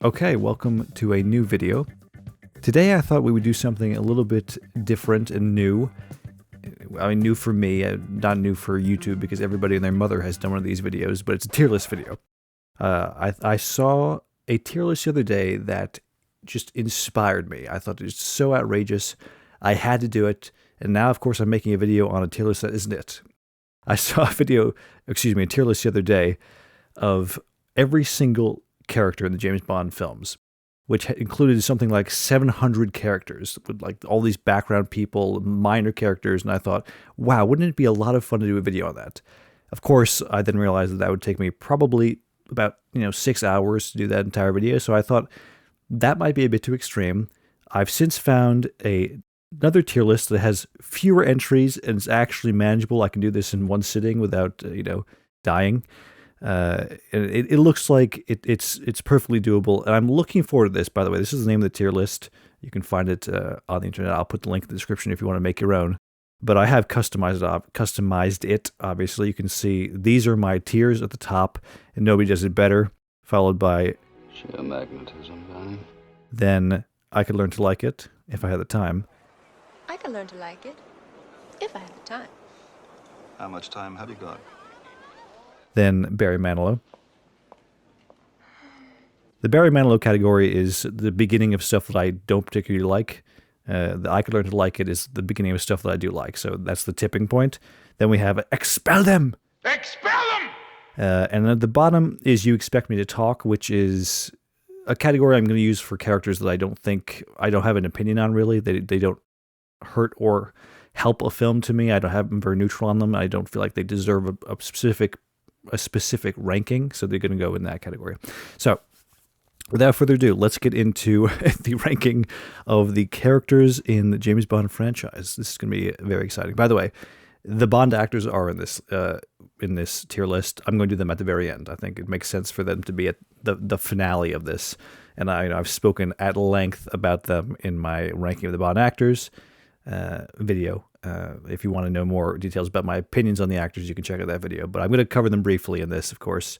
Okay, welcome to a new video. Today I thought we would do something a little bit different and new. I mean, new for me, not new for YouTube because everybody and their mother has done one of these videos, but it's a tier list video. I saw a tier list the other day that just inspired me. I thought it was so outrageous, I had to do it, and now of course I'm making a video on a tier list that isn't it. I saw a tier list the other day of every single character in the James Bond films, which included something like 700 characters with like all these background people, minor characters, and I thought, wow, wouldn't it be a lot of fun to do a video on that? Of course, I then realized that would take me probably about 6 hours to do that entire video, so I thought that might be a bit too extreme. I've since found another tier list that has fewer entries and is actually manageable. I can do this in one sitting without dying. It looks like it's perfectly doable, and I'm looking forward to this. By the way, this is the name of the tier list. You can find it on the internet. I'll put the link in the description if you want to make your own. But I have customized it. Obviously, you can see these are my tiers at the top, and nobody does it better. Followed by sheer magnetism, Danny. Then I could learn to like it if I had the time. I can learn to like it if I have the time. How much time have you got? Then Barry Manilow. The Barry Manilow category is the beginning of stuff that I don't particularly like. The I could learn to like it is the beginning of stuff that I do like. So that's the tipping point. Then we have Expel Them! Expel them! And then at the bottom is You Expect Me to Talk, which is a category I'm going to use for characters that I don't have an opinion on, really. They don't hurt or help a film to me. I don't have them very neutral on them. I don't feel like they deserve a specific ranking, so they're going to go in that category. So without further ado, let's get into the ranking of the characters in the James Bond franchise. This is going to be very exciting. By the way, the Bond actors are in this tier list. I'm going to do them at the very end. I think it makes sense for them to be at the finale of this, and I've spoken at length about them in my ranking of the Bond actors video. If you want to know more details about my opinions on the actors, you can check out that video. But I'm going to cover them briefly in this, of course.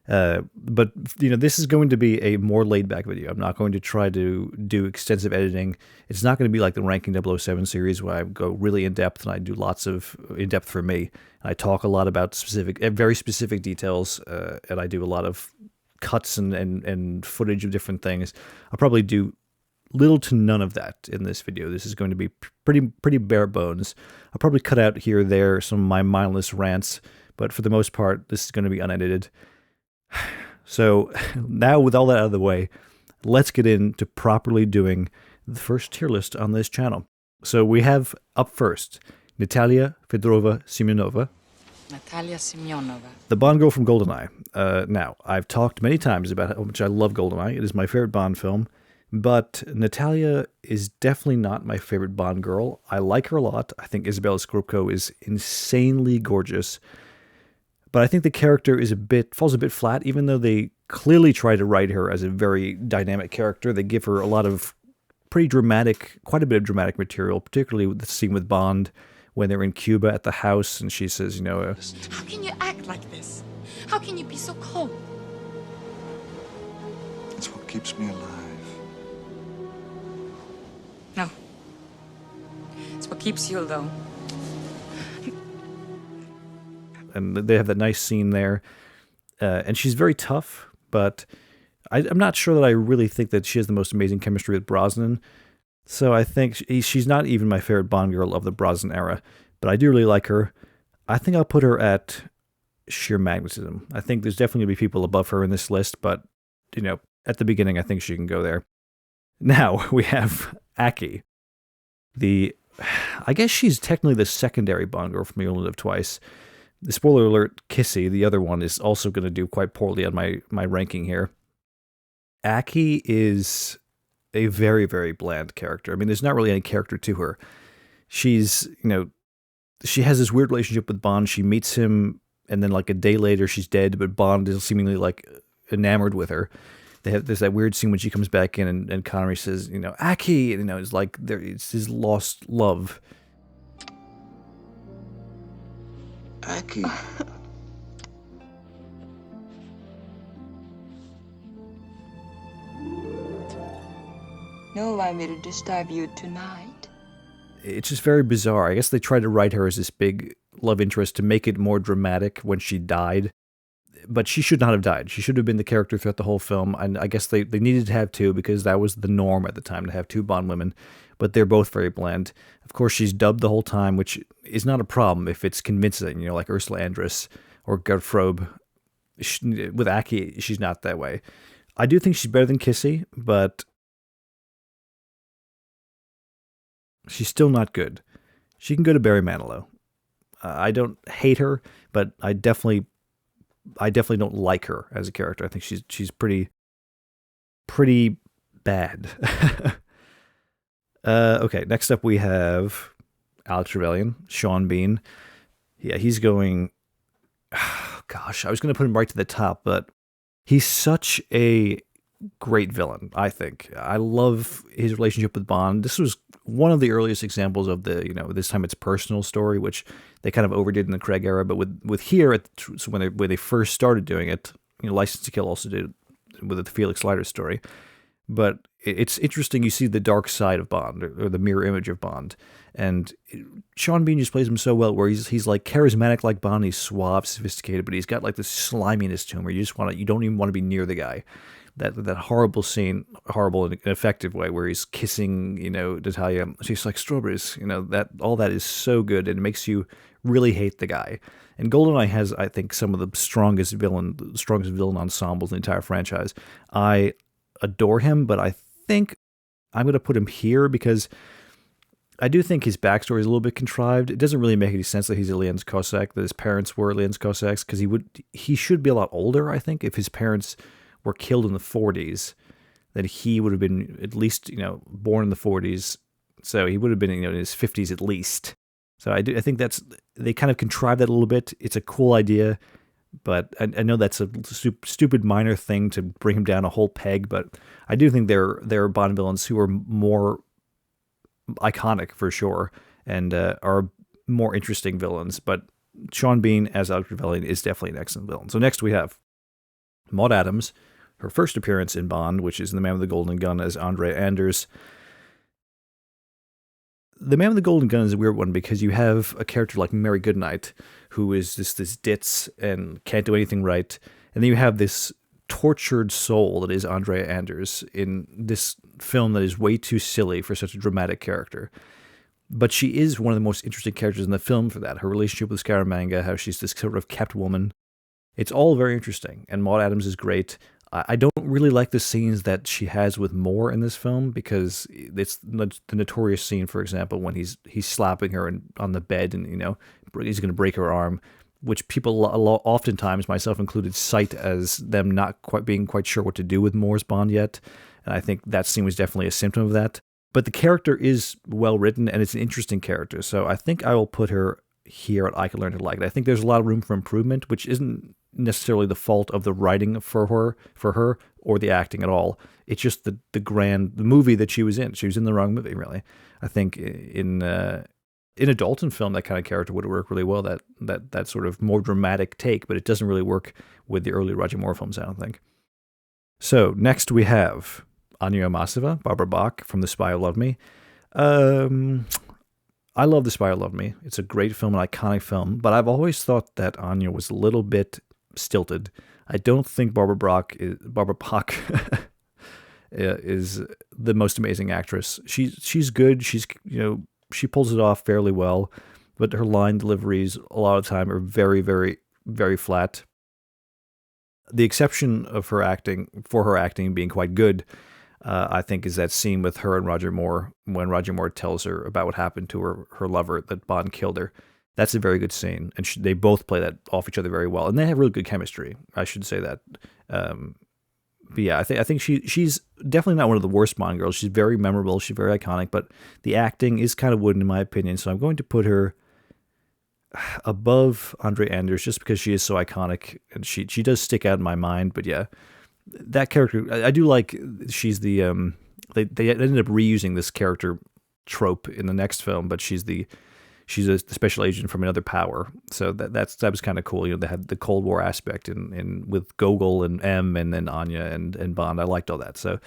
But this is going to be a more laid-back video. I'm not going to try to do extensive editing. It's not going to be like the Ranking 007 series where I go really in-depth and I do lots of in-depth for me. I talk a lot about very specific details, and I do a lot of cuts and footage of different things. I'll probably do little to none of that in this video. This is going to be pretty bare bones. I'll probably cut out here or there some of my mindless rants, but for the most part, this is going to be unedited. So now with all that out of the way, let's get into properly doing the first tier list on this channel. So we have up first, Natalia Fedorova Semyonova. Natalia Semyonova. The Bond girl from GoldenEye. Now, I've talked many times about how much I love GoldenEye. It is my favorite Bond film. But Natalia is definitely not my favorite Bond girl. I like her a lot. I think Isabella Scorupco is insanely gorgeous. But I think the character falls a bit flat, even though they clearly try to write her as a very dynamic character. They give her a lot of quite a bit of dramatic material, particularly with the scene with Bond when they're in Cuba at the house, and she says, How can you act like this? How can you be so cold? It's what keeps me alive. No. It's what keeps you, though. and they have that nice scene there. And she's very tough, but I'm not sure that I really think that she has the most amazing chemistry with Brosnan. So I think she's not even my favorite Bond girl of the Brosnan era, but I do really like her. I think I'll put her at sheer magnetism. I think there's definitely going to be people above her in this list, but, at the beginning, I think she can go there. Now, we have Aki. I guess she's technically the secondary Bond girl from You Only Live Twice. The spoiler alert, Kissy, the other one, is also going to do quite poorly on my ranking here. Aki is a very, very bland character. I mean, there's not really any character to her. She's, she has this weird relationship with Bond. She meets him, and then like a day later, she's dead, but Bond is seemingly like enamored with her. There's that weird scene when she comes back in and Connery says, Aki, it's like it's his lost love. Aki. No one will disturb you tonight. It's just very bizarre. I guess they tried to write her as this big love interest to make it more dramatic when she died. But she should not have died. She should have been the character throughout the whole film. And I guess they needed to have two because that was the norm at the time, to have two Bond women. But they're both very bland. Of course, she's dubbed the whole time, which is not a problem if it's convincing, like Ursula Andress or Gertfrobe. With Aki, she's not that way. I do think she's better than Kissy, but she's still not good. She can go to Barry Manilow. I don't hate her, but I definitely don't like her as a character. I think she's pretty bad. Okay, next up we have Alex Trevelyan, Sean Bean. Yeah, he's going... Gosh, I was going to put him right to the top, but he's such a great villain, I think. I love his relationship with Bond. This was one of the earliest examples of the, this time it's personal story, which they kind of overdid in the Craig era. But with here, so when they first started doing it, License to Kill also did it with the Felix Leiter story. But it's interesting. You see the dark side of Bond, or the mirror image of Bond, and Sean Bean just plays him so well. Where he's like charismatic like Bond, he's suave, sophisticated, but he's got like this sliminess to him where you don't even want to be near the guy. That horrible scene, horrible in an effective way, where he's kissing, Natalia. She's like strawberries, that all that is so good, and it makes you really hate the guy. And GoldenEye has, I think, some of the strongest villain ensembles in the entire franchise. I adore him, but I think I'm going to put him here because I do think his backstory is a little bit contrived. It doesn't really make any sense that he's a Lienz Cossack, that his parents were Lienz Cossacks, because he should be a lot older, I think. If his parents were killed in the 40s, then he would have been at least, born in the 40s. So he would have been, in his 50s at least. So I think they kind of contrived that a little bit. It's a cool idea, but I know that's a stupid minor thing to bring him down a whole peg. But I do think there are Bond villains who are more iconic for sure and are more interesting villains. But Sean Bean as Alex Trevelyan is definitely an excellent villain. So next we have Maud Adams, her first appearance in Bond, which is in The Man with the Golden Gun as Andrea Anders. The Man with the Golden Gun is a weird one because you have a character like Mary Goodnight, who is this ditz and can't do anything right. And then you have this tortured soul that is Andrea Anders in this film that is way too silly for such a dramatic character. But she is one of the most interesting characters in the film for that. Her relationship with Scaramanga, how she's this sort of kept woman. It's all very interesting, and Maud Adams is great. I don't really like the scenes that she has with Moore in this film because it's the notorious scene, for example, when he's slapping her on the bed and, he's going to break her arm, which people oftentimes, myself included, cite as them not being quite sure what to do with Moore's Bond yet. And I think that scene was definitely a symptom of that. But the character is well written and it's an interesting character. So I think I will put her here at I Could Learn to Like It. I think there's a lot of room for improvement, which isn't necessarily the fault of the writing for her or the acting at all. It's just the movie that she was in. She was in the wrong movie, really. I think in a Dalton film, that kind of character would work really well. That sort of more dramatic take, but it doesn't really work with the early Roger Moore films, I don't think. So next we have Anya Amasova, Barbara Bach from The Spy Who Loved Me. I love The Spy Who Loved Me. It's a great film, an iconic film, but I've always thought that Anya was a little bit stilted. I don't think Barbara Bach is the most amazing actress. She's good. She pulls it off fairly well, but her line deliveries a lot of the time are very, very, very flat. The exception of her acting being quite good, I think, is that scene with her and Roger Moore when Roger Moore tells her about what happened to her lover, that Bond killed her. That's a very good scene, and they both play that off each other very well, and they have really good chemistry. I should say that. But yeah, I think she's definitely not one of the worst Bond girls. She's very memorable. She's very iconic, but the acting is kind of wooden in my opinion. So I'm going to put her above Andrea Anders just because she is so iconic, and she does stick out in my mind. But yeah, that character I do like. She's the they ended up reusing this character trope in the next film, but she's a special agent from another power. So that was kind of cool. They had the Cold War aspect in with Gogol and M and then Anya and Bond. I liked all that. So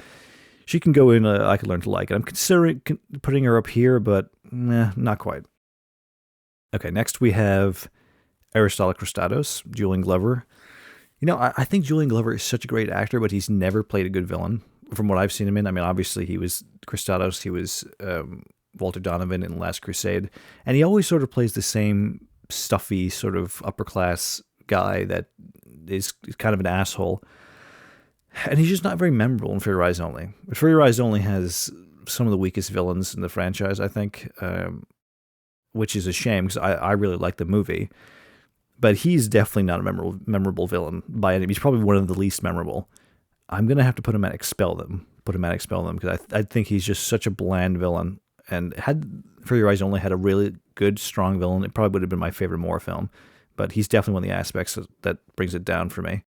She can go in I Could Learn to Like It. I'm considering putting her up here, but not quite. Okay, next we have Aristotle Christados, Julian Glover. I think Julian Glover is such a great actor, but he's never played a good villain from what I've seen him in. I mean, obviously he was Christados, he was Walter Donovan in Last Crusade, and he always sort of plays the same stuffy sort of upper class guy that is kind of an asshole. And he's just not very memorable in For Your Eyes Only. For Your Eyes Only has some of the weakest villains in the franchise, I think, which is a shame because I really like the movie. But he's definitely not a memorable villain by any means. He's probably one of the least memorable. I'm going to have to put him at Expel Them because I think he's just such a bland villain. And had For Your Eyes Only had a really good, strong villain, it probably would have been my favorite Moore film. But he's definitely one of the aspects that brings it down for me.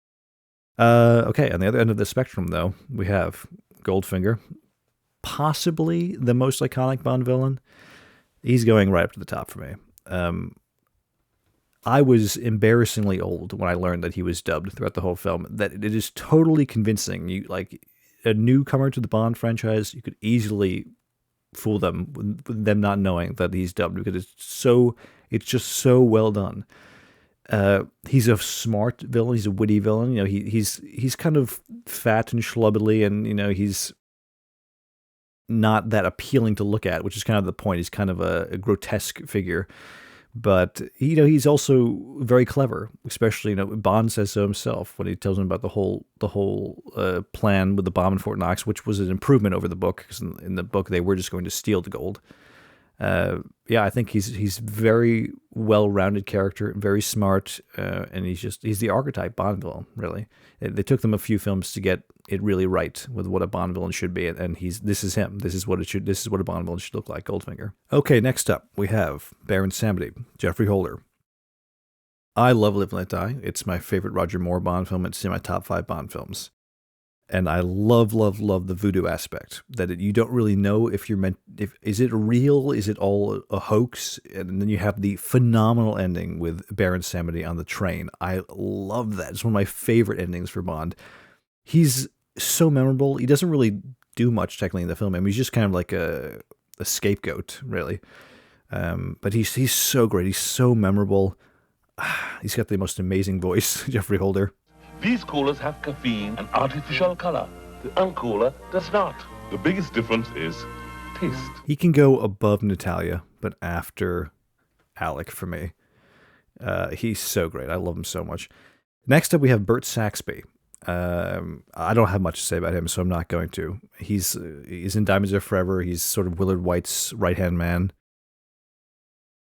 Okay, on the other end of the spectrum, though, we have Goldfinger, possibly the most iconic Bond villain. He's going right up to the top for me. I was embarrassingly old when I learned that he was dubbed throughout the whole film. That it is totally convincing. You like a newcomer to the Bond franchise, you could easily fool them with them not knowing that he's dubbed because it's just so well done. He's a smart villain. He's a witty villain. He's kind of fat and schlubbly, and he's not that appealing to look at, which is kind of the point. He's kind of a grotesque figure. But, he's also very clever, especially, Bond says so himself when he tells him about the whole plan with the bomb in Fort Knox, which was an improvement over the book, because in the book they were just going to steal the gold. I think he's very well-rounded character, very smart, and he's the archetype Bond villain, really. They took them a few films to get it really right with what a Bond villain should be, and this is him. This is what a Bond villain should look like, Goldfinger. Okay, next up, we have Baron Samedi, Geoffrey Holder. I love Live and Let Die. It's my favorite Roger Moore Bond film. It's in my top 5 Bond films. And I love the voodoo aspect, that you don't really know if is it real? Is it all a hoax? And then you have the phenomenal ending with Baron Samedi on the train. I love that. It's one of my favorite endings for Bond. He's so memorable. He doesn't really do much technically in the film. I mean, he's just kind of like a scapegoat, really. But he's so great. He's so memorable. He's got the most amazing voice, Geoffrey Holder. These coolers have caffeine and artificial color. The uncooler does not. The biggest difference is taste. He can go above Natalia, but after Alec for me. He's so great. I love him so much. Next up, we have Bert Saxby. I don't have much to say about him, so I'm not going to. He's in Diamonds Are Forever. He's sort of Willard White's right-hand man.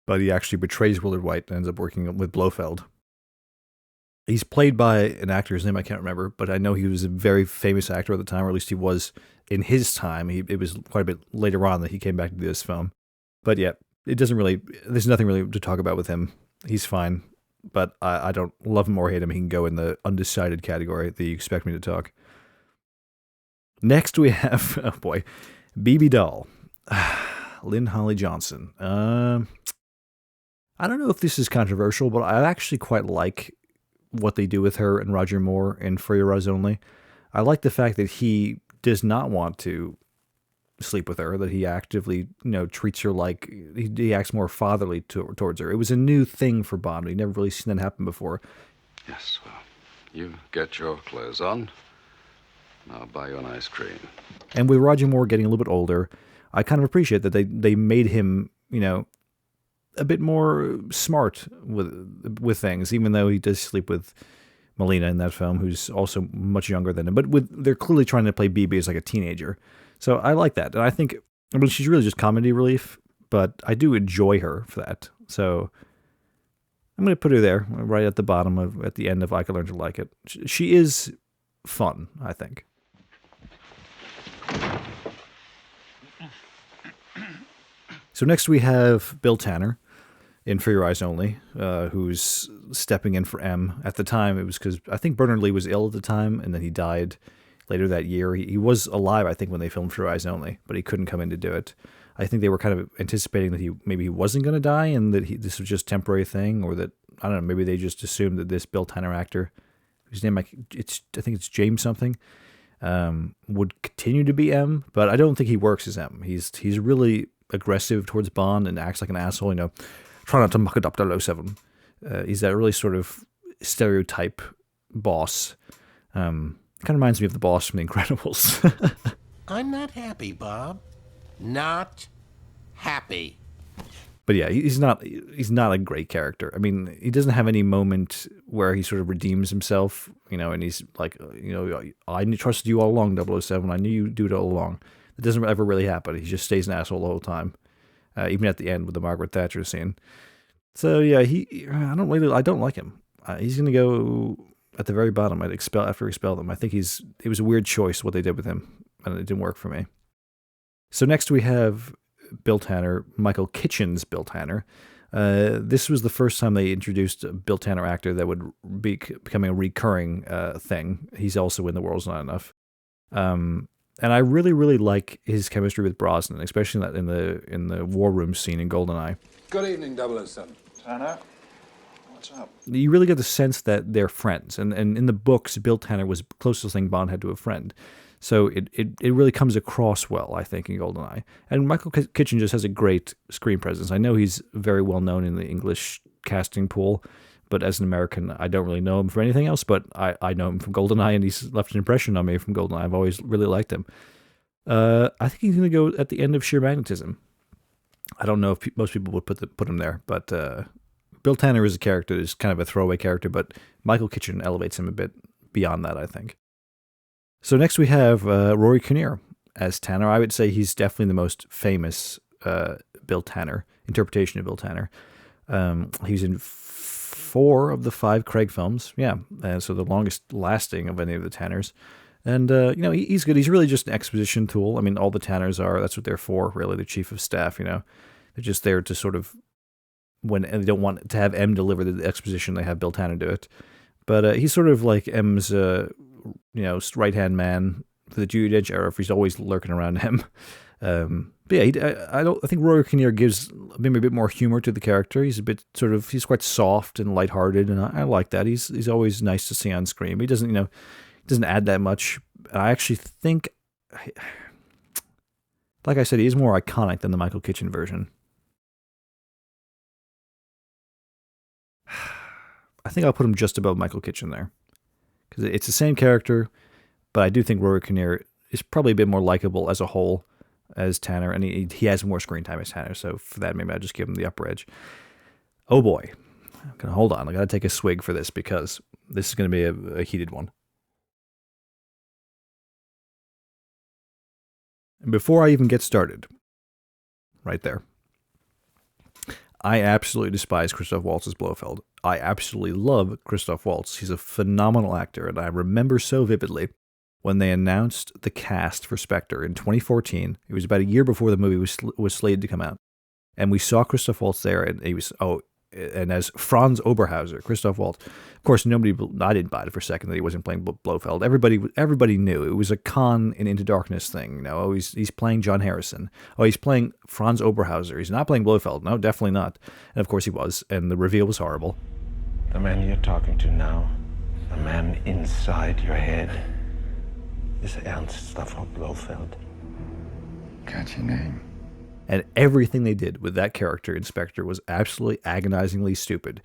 But he actually betrays Willard White and ends up working with Blofeld. He's played by an actor, his name I can't remember, but I know he was a very famous actor at the time, or at least he was in his time. It was quite a bit later on that he came back to do this film. But yeah, there's nothing really to talk about with him. He's fine, but I don't love him or hate him. He can go in the undecided category that you expect me to talk. Next we have, oh boy, BB Doll, Lynn Holly Johnson. I don't know if this is controversial, but I actually quite like what they do with her and Roger Moore in For Your Eyes Only. I like the fact that he does not want to sleep with her, that he actively, treats her like, he acts more fatherly towards her. It was a new thing for Bond. We'd never really seen that happen before. Yes, well, you get your clothes on. I'll buy you an ice cream. And with Roger Moore getting a little bit older, I kind of appreciate that they made him, a bit more smart with things, even though he does sleep with Melina in that film, who's also much younger than him. But they're clearly trying to play BB as like a teenager. So I like that. And I think, she's really just comedy relief, but I do enjoy her for that. So I'm going to put her there, right at the bottom at the end of I Could Learn to Like It. She is fun, I think. So next we have Bill Tanner in For Your Eyes Only, who's stepping in for M. At the time, it was because I think Bernard Lee was ill at the time, and then he died later that year. He was alive, I think, when they filmed For Your Eyes Only, but he couldn't come in to do it. I think they were kind of anticipating that he wasn't going to die, and that this was just a temporary thing, or that, I don't know, maybe they just assumed that this Bill Tanner actor, whose name I think it's James something, would continue to be M, but I don't think he works as M. He's really aggressive towards Bond and acts like an asshole. Try not to muck it up, 007. He's that really sort of stereotype boss. Kind of reminds me of the boss from The Incredibles. I'm not happy, Bob. Not happy. But yeah, he's not a great character. I mean, he doesn't have any moment where he sort of redeems himself, and he's like, I trusted you all along, 007. I knew you'd do it all along. It doesn't ever really happen. He just stays an asshole the whole time, even at the end with the Margaret Thatcher scene. So yeah, I don't like him. He's gonna go at the very bottom. After expel them. I think it was a weird choice what they did with him, and it didn't work for me. So next we have Bill Tanner, Michael Kitchen's Bill Tanner. This was the first time they introduced a Bill Tanner actor that would be becoming a recurring thing. He's also in The World's Not Enough. And I really, really like his chemistry with Brosnan, especially in the war room scene in GoldenEye. Good evening, 007. Tanner, what's up? You really get the sense that they're friends. And in the books, Bill Tanner was the closest thing Bond had to a friend. So it really comes across well, I think, in GoldenEye. And Michael Kitchen just has a great screen presence. I know he's very well known in the English casting pool, but as an American, I don't really know him for anything else, but I know him from GoldenEye, and he's left an impression on me from GoldenEye. I've always really liked him. I think he's going to go at the end of Sheer Magnetism. I don't know if most people would put him there, but Bill Tanner is a character, is kind of a throwaway character, but Michael Kitchen elevates him a bit beyond that, I think. So next we have Rory Kinnear as Tanner. I would say he's definitely the most famous Bill Tanner interpretation of Bill Tanner. He's in 4 of the 5 Craig films. Yeah, so the longest lasting of any of the Tanners. And, he's good. He's really just an exposition tool. I mean, all the Tanners are. That's what they're for, really, the chief of staff, They're just there to sort of, when they don't want to have M deliver the exposition, they have Bill Tanner do it. But he's sort of like M's, right-hand man for the Judi Dench era, if he's always lurking around him. But yeah, I think Rory Kinnear gives maybe a bit more humor to the character. He's he's quite soft and lighthearted, and I like that. He's always nice to see on screen. But he doesn't add that much. I actually think, like I said, he is more iconic than the Michael Kitchen version. I think I'll put him just above Michael Kitchen there, because it's the same character, but I do think Rory Kinnear is probably a bit more likable as a whole as Tanner, and he has more screen time as Tanner, so for that, maybe I'll just give him the upper edge. Oh boy. Hold on, I gotta take a swig for this, because this is going to be a heated one. And before I even get started, right there, I absolutely despise Christoph Waltz's Blofeld. I absolutely love Christoph Waltz. He's a phenomenal actor, and I remember so vividly when they announced the cast for Spectre in 2014. It was about a year before the movie was slated to come out, and we saw Christoph Waltz there, and he was and as Franz Oberhauser, Christoph Waltz. Of course, I didn't buy it for a second that he wasn't playing Blofeld. Everybody knew it was a Khan in Into Darkness thing. He's playing John Harrison. Oh, he's playing Franz Oberhauser. He's not playing Blofeld. No, definitely not. And of course he was, and the reveal was horrible. The man you're talking to now, the man inside your head, is Ernst Stavro Blofeld. Catchy name. And everything they did with that character in Spectre was absolutely agonizingly stupid.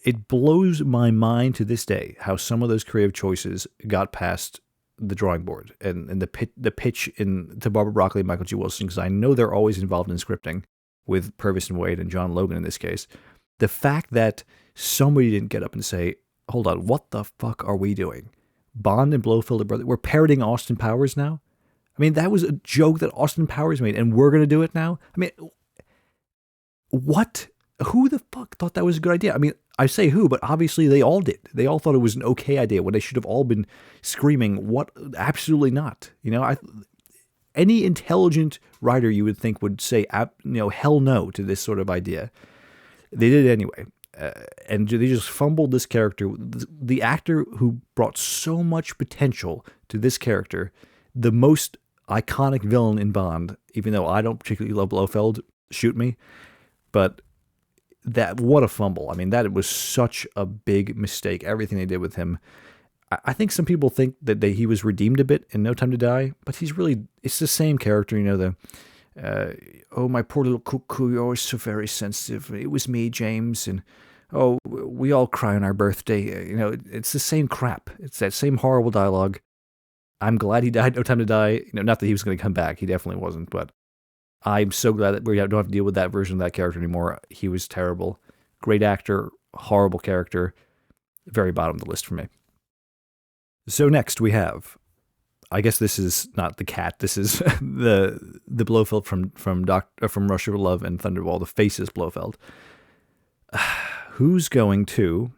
It blows my mind to this day how some of those creative choices got past the drawing board and the pitch to Barbara Broccoli and Michael G. Wilson, because I know they're always involved in scripting with Purvis and Wade and John Logan in this case. The fact that somebody didn't get up and say, hold on, what the fuck are we doing? Bond and Blofeld are brothers. We're parroting Austin Powers now? I mean, that was a joke that Austin Powers made, and we're going to do it now? I mean, what? Who the fuck thought that was a good idea? I mean, I say who, but obviously they all did. They all thought it was an okay idea when they should have all been screaming, what? Absolutely not. Any intelligent writer you would think would say, hell no to this sort of idea. They did it anyway. And they just fumbled this character. The actor who brought so much potential to this character, the most iconic villain in Bond, even though I don't particularly love Blofeld, shoot me, but what a fumble. I mean, that was such a big mistake, everything they did with him. I think some people think that he was redeemed a bit in No Time to Die, but it's the same character, oh, my poor little cuckoo, you're always so very sensitive. It was me, James, and oh, we all cry on our birthday. It's the same crap. It's that same horrible dialogue. I'm glad he died No Time to Die. Not that he was going to come back. He definitely wasn't, but I'm so glad that we don't have to deal with that version of that character anymore. He was terrible. Great actor, horrible character. Very bottom of the list for me. So next we have, I guess this is not the cat. This is the Blofeld from Rush of Love and Thunderball. The faceless Blofeld. Who's going to?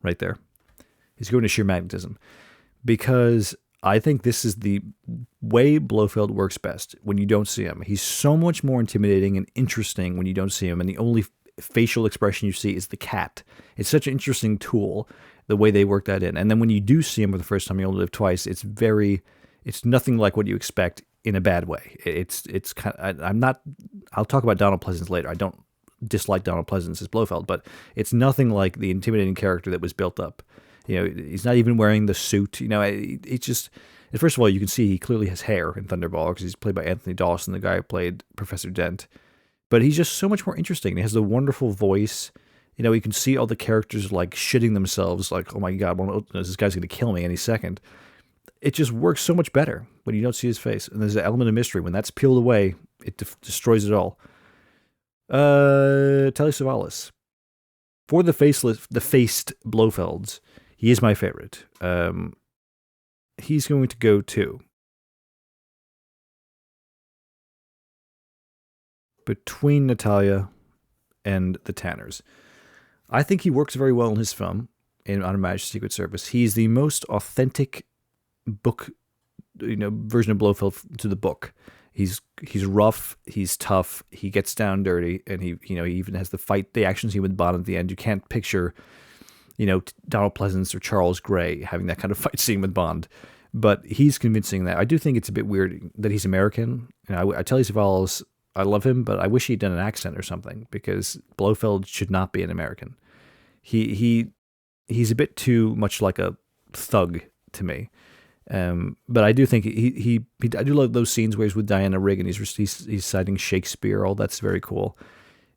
Right there. He's going to sheer magnetism, because I think this is the way Blofeld works best when you don't see him. He's so much more intimidating and interesting when you don't see him, and the only facial expression you see is the cat. It's such an interesting tool, the way they work that in. And then when you do see him for the first time, you only live twice. It's nothing like what you expect in a bad way. It's kind of, I'll talk about Donald Pleasance later. I don't dislike Donald Pleasance as Blofeld, but it's nothing like the intimidating character that was built up. He's not even wearing the suit. It's just, first of all, you can see he clearly has hair in Thunderball because he's played by Anthony Dawson, the guy who played Professor Dent. But he's just so much more interesting. He has the wonderful voice. You can see all the characters like shitting themselves, like, oh my God, this guy's going to kill me any second. It just works so much better when you don't see his face. And there's an element of mystery. When that's peeled away, it destroys it all. Telly Savalas. For the faced Blofelds, he is my favorite. He's going to go to between Natalia and the Tanners. I think he works very well in his film, on Her Majesty's Secret Service. He's the most authentic book, version of Blofeld to the book. He's rough, he's tough, he gets down dirty, and he even has the action scene with Bond at the end. You can't picture, Donald Pleasance or Charles Gray having that kind of fight scene with Bond, but he's convincing that. I do think it's a bit weird that he's American. I tell you, Savalas, I love him, but I wish he'd done an accent or something, because Blofeld should not be an American. He's a bit too much like a thug to me. But I do think I do love those scenes where he's with Diana Rigg and he's citing Shakespeare. All that's very cool.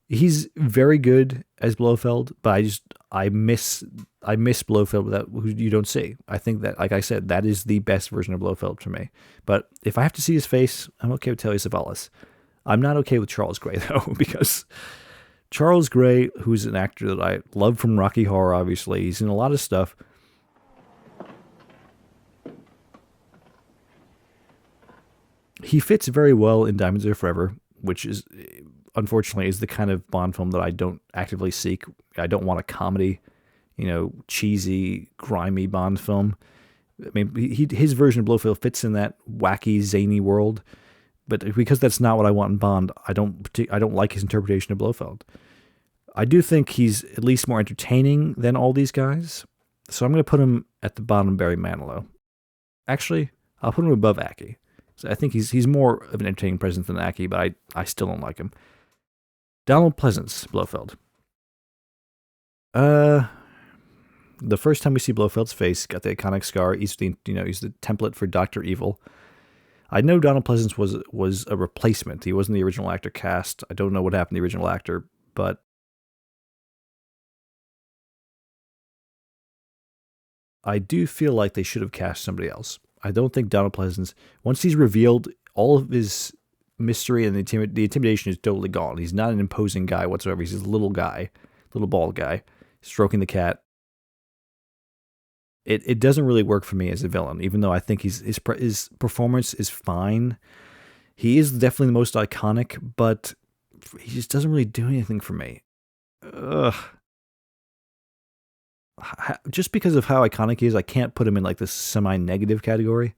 He's very good as Blofeld, but I miss Blofeld without who you don't see. I think that, like I said, that is the best version of Blofeld for me. But if I have to see his face, I'm okay with Telly Savalas. I'm not okay with Charles Gray though, because Charles Gray, who's an actor that I love from Rocky Horror, obviously, he's in a lot of stuff. He fits very well in Diamonds Are Forever, which is, unfortunately, is the kind of Bond film that I don't actively seek. I don't want a comedy, cheesy, grimy Bond film. I mean, his version of Blofeld fits in that wacky, zany world, but because that's not what I want in Bond, I don't like his interpretation of Blofeld. I do think he's at least more entertaining than all these guys, so I'm going to put him at the bottom of Barry Manilow. Actually, I'll put him above Aki. So I think he's more of an entertaining presence than Aki, but I still don't like him. Donald Pleasance, Blofeld. The first time we see Blofeld's face, got the iconic scar. He's the template for Dr. Evil. I know Donald Pleasance was a replacement. He wasn't the original actor cast. I don't know what happened to the original actor, but I do feel like they should have cast somebody else. I don't think Donald Pleasance, once he's revealed, all of his mystery and the intimidation is totally gone. He's not an imposing guy whatsoever. He's a little bald guy, stroking the cat. It doesn't really work for me as a villain, even though I think his performance is fine. He is definitely the most iconic, but he just doesn't really do anything for me. Ugh. Just because of how iconic he is, I can't put him in like this semi-negative category.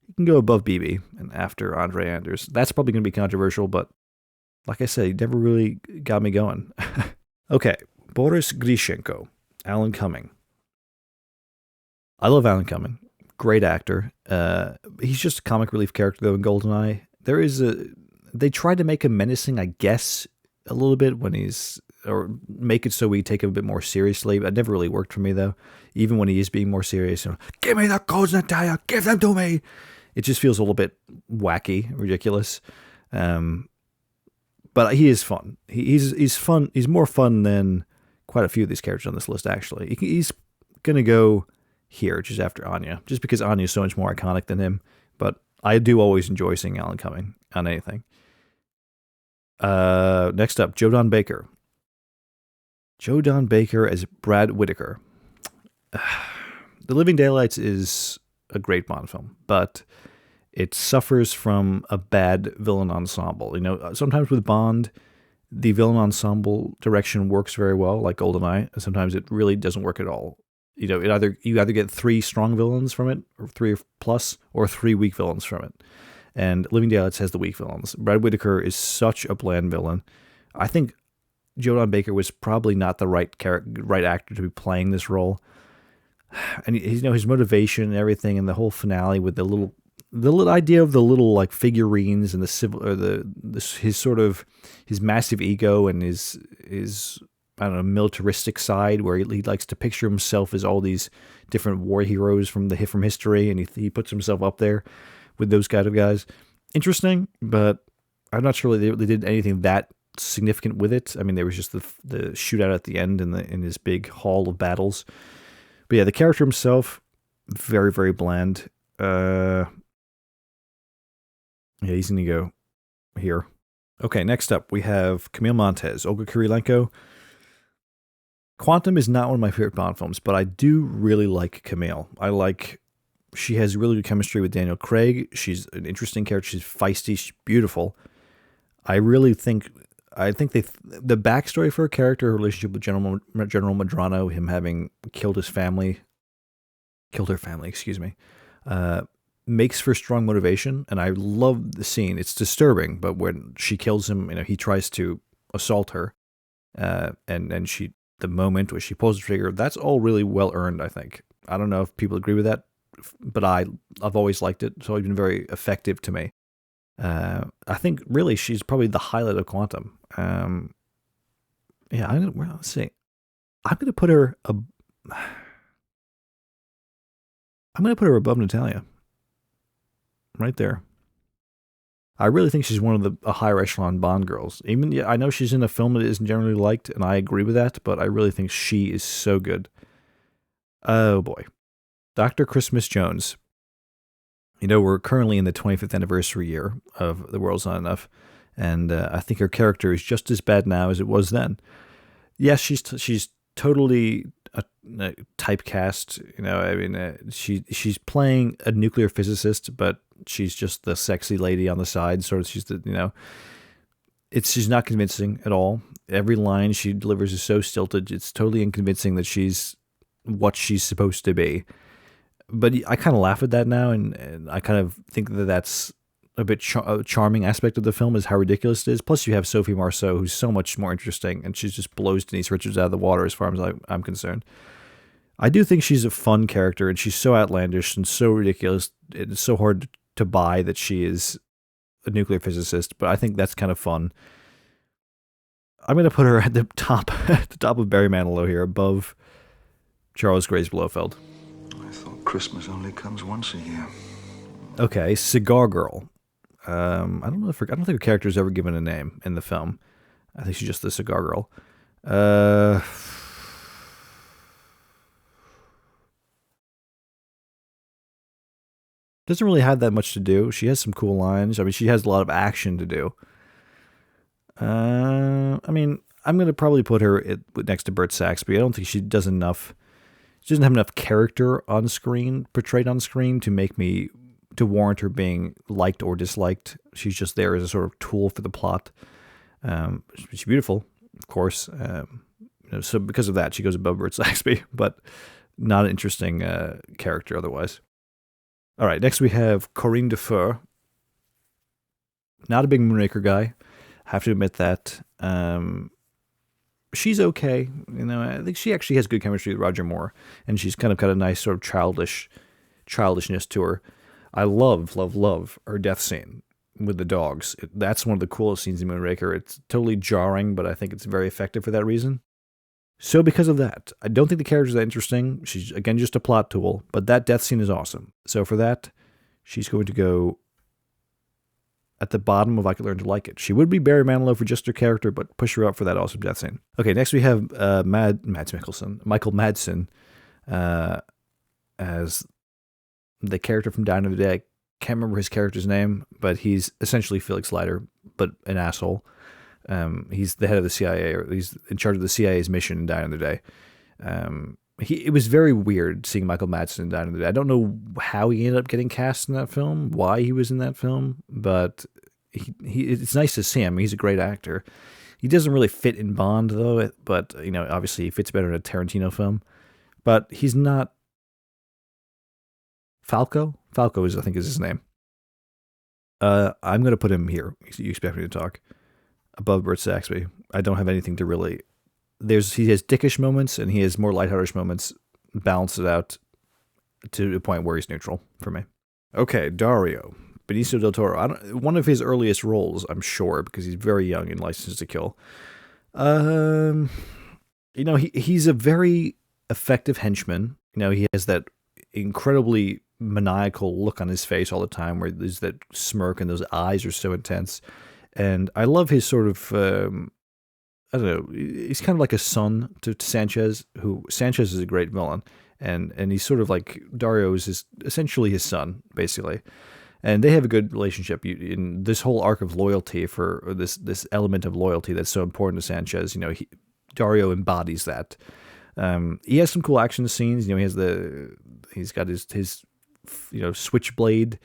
He can go above BB and after Andre Anders. That's probably going to be controversial, but like I said, he never really got me going. Okay, Boris Grishenko, Alan Cumming. I love Alan Cumming. great actor. He's just a comic relief character though in GoldenEye. They tried to make him menacing, I guess, a little bit or make it so we take him a bit more seriously. It never really worked for me though. Even when he is being more serious, give me the codes, Natalia, give them to me. It just feels a little bit wacky, ridiculous. But he is fun. He's fun. He's more fun than quite a few of these characters on this list, actually. He's going to go here, just after Anya, just because Anya is so much more iconic than him. But I do always enjoy seeing Alan Cumming on anything. Next up, Joe Don Baker. Joe Don Baker as Brad Whitaker. The Living Daylights is a great Bond film, but it suffers from a bad villain ensemble. Sometimes with Bond, the villain ensemble direction works very well, like GoldenEye. Sometimes it really doesn't work at all. You either get 3 strong villains from it, or 3 plus, or 3 weak villains from it. And Living Daylights has the weak villains. Brad Whitaker is such a bland villain. I think Joe Don Baker was probably not the right actor to be playing this role. And his motivation and everything, and the whole finale with the little idea of the little like figurines and his massive ego and his I don't know, militaristic side, where he likes to picture himself as all these different war heroes from history, and he puts himself up there with those kind of guys. Interesting, but I'm not sure they did anything that significant with it. I mean, there was just the shootout at the end in his big hall of battles. But yeah, the character himself, very, very bland. Yeah, he's going to go here. Okay, next up, we have Camille Montez, Olga Kurylenko. Quantum is not one of my favorite Bond films, but I do really like Camille. She has really good chemistry with Daniel Craig. She's an interesting character. She's feisty. She's beautiful. I think the backstory for her character, her relationship with General Medrano, him having killed her family, makes for strong motivation, and I love the scene. It's disturbing, but when she kills him, he tries to assault her, and the moment where she pulls the trigger, that's all really well earned, I think. I don't know if people agree with that, but I've always liked it. It's always been very effective to me. I think really she's probably the highlight of Quantum. Let's see. I'm gonna put her above Natalia. Right there. I really think she's one of a higher echelon Bond girls. I know she's in a film that isn't generally liked, and I agree with that, but I really think she is so good. Oh boy. Dr. Christmas Jones. We're currently in the 25th anniversary year of The World's Not Enough, and I think her character is just as bad now as it was then. Yes, she's totally typecast. She's playing a nuclear physicist, but she's just the sexy lady on the side. Sort of, she's not convincing at all. Every line she delivers is so stilted. It's totally unconvincing that she's what she's supposed to be. But I kind of laugh at that now, and I kind of think that that's a bit charming aspect of the film, is how ridiculous it is. Plus, you have Sophie Marceau, who's so much more interesting, and she just blows Denise Richards out of the water as far as I'm concerned. I do think she's a fun character, and she's so outlandish and so ridiculous. It's so hard to buy that she is a nuclear physicist, but I think that's kind of fun. I'm going to put her at the top of Barry Manilow here, above Charles Grace Blofeld. I thought Christmas only comes once a year. Okay, Cigar Girl. I don't think her character is ever given a name in the film. I think she's just the Cigar Girl. Doesn't really have that much to do. She has some cool lines. I mean, she has a lot of action to do. I'm going to probably put her next to Bert Saxby. I don't think she does enough. She doesn't have enough character on screen, portrayed on screen, to warrant her being liked or disliked. She's just there as a sort of tool for the plot. She's beautiful, of course. So because of that, she goes above Bert Saxby, but not an interesting character otherwise. All right, next we have Corinne Dufour. Not a big Moonraker guy, have to admit that. She's okay. I think she actually has good chemistry with Roger Moore, and she's kind of got a nice sort of childish childishness to her. I love her death scene with the dogs. That's one of the coolest scenes in Moonraker. It's totally jarring, but I think it's very effective for that reason. So because of that, I don't think the character's that interesting. She's, again, just a plot tool, but that death scene is awesome. So for that, she's going to go at the bottom of I Could Learn to Like It. She would be Barry Manilow for just her character, but push her up for that awesome death scene. Okay, next we have Michael Madsen, as the character from Die Another Day. I can't remember his character's name, but he's essentially Felix Leiter, but an asshole. He's the head of the CIA, or he's in charge of the CIA's mission in Die Another Day. It was very weird seeing Michael Madsen in Die Another Day. I don't know how he ended up getting cast in that film, why he was in that film, but it's nice to see him. He's a great actor. He doesn't really fit in Bond, though, but, obviously he fits better in a Tarantino film. But he's not... Falco? Falco I think is his name. I'm going to put him here. You expect me to talk. Above Burt Saxby. I don't have anything to really... He has dickish moments and he has more lighthearted moments, balance it out to a point where he's neutral for me. Okay, Dario. Benicio del Toro. One of his earliest roles, I'm sure, because he's very young in License to Kill. He's a very effective henchman. He has that incredibly maniacal look on his face all the time where there's that smirk and those eyes are so intense. And I love his sort of, I don't know, he's kind of like a son to Sanchez, who Sanchez is a great villain. And he's sort of like, Dario is essentially his son, basically. And they have a good relationship in this whole arc of loyalty for this element of loyalty that's so important to Sanchez. Dario embodies that. He has some cool action scenes. He's got his switchblade,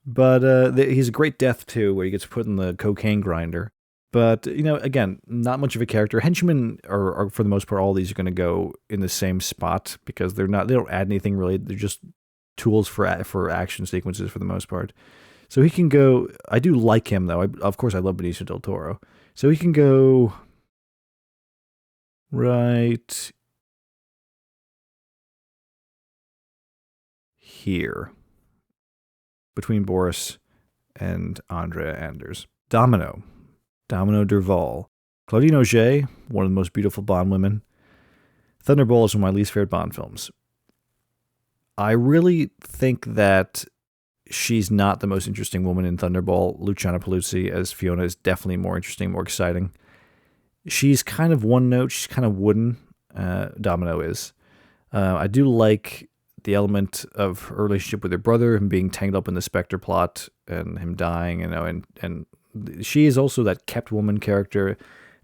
but he's a great death too, where he gets put in the cocaine grinder. But again, not much of a character. Henchmen are for the most part, all these are going to go in the same spot because they don't add anything really. They're just tools for action sequences for the most part. So he can go. I do like him though. Of course, I love Benicio del Toro. So he can go right here between Boris and Andrea Anders. Domino Derval. Claudine Auger, one of the most beautiful Bond women. Thunderball is one of my least favorite Bond films. I really think that she's not the most interesting woman in Thunderball. Luciana Paluzzi as Fiona is definitely more interesting, more exciting. She's kind of one note. She's kind of wooden. Domino is. I do like the element of her relationship with her brother, him being tangled up in the Spectre plot and him dying, and she is also that kept woman character.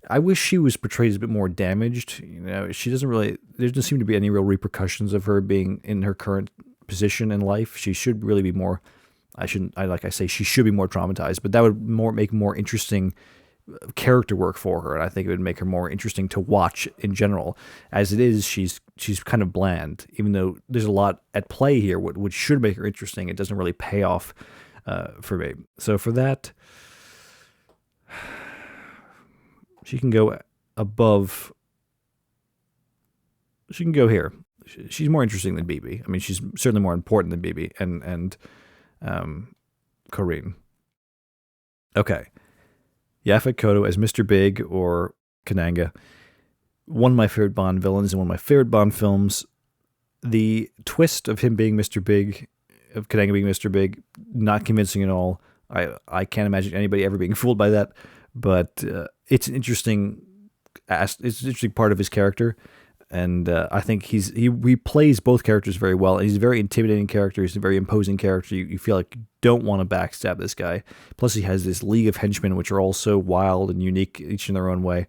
I wish she was portrayed as a bit more damaged. She doesn't really, there doesn't seem to be any real repercussions of her being in her current position in life. She should really be more, she should be more traumatized, but that would make more interesting character work for her, and I think it would make her more interesting to watch in general. As it is, she's kind of bland, even though there's a lot at play here, which should make her interesting. It doesn't really pay off for me. So for that, she can go above. She can go here. She's more interesting than BB. I mean, she's certainly more important than BB and Corinne. Okay. Yaphet Kotto as Mr. Big, or Kananga. One of my favorite Bond villains and one of my favorite Bond films. The twist of him being Mr. Big, of Kananga being Mr. Big, not convincing at all. I can't imagine anybody ever being fooled by that, but it's an interesting part of his character. And I think he plays both characters very well. And he's a very intimidating character. He's a very imposing character. You feel like you don't want to backstab this guy. Plus, he has this league of henchmen, which are all so wild and unique, each in their own way.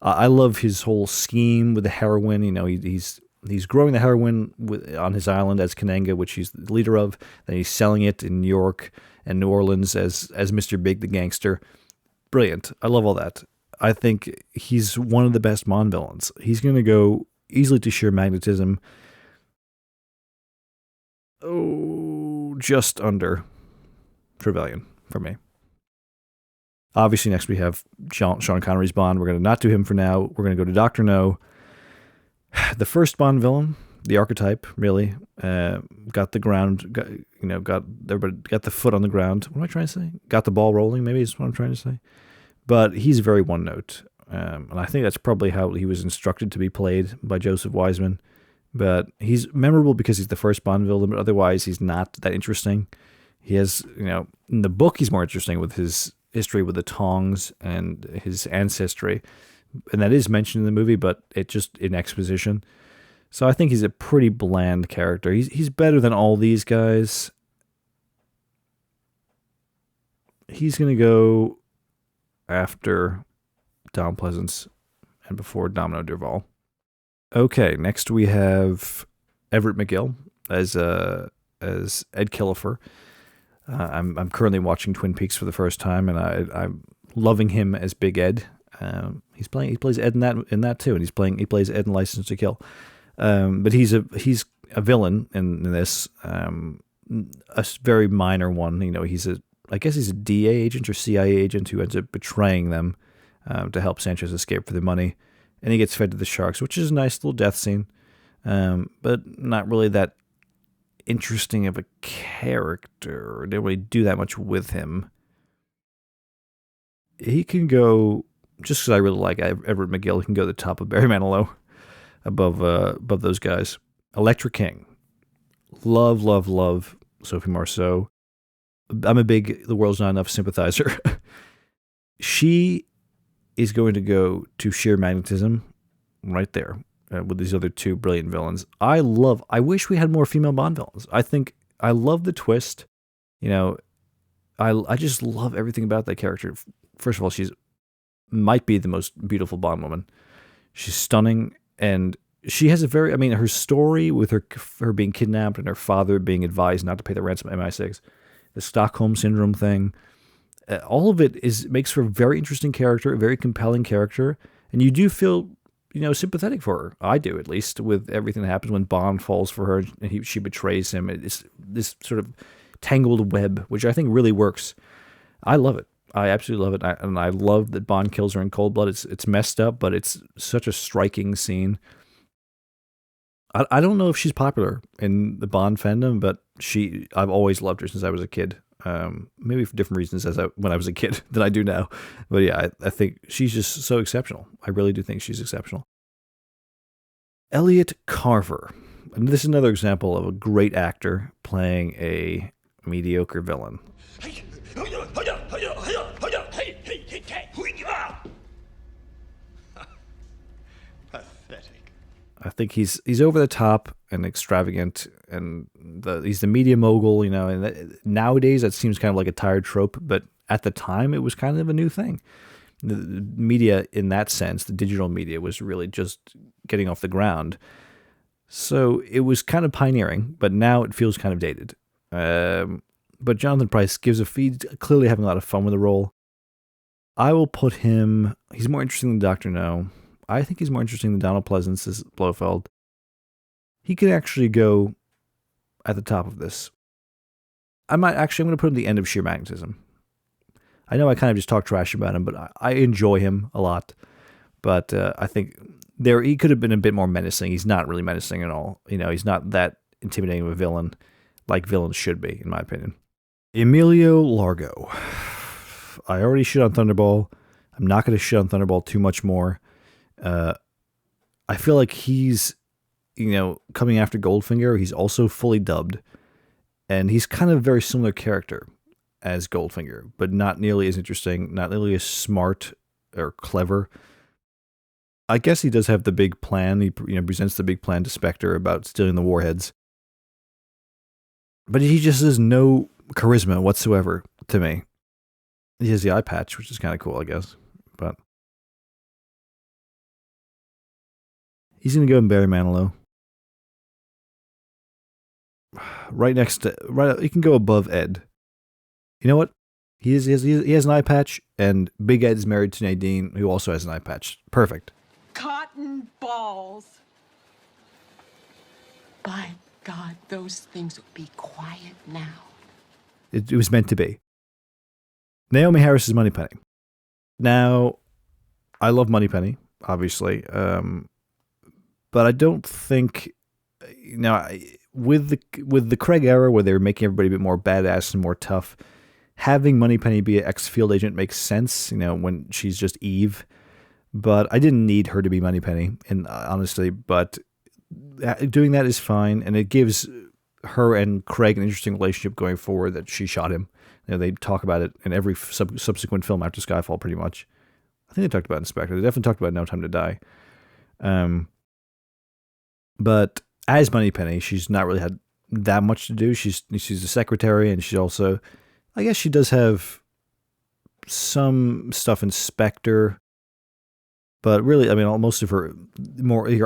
I love his whole scheme with the heroin. He's growing the heroin on his island as Kananga, which he's the leader of. Then he's selling it in New York and New Orleans as Mr. Big, the gangster. Brilliant. I love all that. I think he's one of the best Bond villains. He's going to go easily to sheer magnetism. Oh, just under Trevelyan for me. Obviously, next we have Sean Connery's Bond. We're going to not do him for now. We're going to go to Dr. No. The first Bond villain, the archetype, really. Got the ground, got everybody, got the foot on the ground. What am I trying to say? Got the ball rolling, maybe is what I'm trying to say. But he's very one note. And I think that's probably how he was instructed to be played by Joseph Wiseman. But he's memorable because he's the first Bond villain, but otherwise he's not that interesting. He has, in the book, he's more interesting with his history with the Tongs and his ancestry. And that is mentioned in the movie, but it just in exposition. So I think he's a pretty bland character. He's better than all these guys. He's going to go after Donald Pleasance and before Domino Derval. Okay, next we have Everett McGill as Ed Killefer. I'm currently watching Twin Peaks for the first time, and I'm loving him as Big Ed. He plays Ed in that too, and he plays Ed in License to Kill. But he's a villain in this, a very minor one. I guess he's a DA agent or CIA agent who ends up betraying them to help Sanchez escape for the money, and he gets fed to the sharks, which is a nice little death scene, but not really that interesting of a character. They don't really do that much with him. He can go, just because I really like Everett McGill, he can go to the top of Barry Manilow, above those guys. Electra King. Love Sophie Marceau. I'm a big The World's Not Enough sympathizer. She is going to go to sheer magnetism right there with these other two brilliant villains. I wish we had more female Bond villains. I love the twist. I just love everything about that character. First of all, she's might be the most beautiful Bond woman. She's stunning, and she has her story with her being kidnapped and her father being advised not to pay the ransom of MI6, the Stockholm Syndrome thing, all of it makes for a very interesting character, a very compelling character, and you do feel, sympathetic for her. I do, at least, with everything that happens when Bond falls for her and she betrays him. It's this sort of tangled web, which I think really works. I love it. I absolutely love it. And I love that Bond kills her in cold blood. It's messed up, but it's such a striking scene. I don't know if she's popular in the Bond fandom, but I've always loved her since I was a kid. Maybe for different reasons when I was a kid than I do now. But yeah, I think she's just so exceptional. I really do think she's exceptional. Elliot Carver. And this is another example of a great actor playing a mediocre villain. Pathetic. I think he's over the top and extravagant, and he's the media mogul, and nowadays that seems kind of like a tired trope, but at the time it was kind of a new thing. The media, in that sense, the digital media, was really just getting off the ground. So it was kind of pioneering, but now it feels kind of dated. But Jonathan Pryce gives he's clearly having a lot of fun with the role. I will put him, he's more interesting than Dr. No. I think he's more interesting than Donald Pleasance as Blofeld. He could actually go at the top of this. I'm going to put him at the end of sheer magnetism. I know I kind of just talk trash about him, but I enjoy him a lot. But I think he could have been a bit more menacing. He's not really menacing at all. He's not that intimidating of a villain like villains should be, in my opinion. Emilio Largo. I already shit on Thunderball. I'm not going to shit on Thunderball too much more. I feel like he's, coming after Goldfinger. He's also fully dubbed. And he's kind of a very similar character as Goldfinger, but not nearly as interesting, not nearly as smart or clever. I guess he does have the big plan. He presents the big plan to Spectre about stealing the warheads. But he just has no charisma whatsoever to me. He has the eye patch, which is kind of cool, I guess. But he's going to go in Barry Manilow. He can go above Ed. You know what? He has an eye patch, and Big Ed's married to Nadine, who also has an eye patch. Perfect. Cotton balls. By God, those things would be quiet now. It was meant to be. Naomi Harris is Moneypenny. Now, I love Moneypenny, obviously, but I don't think with the Craig era where they were making everybody a bit more badass and more tough, having Moneypenny be an ex-field agent makes sense, when she's just Eve. But I didn't need her to be Moneypenny, and honestly, but doing that is fine, and it gives her and Craig an interesting relationship going forward that she shot him. They talk about it in every subsequent film after Skyfall, pretty much. I think they talked about Inspector. They definitely talked about No Time to Die. But as Moneypenny, she's not really had that much to do. She's a secretary, and she's also, I guess she does have some stuff in Spectre. But really, I mean, most of her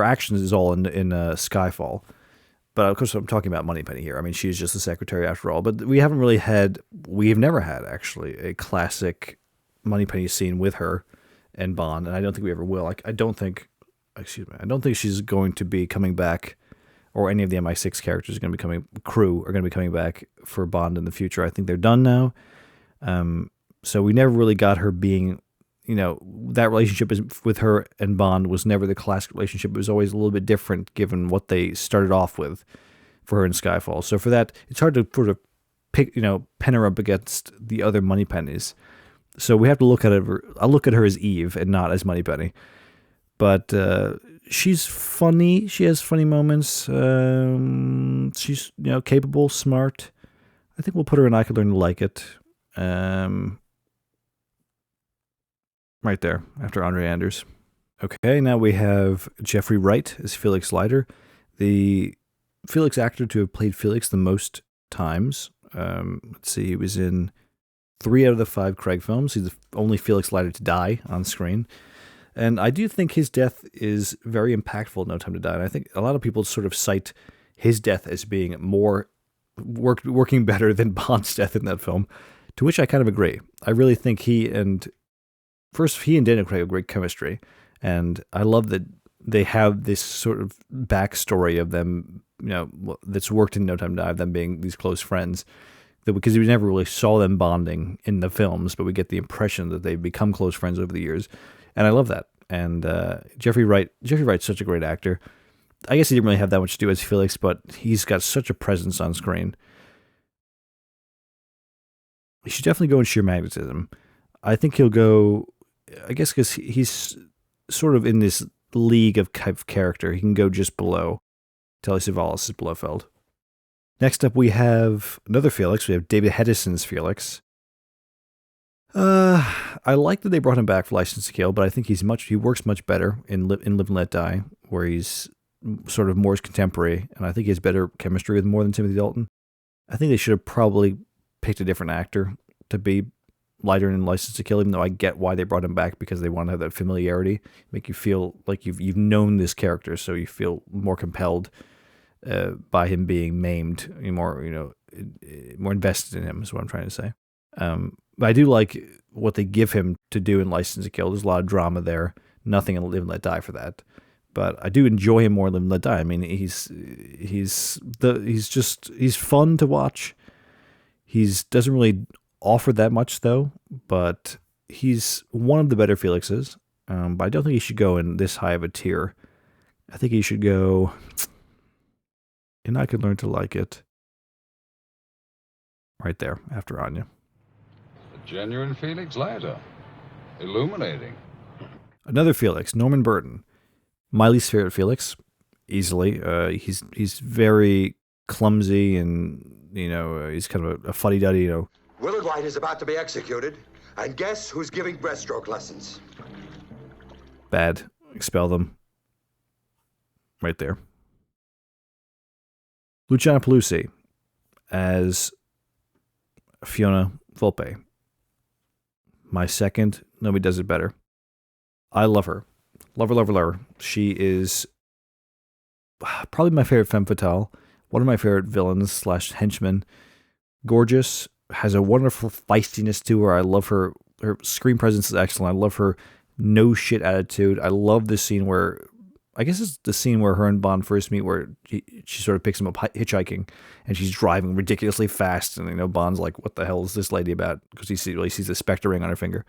actions is all in Skyfall. But of course, I'm talking about Moneypenny here. I mean, she's just a secretary after all. But we've never had actually a classic Moneypenny scene with her and Bond, and I don't think we ever will. I don't think she's going to be coming back, or any of the MI6 characters are going to be crew are going to be coming back for Bond in the future. I think they're done now. So we never really got her being, that relationship with her and Bond was never the classic relationship. It was always a little bit different given what they started off with for her in Skyfall. So for that, it's hard to sort of pick, pin her up against the other Moneypennies. So we have to look at her. I look at her as Eve and not as Moneypenny. But she's funny. She has funny moments. She's capable, smart. I think we'll put her in I Could Learn to Like It. Right there, after Andre Anders. Okay, now we have Jeffrey Wright as Felix Leiter, the Felix actor to have played Felix the most times. Let's see, he was in 3 out of the 5 Craig films. He's the only Felix Leiter to die on screen. And I do think his death is very impactful in No Time to Die. And I think a lot of people sort of cite his death as being more working better than Bond's death in that film, to which I kind of agree. I really think he and Daniel Craig have great chemistry. And I love that they have this sort of backstory of them, that's worked in No Time to Die, them being these close friends. Because we never really saw them bonding in the films, but we get the impression that they've become close friends over the years. And I love that. And Jeffrey Wright's such a great actor. I guess he didn't really have that much to do as Felix, but he's got such a presence on screen. He should definitely go in sheer magnetism. I think he'll go, I guess because he's sort of in this league of type of character. He can go just below Telly Savalas' Blofeld. Next up, we have another Felix. We have David Hedison's Felix. I like that they brought him back for License to Kill, but I think he works much better in Live and Let Die, where he's sort of more contemporary, and I think he has better chemistry with more than Timothy Dalton. I think they should have probably picked a different actor to be Leiter in License to Kill, even though I get why they brought him back, because they want to have that familiarity, make you feel like you've known this character, so you feel more compelled by him being maimed, more invested in him is what I'm trying to say. But I do like what they give him to do in License to Kill. There's a lot of drama there. Nothing in Live and Let Die for that. But I do enjoy him more in Live and Let Die. I mean, he's fun to watch. Doesn't really offer that much though, but he's one of the better Felixes. But I don't think he should go in this high of a tier. I think he should go, and I Could Learn to Like It. Right there, after Anya. A genuine Felix Leiter. Illuminating. Another Felix, Norman Burton. My least favorite Felix, easily. He's very clumsy, and he's kind of a fuddy-duddy. Willard White is about to be executed, and guess who's giving breaststroke lessons? Bad. Expel them. Right there. Luciana Pelusi as Fiona Volpe. My second, nobody does it better. I love her. Love her, love her, love her. She is probably my favorite femme fatale. One of my favorite villains / henchmen. Gorgeous. Has a wonderful feistiness to her. I love her. Her screen presence is excellent. I love her no shit attitude. I love this scene where, I guess it's the scene where her and Bond first meet, where she sort of picks him up hitchhiking, and she's driving ridiculously fast, and Bond's like, "What the hell is this lady about?" Because he sees the Spectre ring on her finger.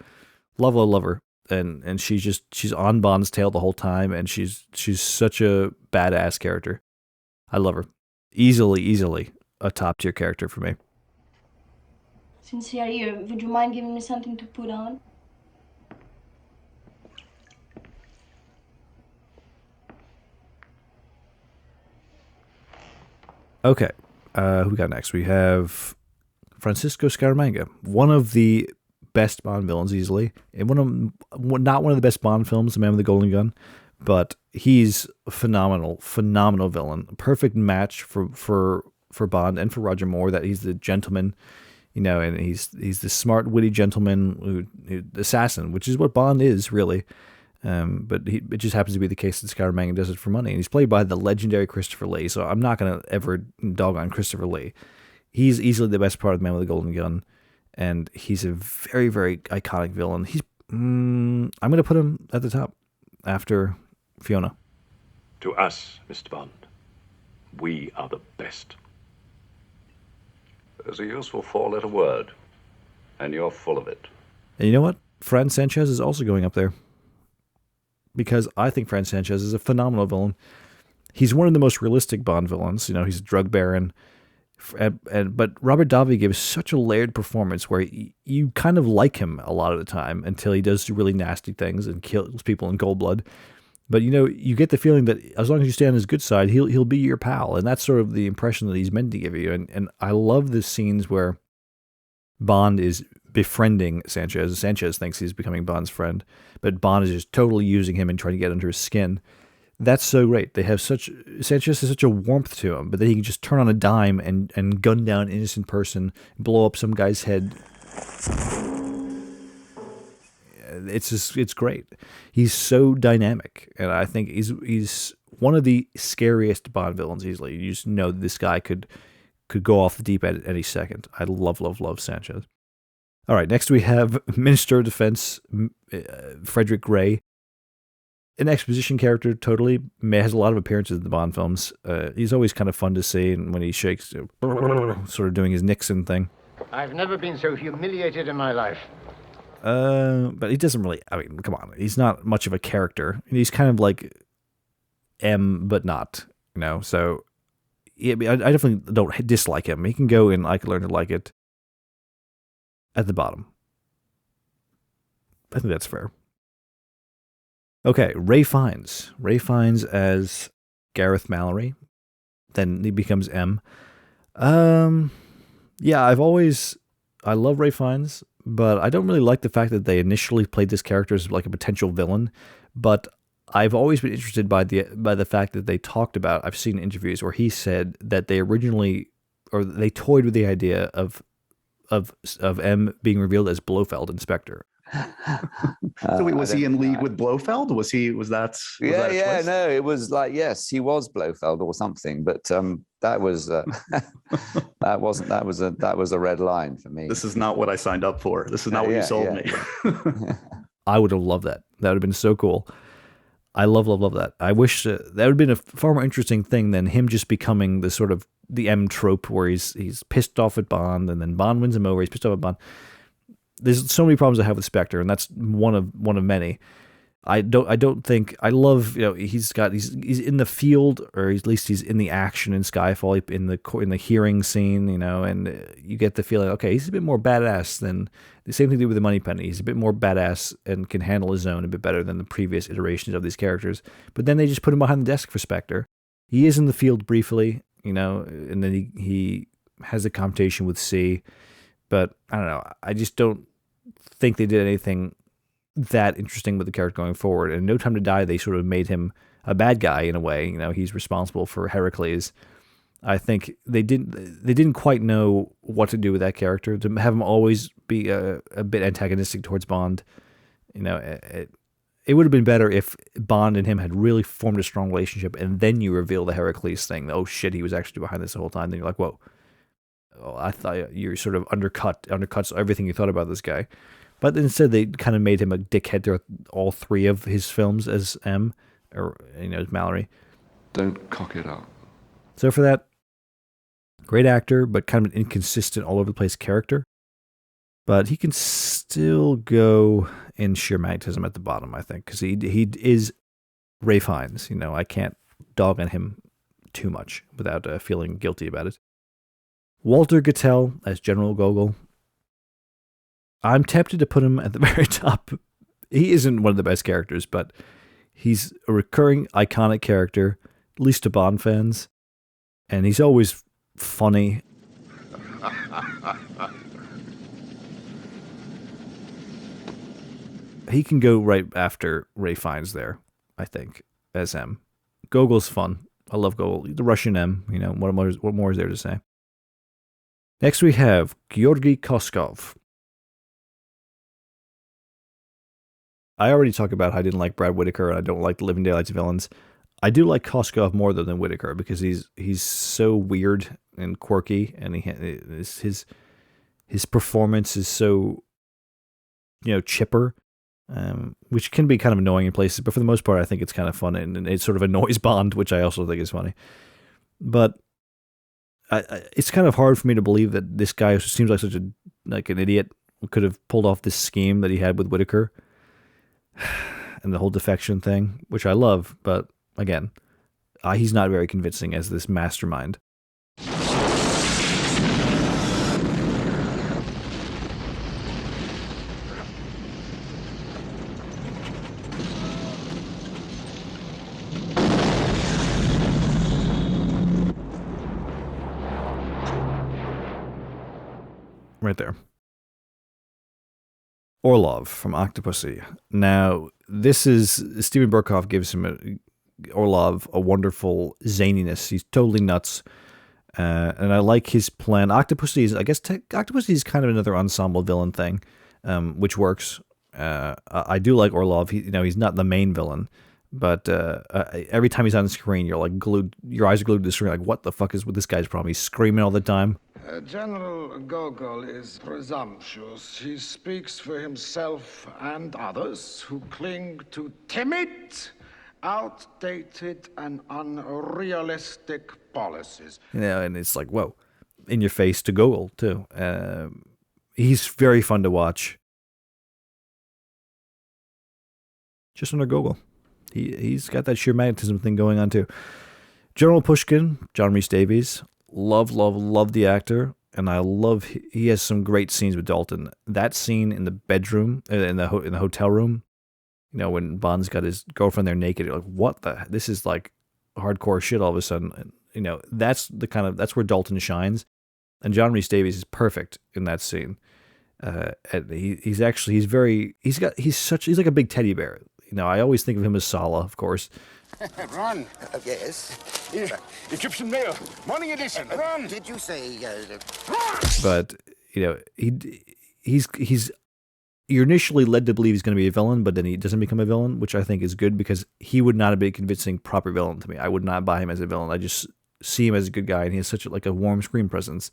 Love her, and she's on Bond's tail the whole time, and she's such a badass character. I love her. Easily a top tier character for me. Sincerely, would you mind giving me something to put on? Okay, who we got next? We have Francisco Scaramanga, one of the best Bond villains easily, and not one of the best Bond films, The Man with the Golden Gun, but he's a phenomenal villain. A perfect match for Bond and for Roger Moore. That he's the gentleman, and he's the smart, witty gentleman, assassin, which is what Bond is really. But it just happens to be the case that Scaramanga does it for money, and he's played by the legendary Christopher Lee. So I'm not gonna ever dog on Christopher Lee. He's easily the best part of The Man with the Golden Gun, and he's a very, very iconic villain. I'm gonna put him at the top after Fiona. To us, Mr. Bond, we are the best. There's a useful four-letter word, and you're full of it. And you know what? Fran Sanchez is also going up there, because I think Fran Sanchez is a phenomenal villain. He's one of the most realistic Bond villains. He's a drug baron. But Robert Davi gives such a layered performance where you kind of like him a lot of the time until he does really nasty things and kills people in cold blood. But you get the feeling that as long as you stay on his good side, he'll be your pal, and that's sort of the impression that he's meant to give you. And I love the scenes where Bond is befriending Sanchez. Sanchez thinks he's becoming Bond's friend, but Bond is just totally using him and trying to get under his skin. That's so great. Sanchez has such a warmth to him, but then he can just turn on a dime and gun down an innocent person, blow up some guy's head. It's great. He's so dynamic, and I think he's one of the scariest Bond villains easily. You just know this guy could go off the deep end at any second. I love Sanchez. All right, next we have Minister of Defense Frederick Gray. An exposition character, totally. Has a lot of appearances in the Bond films. He's always kind of fun to see, and when he shakes, sort of doing his Nixon thing. I've never been so humiliated in my life. But he doesn't really, come on. He's not much of a character. He's kind of like M, but not, so I definitely don't dislike him. He can go in I Could Learn to Like It at the bottom. I think that's fair. Okay, Ray Fiennes. Ray Fiennes as Gareth Mallory. Then he becomes M. Yeah, I love Ray Fiennes, but I don't really like the fact that they initially played this character as like a potential villain. But I've always been interested by the fact that they talked about, I've seen interviews where he said that they toyed with the idea of M being revealed as Blofeld Inspector. So wait, was he in league with Blofeld? Was that? Yeah. No, it was like, yes, he was Blofeld or something, but that was that was a red line for me. This is not what I signed up for. This is not what you sold me. I would have loved that. That would have been so cool. I love that. I wish that would have been a far more interesting thing than him just becoming the sort of the M trope where he's pissed off at Bond and then Bond wins him over. He's pissed off at Bond. There's so many problems I have with Spectre, and that's one of many. I don't think I love, he's in the field, or at least he's in the action in Skyfall, in the hearing scene, and you get the feeling, okay, he's a bit more badass than the same thing they do with the Moneypenny. He's a bit more badass and can handle his own a bit better than the previous iterations of these characters. But then they just put him behind the desk for Spectre. He is in the field briefly, and then he has a confrontation with C. But I don't know. I just don't think they did anything that interesting with the character going forward. And No Time to Die, they sort of made him a bad guy in a way. He's responsible for Heracles. I think they didn't quite know what to do with that character. To have him always be a bit antagonistic towards Bond, it would have been better if Bond and him had really formed a strong relationship, and then you reveal the Heracles thing. Oh shit, he was actually behind this the whole time. Then you're like, whoa. Oh, I thought you sort of undercuts everything you thought about this guy. But instead, they kind of made him a dickhead throughout all three of his films as M, or as Mallory. Don't cock it up. So for that, great actor, but kind of an inconsistent, all over the place character. But he can still go in sheer magnetism at the bottom, I think, because he is Ray Fiennes. I can't dog on him too much without feeling guilty about it. Walter Gattel as General Gogol. I'm tempted to put him at the very top. He isn't one of the best characters, but he's a recurring iconic character, at least to Bond fans. And he's always funny. He can go right after Ray Fiennes there, I think, as M. Gogol's fun. I love Gogol. The Russian M, what more is there to say? Next we have Georgy Koskov. I already talked about how I didn't like Brad Whitaker and I don't like the Living Daylights villains. I do like Koskov more though than Whitaker because he's so weird and quirky, and his performance is so chipper, which can be kind of annoying in places. But for the most part, I think it's kind of fun, and it sort of annoys Bond, which I also think is funny. But it's kind of hard for me to believe that this guy who seems like an idiot could have pulled off this scheme that he had with Whitaker and the whole defection thing, which I love, but again, he's not very convincing as this mastermind. Right there. Orlov from Octopussy. Now, this is Steven Berkoff gives him Orlov a wonderful zaniness. He's totally nuts, and I like his plan. Octopussy is kind of another ensemble villain thing, which works. I do like Orlov. He's not the main villain, but every time he's on the screen, you're like glued. Your eyes are glued to the screen. Like, what the fuck is with this guy's problem? He's screaming all the time. General Gogol is presumptuous. He speaks for himself and others who cling to timid, outdated, and unrealistic policies. And it's like, whoa, in your face to Gogol, too. He's very fun to watch. Just under Gogol. He's got that sheer magnetism thing going on, too. General Pushkin, John Rhys Davies. Love the actor, and I love he has some great scenes with Dalton. That scene in the bedroom, in the hotel room, when Bond's got his girlfriend there naked, you're like, this is like hardcore shit all of a sudden. That's where Dalton shines, and John Rhys Davies is perfect in that scene. And he's like a big teddy bear. I always think of him as Sala, of course. Ron. Yes? Egyptian Mail, morning edition. Ron. Did you say... But, you're initially led to believe he's going to be a villain, but then he doesn't become a villain, which I think is good because he would not have been a convincing proper villain to me. I would not buy him as a villain. I just see him as a good guy, and he has such a warm screen presence.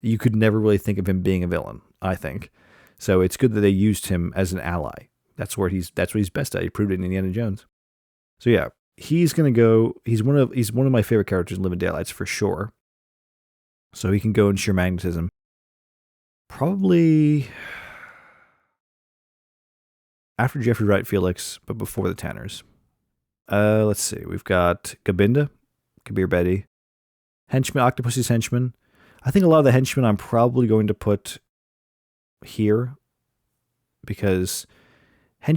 You could never really think of him being a villain, I think. So it's good that they used him as an ally. That's what he's best at. He proved it in Indiana Jones. So yeah, he's gonna go. He's one of my favorite characters in Living Daylights for sure. So he can go in sheer magnetism. Probably after Jeffrey Wright Felix, but before the Tanners. Let's see. We've got Gobinda, Kabir Bedi, Henchman, Octopussy's Henchman. I think a lot of the henchmen I'm probably going to put here because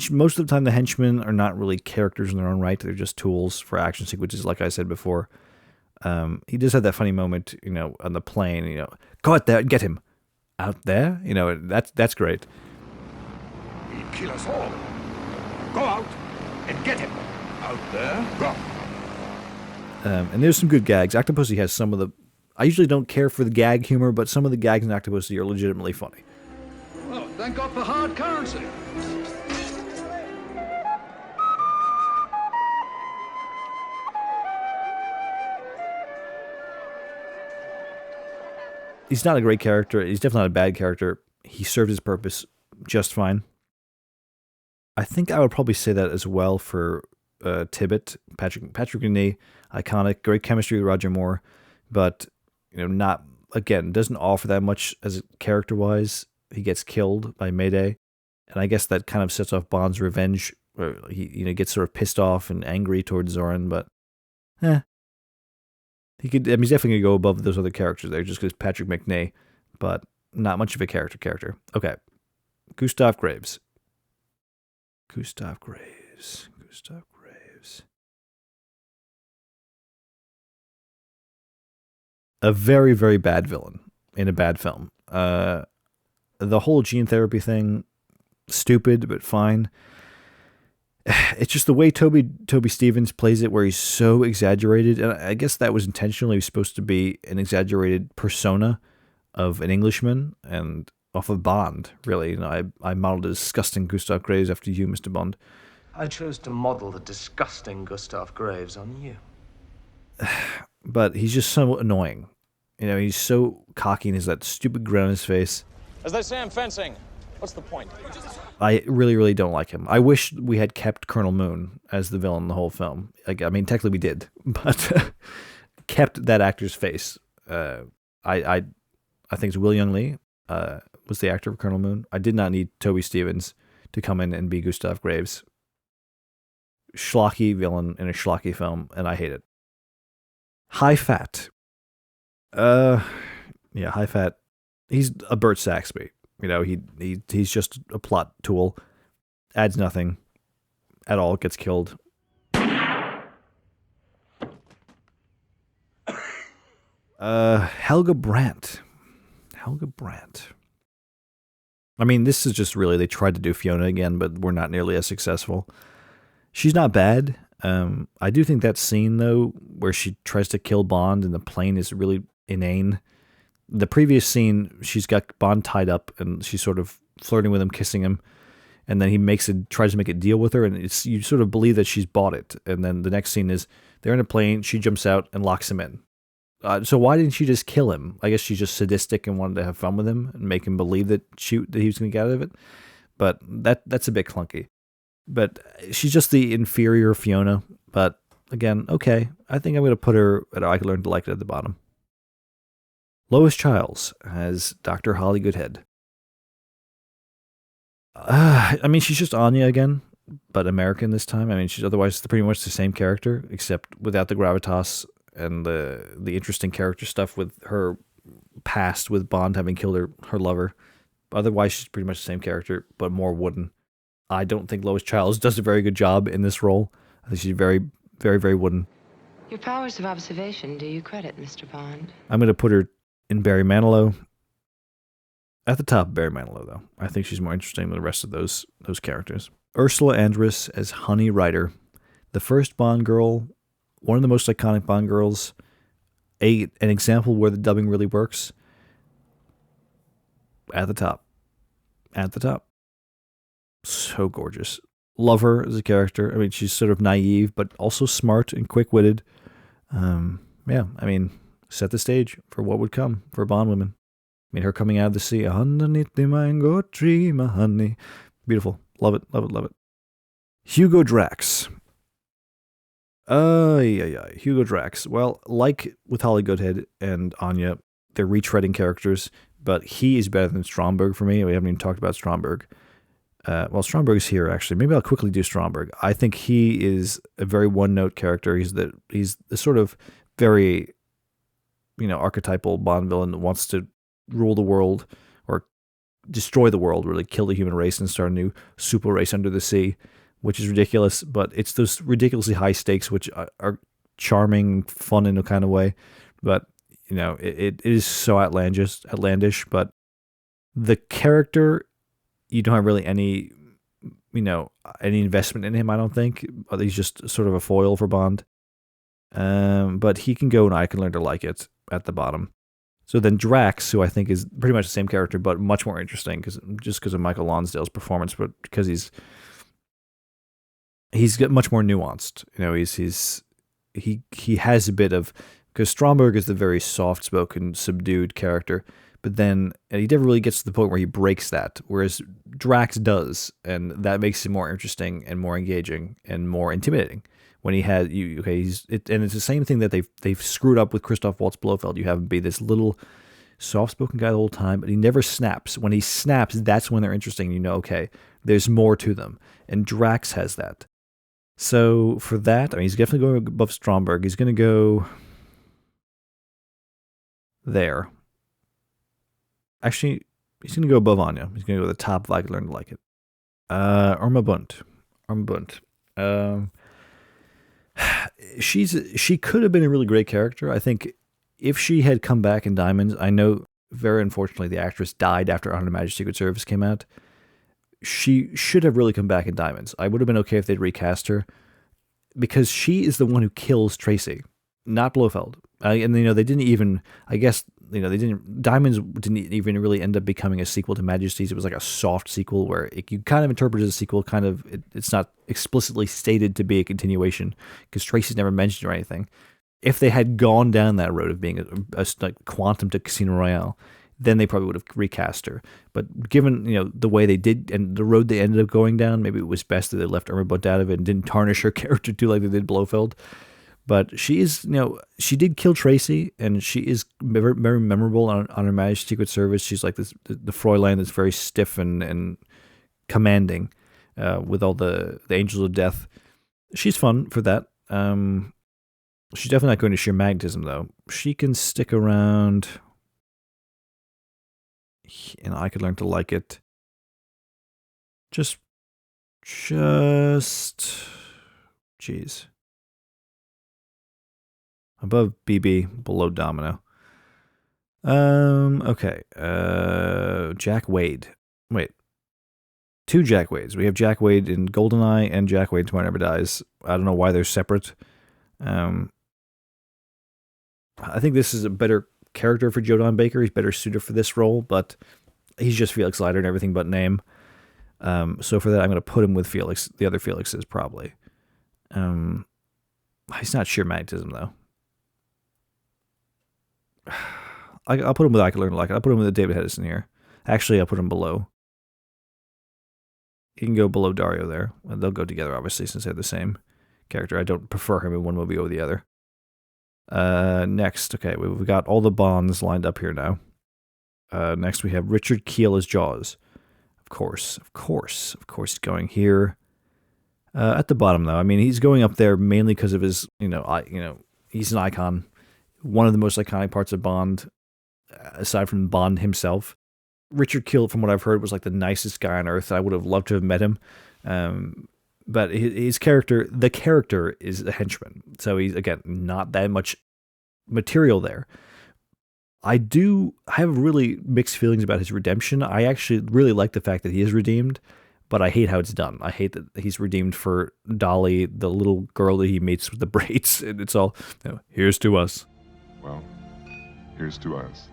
most of the time the henchmen are not really characters in their own right. They're just tools for action sequences, like I said before. He does have that funny moment, on the plane, go out there and get him. Out there? That's great. He'd kill us all. Go out and get him. Out there? Go. And there's some good gags. Octopussy has some of the... I usually don't care for the gag humor, but some of the gags in Octopussy are legitimately funny. Well, thank God for hard currency. He's not a great character. He's definitely not a bad character. He served his purpose just fine. I think I would probably say that as well for Tibbet, Patrick Macnee, iconic, great chemistry with Roger Moore, but not, again, doesn't offer that much as character-wise. He gets killed by Mayday, and I guess that kind of sets off Bond's revenge. Where he gets sort of pissed off and angry towards Zorin, but He could. I mean, he's definitely gonna go above those other characters there, just because Patrick McNay, but not much of a character. Okay, Gustav Graves. Gustav Graves. A very, very bad villain in a bad film. The whole gene therapy thing, stupid but fine. It's just the way Toby Stephens plays it, where he's so exaggerated, and I guess that was intentionally supposed to be an exaggerated persona of an Englishman and off of Bond. Really, you know, I modeled a disgusting Gustav Graves after you, Mr. Bond. I chose to model the disgusting Gustav Graves on you. But he's just so annoying. You know, he's so cocky and has that stupid grin on his face. As they say in fencing, what's the point? I really, really don't like him. I wish we had kept Colonel Moon as the villain in the whole film. Like, I mean, technically we did, but kept that actor's face. I think it's Will Young Lee was the actor of Colonel Moon. I did not need Toby Stephens to come in and be Gustav Graves. Schlocky villain in a schlocky film, and I hate it. High fat. Yeah, high fat. He's a Burt Saxby. You know, he's just a plot tool. Adds nothing at all. Gets killed. Helga Brandt. I mean, this is just really, they tried to do Fiona again, but we're not nearly as successful. She's not bad. I do think that scene, though, where she tries to kill Bond and the plane is really inane. The previous scene, she's got Bond tied up and she's sort of flirting with him, kissing him, and then he tries to make a deal with her, and you sort of believe that she's bought it. And then the next scene is they're in a plane, she jumps out and locks him in. So why didn't she just kill him? I guess she's just sadistic and wanted to have fun with him and make him believe that he was going to get out of it. But that's a bit clunky. But she's just the inferior Fiona. But again, okay. I think I'm going to put her at I Could Learn to Like It at the bottom. Lois Childs as Dr. Holly Goodhead. I mean, she's just Anya again, but American this time. I mean, she's otherwise pretty much the same character, except without the gravitas and the interesting character stuff with her past with Bond having killed her lover. Otherwise, she's pretty much the same character, but more wooden. I don't think Lois Childs does a very good job in this role. I think she's very, very, very wooden. Your powers of observation do you credit, Mr. Bond. I'm going to put her in Barry Manilow. At the top, Barry Manilow, though. I think she's more interesting than the rest of those characters. Ursula Andress as Honey Rider. The first Bond girl, one of the most iconic Bond girls, an example where the dubbing really works. At the top. So gorgeous. Love her as a character. I mean, she's sort of naive, but also smart and quick-witted. Yeah, I mean, set the stage for what would come for Bond women. I mean, her coming out of the sea, underneath the mango tree, my honey. Beautiful. Love it. Hugo Drax. Hugo Drax. Well, like with Holly Goodhead and Anya, they're retreading characters, but he is better than Stromberg for me. We haven't even talked about Stromberg. Stromberg's here, actually. Maybe I'll quickly do Stromberg. I think he is a very one-note character. He's the sort of very, archetypal Bond villain that wants to rule the world or destroy the world, really kill the human race and start a new super race under the sea, which is ridiculous, but it's those ridiculously high stakes which are charming, fun in a kind of way. But, it is so outlandish, but the character, you don't have really any investment in him, I don't think. He's just sort of a foil for Bond. But he can go and I Can Learn to Like It at the bottom. So then Drax, who I think is pretty much the same character, but much more interesting because of Michael Lonsdale's performance, but because he's got much more nuanced. He has a bit of, because Stromberg is the very soft-spoken, subdued character, but then he never really gets to the point where he breaks that, whereas Drax does, and that makes him more interesting and more engaging and more intimidating. When he has and it's the same thing that they've screwed up with Christoph Waltz Blofeld. You have him be this little soft-spoken guy the whole time, but he never snaps. When he snaps, that's when they're interesting. Okay, there's more to them, and Drax has that. So for that, I mean, he's definitely going above Stromberg. He's going to go there. Actually, he's going to go above Anya. He's going to go to the top of I Could Learn to Like It. Irma Bunt. She could have been a really great character. I think if she had come back in Diamonds, I know very unfortunately the actress died after Honor Majesty's Secret Service came out. She should have really come back in Diamonds. I would have been okay if they'd recast her, because she is the one who kills Tracy, not Blofeld. And they didn't even, I guess, Diamonds didn't even really end up becoming a sequel to Majesty's. It was like a soft sequel where you kind of interpret it as a sequel, it's not explicitly stated to be a continuation because Tracy's never mentioned or anything. If they had gone down that road of being a like quantum to Casino Royale, then they probably would have recast her. But given the way they did and the road they ended up going down, maybe it was best that they left Irma Bunt out of it and didn't tarnish her character too like they did Blofeld. But she is, she did kill Tracy, and she is very, very memorable on Her Majesty's Secret Service. She's like the Fräulein that's very stiff and commanding, with all the Angels of Death. She's fun for that. She's definitely not going to sheer magnetism, though. She can stick around, and I Could Learn to Like It. Just, jeez. Above BB, below Domino. Okay. Jack Wade. Wait. 2 Jack Wades. We have Jack Wade in GoldenEye and Jack Wade in Tomorrow Never Dies. I don't know why they're separate. I think this is a better character for Joe Don Baker. He's better suited for this role, but he's just Felix Leiter and everything but name. So for that, I'm going to put him with Felix. The other Felixes, probably. He's not sheer magnetism, though. I'll put him with I Could Learn to Like It. I'll put him with David Hedison here. Actually, I'll put him below. He can go below Dario there. They'll go together, obviously, since they're the same character. I don't prefer him in one movie over the other. Next, okay, we've got all the Bonds lined up here now. Next, we have Richard Kiel as Jaws. Of course, he's going here. At the bottom, though, I mean, he's going up there mainly because of his, he's an icon. One of the most iconic parts of Bond, aside from Bond himself. Richard Kiel, from what I've heard, was like the nicest guy on earth. I would have loved to have met him. But his character, the character is a henchman. So he's, again, not that much material there. I have really mixed feelings about his redemption. I actually really like the fact that he is redeemed, but I hate how it's done. I hate that he's redeemed for Dolly, the little girl that he meets with the braids. And it's all, here's to us. Well, here's to us.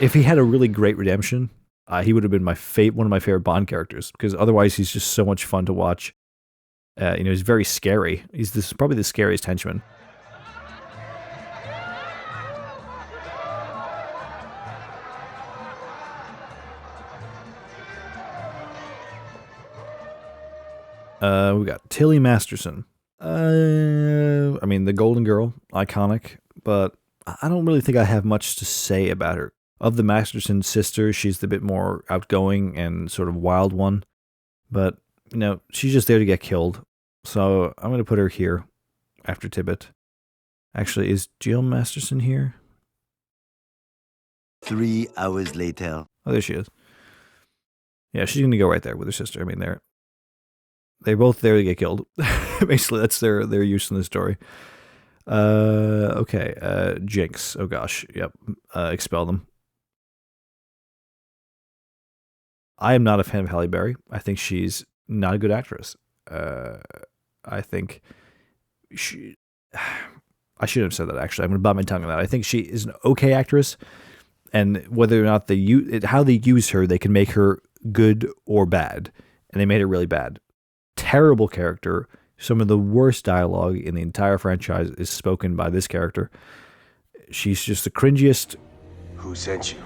If he had a really great redemption, he would have been one of my favorite Bond characters, because otherwise he's just so much fun to watch. He's very scary. He's probably the scariest henchman. We got Tilly Masterson. I mean, the Golden Girl, iconic, but I don't really think I have much to say about her. Of the Masterson sisters, she's the bit more outgoing and sort of wild one, but she's just there to get killed. So I'm going to put her here after Tibbet. Actually, is Jill Masterson here? 3 hours later. Oh, there she is. Yeah, she's going to go right there with her sister. I mean, they're both there to get killed. Basically, that's their use in the story. Okay, Jinx. Oh gosh, yep. Expel them. I am not a fan of Halle Berry. I think she's not a good actress. I think I shouldn't have said that, actually. I'm going to bite my tongue on that. I think she is an okay actress, and whether or not how they use her, they can make her good or bad, and they made her really bad. Terrible character. Some of the worst dialogue in the entire franchise is spoken by this character. She's just the cringiest. Who sent you?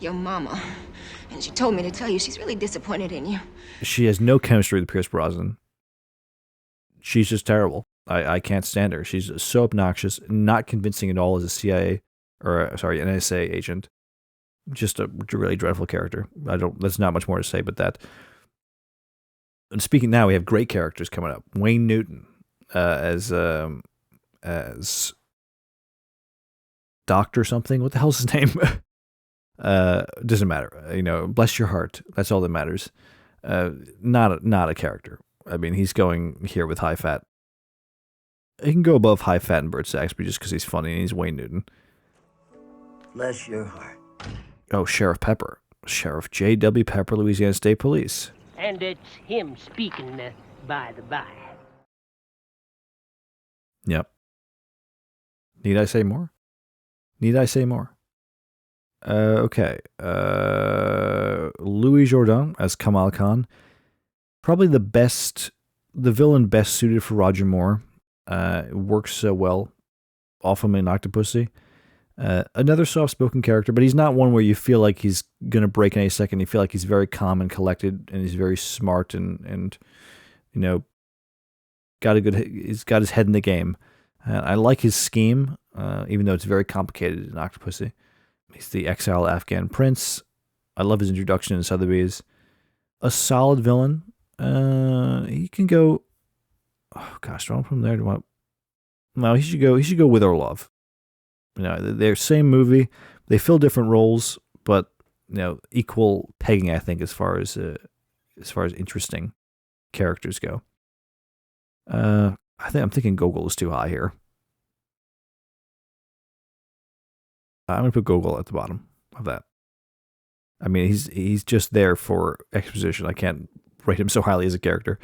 Your mama. And she told me to tell you she's really disappointed in you. She has no chemistry with Pierce Brosnan. She's just terrible. I can't stand her. She's so obnoxious, not convincing at all as a an NSA agent. Just a really dreadful character. There's not much more to say but that. And speaking now, we have great characters coming up. Wayne Newton as Doctor something. What the hell's his name? Doesn't matter. Bless your heart. That's all that matters. Not a character. I mean, he's going here with high fat. He can go above high fat and Burt Saxby just because he's funny and he's Wayne Newton. Bless your heart. Oh, Sheriff Pepper. Sheriff J.W. Pepper, Louisiana State Police. And it's him speaking, by the by. Yep. Need I say more? Okay. Louis Jourdan as Kamal Khan. Probably the villain best suited for Roger Moore. Works so well off him in Octopussy. Another soft-spoken character, but he's not one where you feel like he's going to break any second. You feel like he's very calm and collected, and he's very smart and he's got his head in the game. I like his scheme, even though it's very complicated in Octopussy. He's the exiled Afghan prince. I love his introduction in Sotheby's. A solid villain. He can go. Oh gosh, do I want to put him there? No, he should go with Orlov. They're same movie. They fill different roles, but equal pegging, I think, as far as interesting characters go. I'm thinking Gogol is too high here. I'm gonna put Gogol at the bottom of that. I mean, he's just there for exposition. I can't rate him so highly as a character.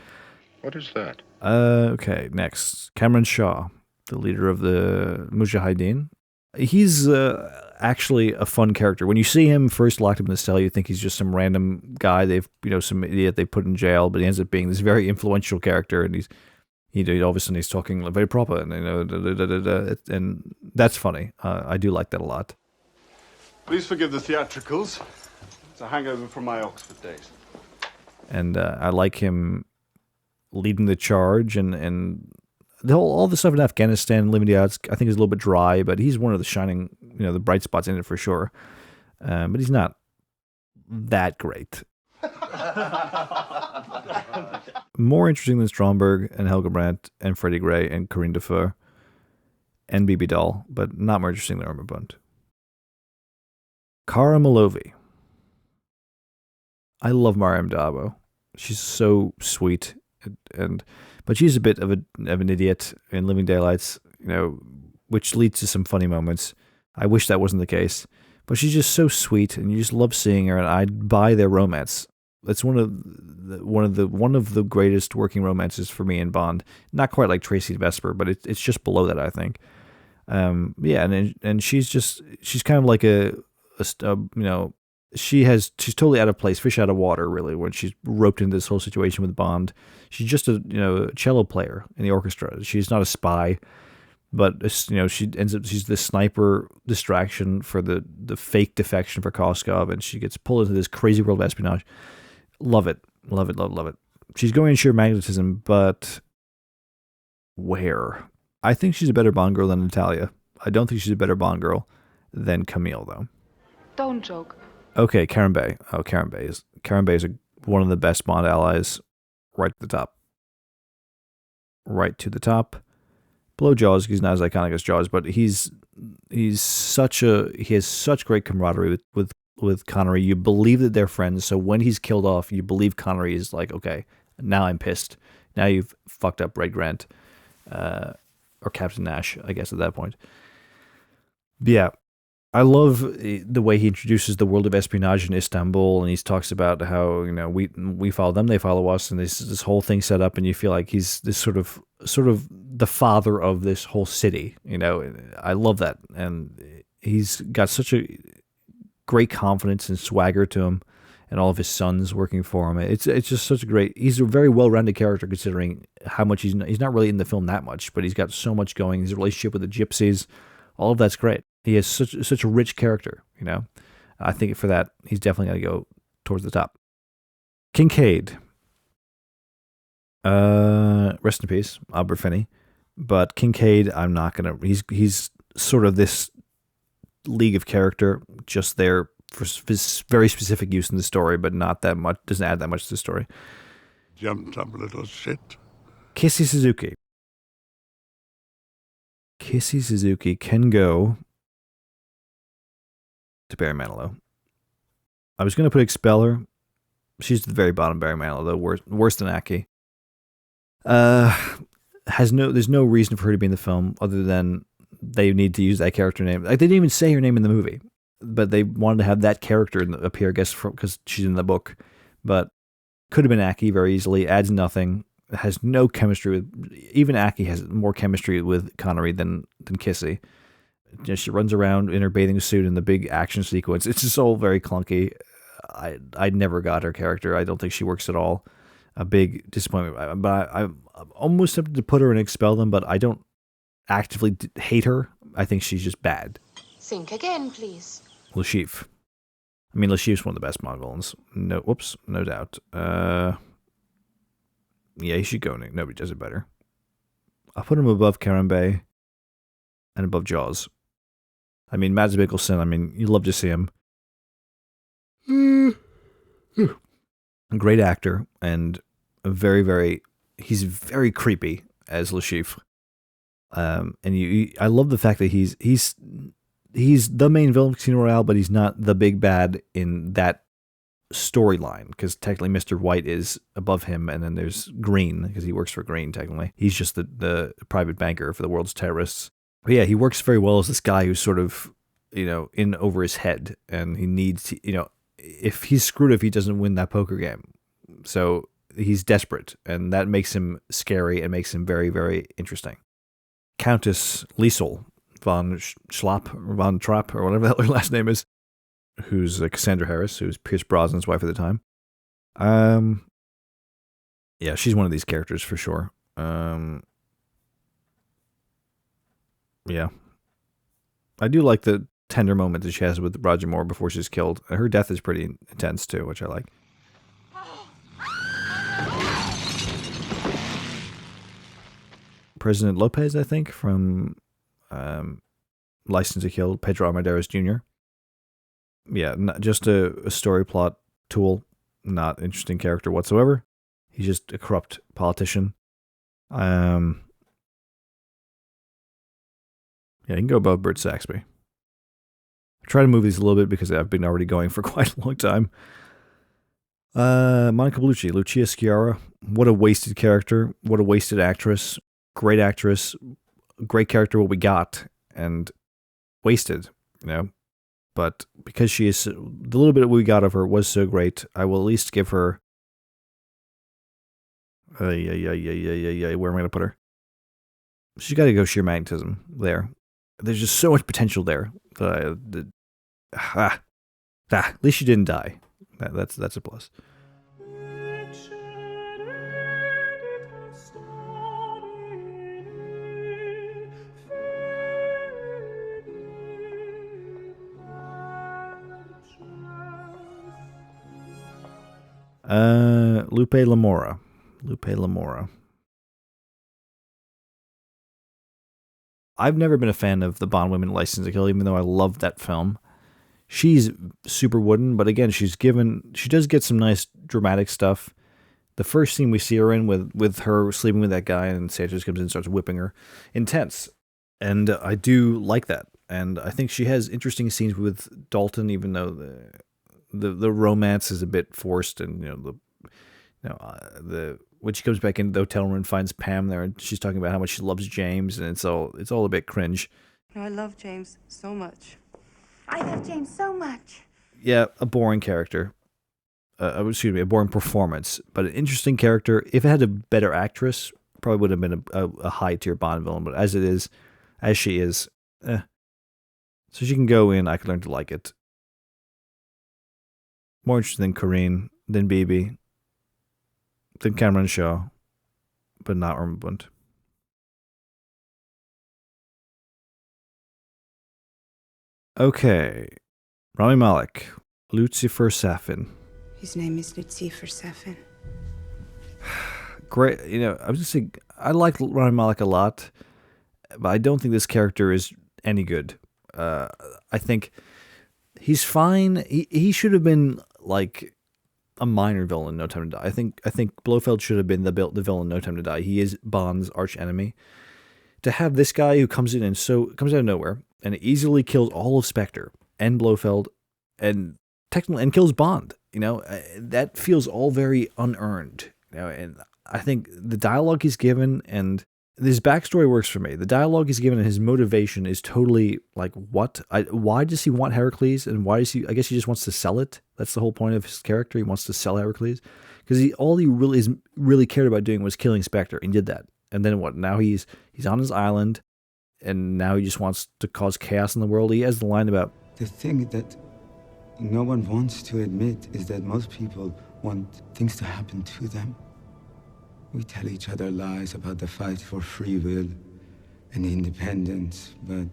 What is that? Okay, next. Cameron Shaw, the leader of the Mujahideen. He's actually a fun character. When you see him first locked up in the cell, you think he's just some random guy some idiot they put in jail, but he ends up being this very influential character, and all of a sudden he's talking very proper, and and that's funny. I do like that a lot. Please forgive the theatricals. It's a hangover from my Oxford days. And I like him leading the charge, and all the stuff in Afghanistan, living the odds, I think is a little bit dry, but he's one of the shining, the bright spots in it for sure. But he's not that great. More interesting than Stromberg and Helga Brandt and Freddie Gray and Corinne Defoe and Bibi Dahl, but not more interesting than Irma Bunt. Cara Malovi. I love Mariam Dabo. She's so sweet, but she's a bit of an idiot in Living Daylights, which leads to some funny moments. I wish that wasn't the case, but she's just so sweet, and you just love seeing her. And I'd buy their romance. That's one of the greatest working romances for me in Bond. Not quite like Tracy Vesper, but it's just below that, I think. And she's kind of like she's totally out of place, fish out of water, really, when she's roped into this whole situation with Bond. She's just a cello player in the orchestra. She's not a spy, but she ends up, she's the sniper distraction for the fake defection for Koskov, and she gets pulled into this crazy world of espionage. Love it. Love it, love it, love it. She's going in sheer magnetism, but where? I think she's a better Bond girl than Natalia. I don't think she's a better Bond girl than Camille, though. Don't joke. Okay, Karen Bay. Oh, Karen Bay is one of the best Bond allies, right to the top. Right to the top. Below Jaws, he's not as iconic as Jaws, but he has such great camaraderie with Connery. You believe that they're friends, so when he's killed off, you believe Connery is like, okay, now I'm pissed. Now you've fucked up Red Grant, or Captain Nash, I guess at that point. But yeah. I love the way he introduces the world of espionage in Istanbul, and he talks about how we follow them, they follow us, and this whole thing set up, and you feel like he's this sort of the father of this whole city. I love that, and he's got such a great confidence and swagger to him, and all of his sons working for him. It's just such a great. He's a very well-rounded character considering how much he's not really in the film that much, but he's got so much going. His relationship with the gypsies, all of that's great. He has such a rich character, I think for that, he's definitely going to go towards the top. Kincaid. Rest in peace, Albert Finney. But Kincaid, I'm not going to... He's sort of this league of character, just there for very specific use in the story, but not that much, doesn't add that much to the story. jumped up little shit. Kissy Suzuki. Kissy Suzuki can go to Barry Manilow. I was going to put Expeller. She's at the very bottom, Barry Manilow, though, worse than Aki. There's no reason for her to be in the film other than they need to use that character name. Like, they didn't even say her name in the movie, but they wanted to have that character appear, I guess, because she's in the book. But could have been Aki very easily. Adds nothing. Has no chemistry with. Even Aki has more chemistry with Connery than Kissy. You know, she runs around in her bathing suit in the big action sequence. It's just all very clunky. I never got her character. I don't think she works at all. A big disappointment. But I'm almost tempted to put her and expel them, but I don't actively hate her. I think she's just bad. Think again, please. Le Chiffre. I mean, Le Chiffre's one of the best Bond villains. No doubt. Yeah, he should go. Nobody does it better. I'll put him above Karen Bay and above Jaws. I mean, Mads Mikkelsen, I mean, you love to see him. A great actor and he's very creepy as Le Chiffre. And I love the fact that he's the main villain of Casino Royale, but he's not the big bad in that storyline, because technically Mr. White is above him, and then there's Green, because he works for Green technically. He's just the private banker for the world's terrorists. But yeah, he works very well as this guy who's sort of, in over his head, and he needs to, if he's screwed if he doesn't win that poker game. So he's desperate, and that makes him scary and makes him very, very interesting. Countess Liesel von Trapp, or whatever that her last name is, who's Cassandra Harris, who's Pierce Brosnan's wife at the time. Yeah, she's one of these characters for sure. Yeah. I do like the tender moment that she has with Roger Moore before she's killed. Her death is pretty intense too, which I like. President Lopez, I think, from License to Kill, Pedro Armendáriz Jr. Yeah, not just a story plot tool, not interesting character whatsoever. He's just a corrupt politician. Yeah, you can go above Bert Saxby. I try to move these a little bit because I've been already going for quite a long time. Monica Bellucci, Lucia Sciarra. What a wasted character. What a wasted actress. Great actress. Great character, what we got. And wasted, But because she is, the little bit we got of her was so great, I will at least give her. Where am I going to put her? She's got to go sheer magnetism there. There's just so much potential there. At least she didn't die. That's a plus. Lupe Lamora. I've never been a fan of the Bond women License to Kill, even though I love that film. She's super wooden, but again, she does get some nice dramatic stuff. The first scene we see her in with her sleeping with that guy, and Sanchez comes in and starts whipping her, intense. And I do like that. And I think she has interesting scenes with Dalton, even though the romance is a bit forced, and when she comes back into the hotel room and finds Pam there, and she's talking about how much she loves James, and it's all a bit cringe. I love James so much. I love James so much. Yeah, a boring character. A boring performance, but an interesting character. If it had a better actress, probably would have been a high tier Bond villain. But as she is, so she can go in. I could learn to like it. More interesting than Corrine, than Bibi, than Cameron Shaw, but not Irma Bunt. Okay, Rami Malek, Lucifer Safin. His name is Lucifer Safin. Great, I was just saying, I like Rami Malek a lot, but I don't think this character is any good. I think he's fine. He should have been like a minor villain in No Time to Die. I think Blofeld should have been the villain in No Time to Die. He is Bond's arch enemy. To have this guy who comes out of nowhere and easily kills all of Spectre and Blofeld and kills Bond, that feels all very unearned. And I think the dialogue he's given and his backstory works for me. The dialogue he's given and his motivation is totally like, what? Why does he want Heracles? And why does he? I guess he just wants to sell it. That's the whole point of his character. He wants to sell Heracles because all he really cared about doing was killing Spectre, and did that. And then what? Now he's on his island, and now he just wants to cause chaos in the world. He has the line about the thing that no one wants to admit is that most people want things to happen to them. We tell each other lies about the fight for free will and independence, but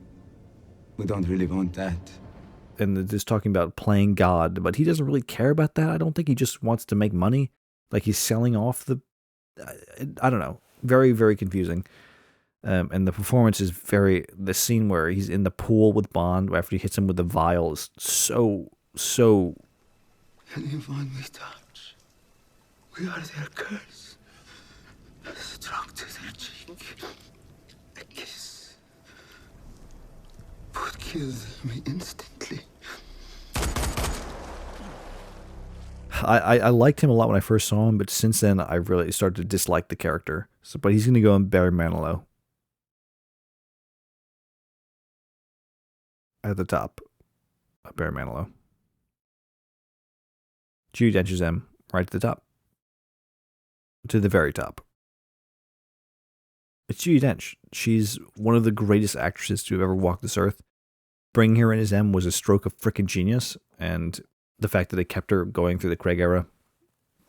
we don't really want that. And just talking about playing God, but he doesn't really care about that. I don't think he just wants to make money. Like he's selling off I don't know. Very, very confusing. And the performance is the scene where he's in the pool with Bond after he hits him with the vial is so. Anyone we touch, we are their curse. Struck to their cheek. A kiss would kill them instantly. I liked him a lot when I first saw him, but since then I really started to dislike the character. But he's going to go in Barry Manilow at the top. Barry Manilow. Judi Dench is M right at the top. To the very top. It's Judi Dench. She's one of the greatest actresses to have ever walked this earth. Bringing her in as M was a stroke of freaking genius, and the fact that they kept her going through the Craig era,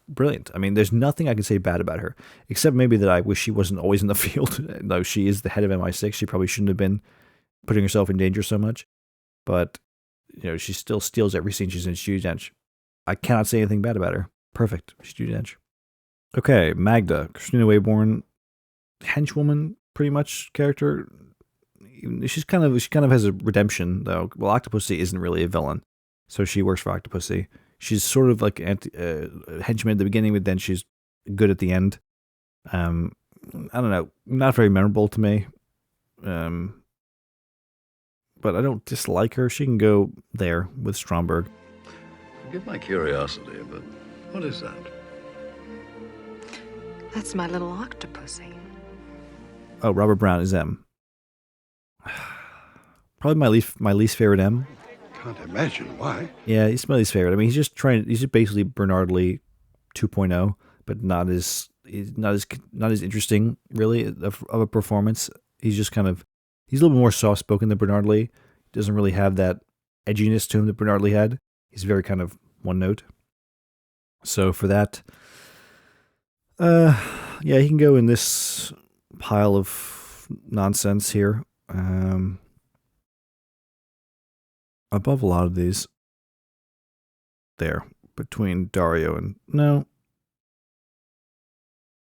brilliant. I mean, there's nothing I can say bad about her, except maybe that I wish she wasn't always in the field. Though she is the head of MI6, she probably shouldn't have been putting herself in danger so much. But, she still steals every scene she's in. Judi Dench. I cannot say anything bad about her. Perfect. She's Judi Dench. Okay, Magda. Christina Wayborn, henchwoman, pretty much character. She kind of has a redemption, though. Well, Octopussy isn't really a villain, so she works for Octopussy. She's sort of like henchman at the beginning, but then she's good at the end. I don't know, not very memorable to me. But I don't dislike her. She can go there with Stromberg. Forgive my curiosity, but what is that? That's my little Octopussy. Oh, Robert Brown is M. Probably my least favorite M. Can't imagine why. Yeah, he's my least favorite. I mean, he's just basically Bernard Lee 2.0, but not as interesting, really, of a performance. He's just he's a little bit more soft-spoken than Bernard Lee. He doesn't really have that edginess to him that Bernard Lee had. He's very kind of one note. So for that, yeah, he can go in this pile of nonsense here. Above a lot of these. There. Between Dario and... No.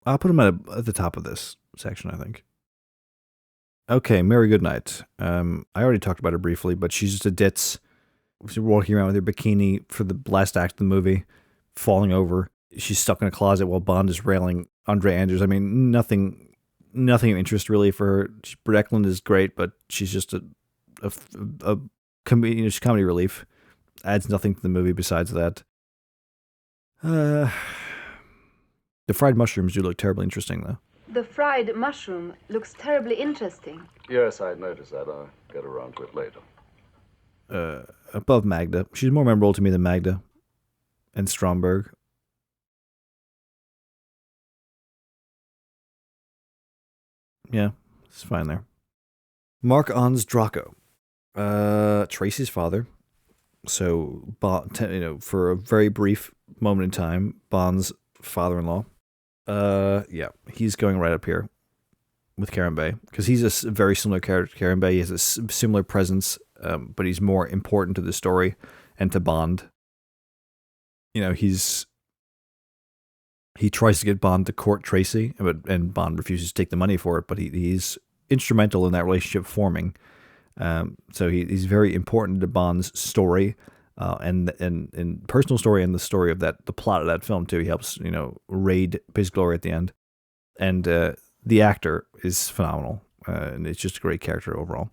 I'll put him at the top of this section, I think. Okay, Mary Goodnight. I already talked about her briefly, but she's just a ditz. She's walking around with her bikini for the last act of the movie, falling over. She's stuck in a closet while Bond is railing Andre Anders. I mean, nothing of interest really for her. Britt Eklund is great, but she's just a she's comedy relief. Adds nothing to the movie besides that. The fried mushrooms do look terribly interesting, though. The fried mushroom looks terribly interesting. Yes, I noticed that. I'll get around to it later. Above Magda. She's more memorable to me than Magda and Stromberg. Yeah, it's fine there. Mark Ons Draco. Tracy's father. So, for a very brief moment in time, Bond's father-in-law. Yeah, he's going right up here with Karen Bay because he's a very similar character to Karen Bay. He has a similar presence, but he's more important to the story and to Bond. He tries to get Bond to court Tracy, and Bond refuses to take the money for it. But he's instrumental in that relationship forming. So he's very important to Bond's story, and personal story and the story of the plot of that film too. He helps raid his glory at the end, and the actor is phenomenal, and it's just a great character overall.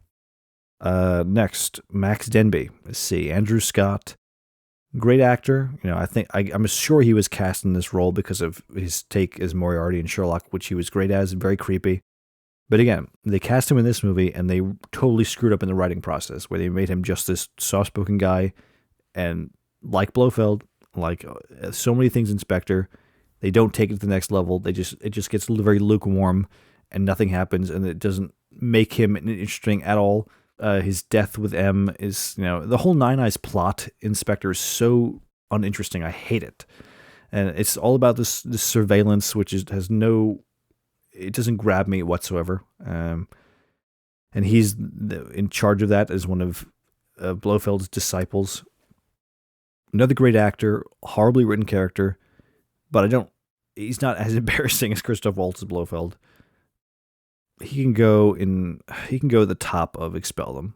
Next, Max Denby is C. Andrew Scott, great actor. I think I'm sure he was cast in this role because of his take as Moriarty in Sherlock, which he was great as, very creepy. But again, they cast him in this movie and they totally screwed up in the writing process, where they made him just this soft-spoken guy, and like Blofeld, like so many things in Spectre, they don't take it to the next level. It just gets very lukewarm, and nothing happens, and it doesn't make him interesting at all. His death with M is, the whole Nine Eyes plot in Spectre is so uninteresting. I hate it, and it's all about this surveillance, which it doesn't grab me whatsoever. And he's in charge of that as one of Blofeld's disciples. Another great actor, horribly written character, but he's not as embarrassing as Christoph Waltz Blofeld. He can go at the top of Expel Them.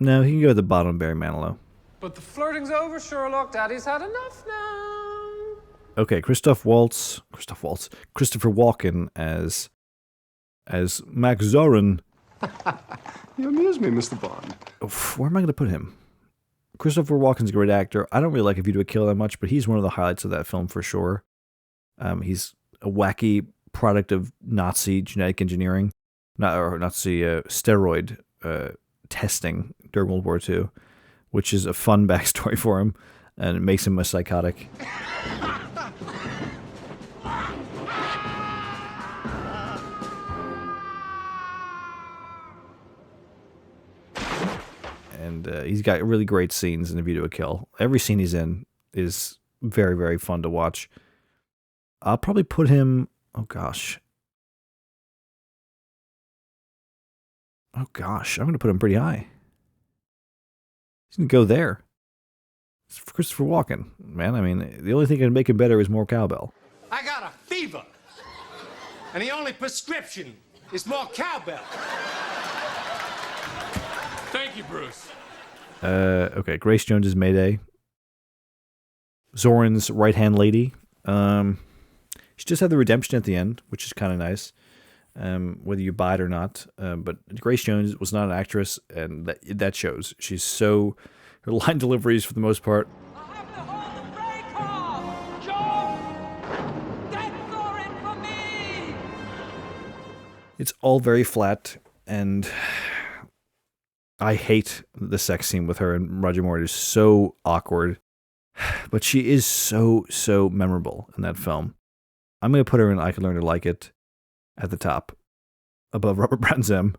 No, he can go at the bottom of Barry Manilow. But the flirting's over, Sherlock. Daddy's had enough now. Okay, Christopher Walken as Max Zorin. You amuse me, Mr. Bond. Where am I going to put him? Christopher Walken's a great actor. I don't really like A View to a Kill that much, but he's one of the highlights of that film for sure. He's a wacky product of Nazi genetic engineering, Nazi steroid testing during World War II, which is a fun backstory for him, and it makes him a psychotic. And he's got really great scenes in A View to a Kill. Every scene he's in is very, very fun to watch. I'll probably put him... Oh, gosh, I'm going to put him pretty high. He's going to go there. It's Christopher Walken, man. I mean, the only thing that can make him better is more cowbell. I got a fever, and the only prescription is more cowbell. Thank you, Bruce. Okay, Grace Jones's Mayday. Zorin's right-hand lady. She just had the redemption at the end, which is kind of nice, whether you buy it or not. But Grace Jones was not an actress, and that shows. Her line deliveries, for the most part. It's all very flat, and I hate the sex scene with her and Roger Moore. It is so awkward, but she is so memorable in that film. I'm going to put her in I Can Learn to Like It at the top, above Robert Brown's M.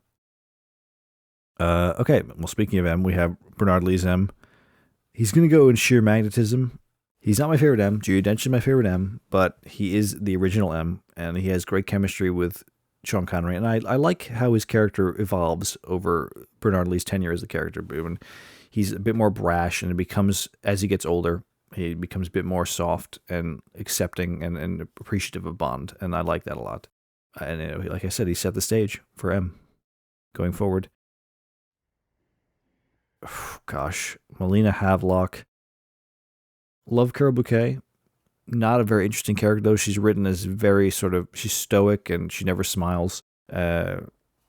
Okay, well, speaking of M, we have Bernard Lee's M. He's going to go in sheer magnetism. He's not my favorite M. Judi Dench is my favorite M, but he is the original M, and he has great chemistry with Sean Connery. And I like how his character evolves over Bernard Lee's tenure as the character. He's a bit more brash, and it becomes, as he gets older, he becomes a bit more soft and accepting and appreciative of Bond, and I like that a lot. And like I said, he set the stage for M going forward. Gosh, Melina Havelock. Love Carol Bouquet. Not a very interesting character, though. She's written as very she's stoic and she never smiles. I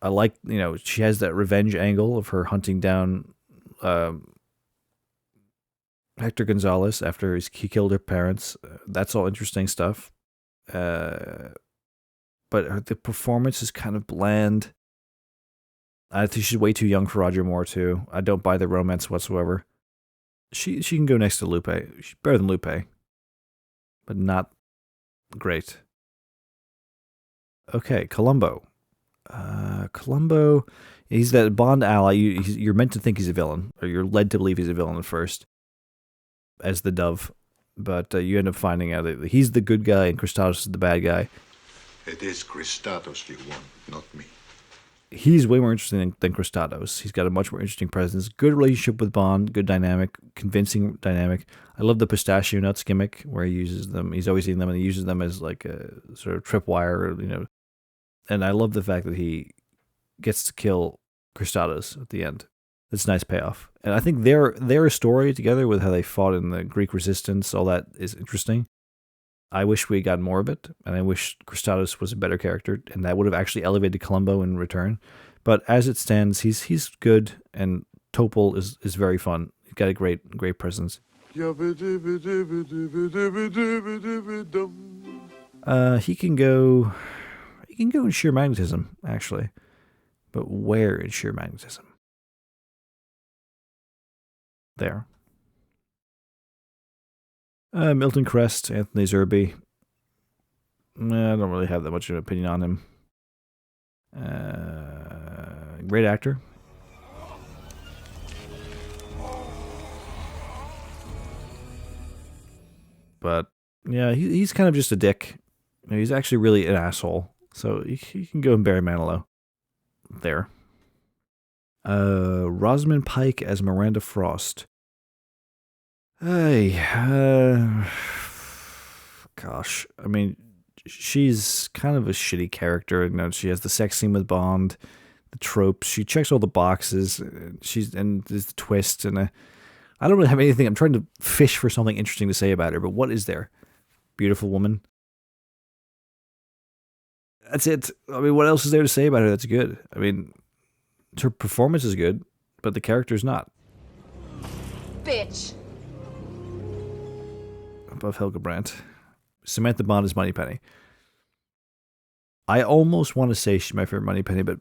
like, she has that revenge angle of her hunting down Hector Gonzalez after he killed her parents. That's all interesting stuff. But the performance is kind of bland. I think she's way too young for Roger Moore, too. I don't buy the romance whatsoever. She can go next to Lupe. She's better than Lupe, but not great. Okay, Columbo. Columbo, he's that Bond ally. You're meant to think he's a villain, or you're led to believe he's a villain at first, as the Dove. But you end up finding out that he's the good guy and Christados is the bad guy. It is Christados you want, not me. He's way more interesting than Christados. He's got a much more interesting presence. Good relationship with Bond, good dynamic, convincing dynamic. I love the pistachio nuts gimmick where he uses them. He's always eating them and he uses them as like a sort of tripwire, And I love the fact that he gets to kill Christados at the end. It's a nice payoff. And I think their story together with how they fought in the Greek resistance, all that is interesting. I wish we had gotten more of it, and I wish Kristatos was a better character, and that would have actually elevated Columbo in return. But as it stands, he's good, and Topol is very fun. He's got a great presence. He can go in sheer magnetism, actually. But where in sheer magnetism? There. Milton Crest, Anthony Zerbe. I don't really have that much of an opinion on him. Great actor. But yeah, he's kind of just a dick. He's actually really an asshole. So he can go in Barry Manilow. There. Rosamund Pike as Miranda Frost. Hey, gosh, I mean, she's kind of a shitty character. She has the sex scene with Bond, the tropes. She checks all the boxes. And there's the twist. And I don't really have anything. I'm trying to fish for something interesting to say about her. But what is there? Beautiful woman. That's it. I mean, what else is there to say about her that's good? I mean, her performance is good, but the character's not. Bitch. Above Helga Brandt. Samantha Bond is Moneypenny. I almost want to say she's my favorite Moneypenny, but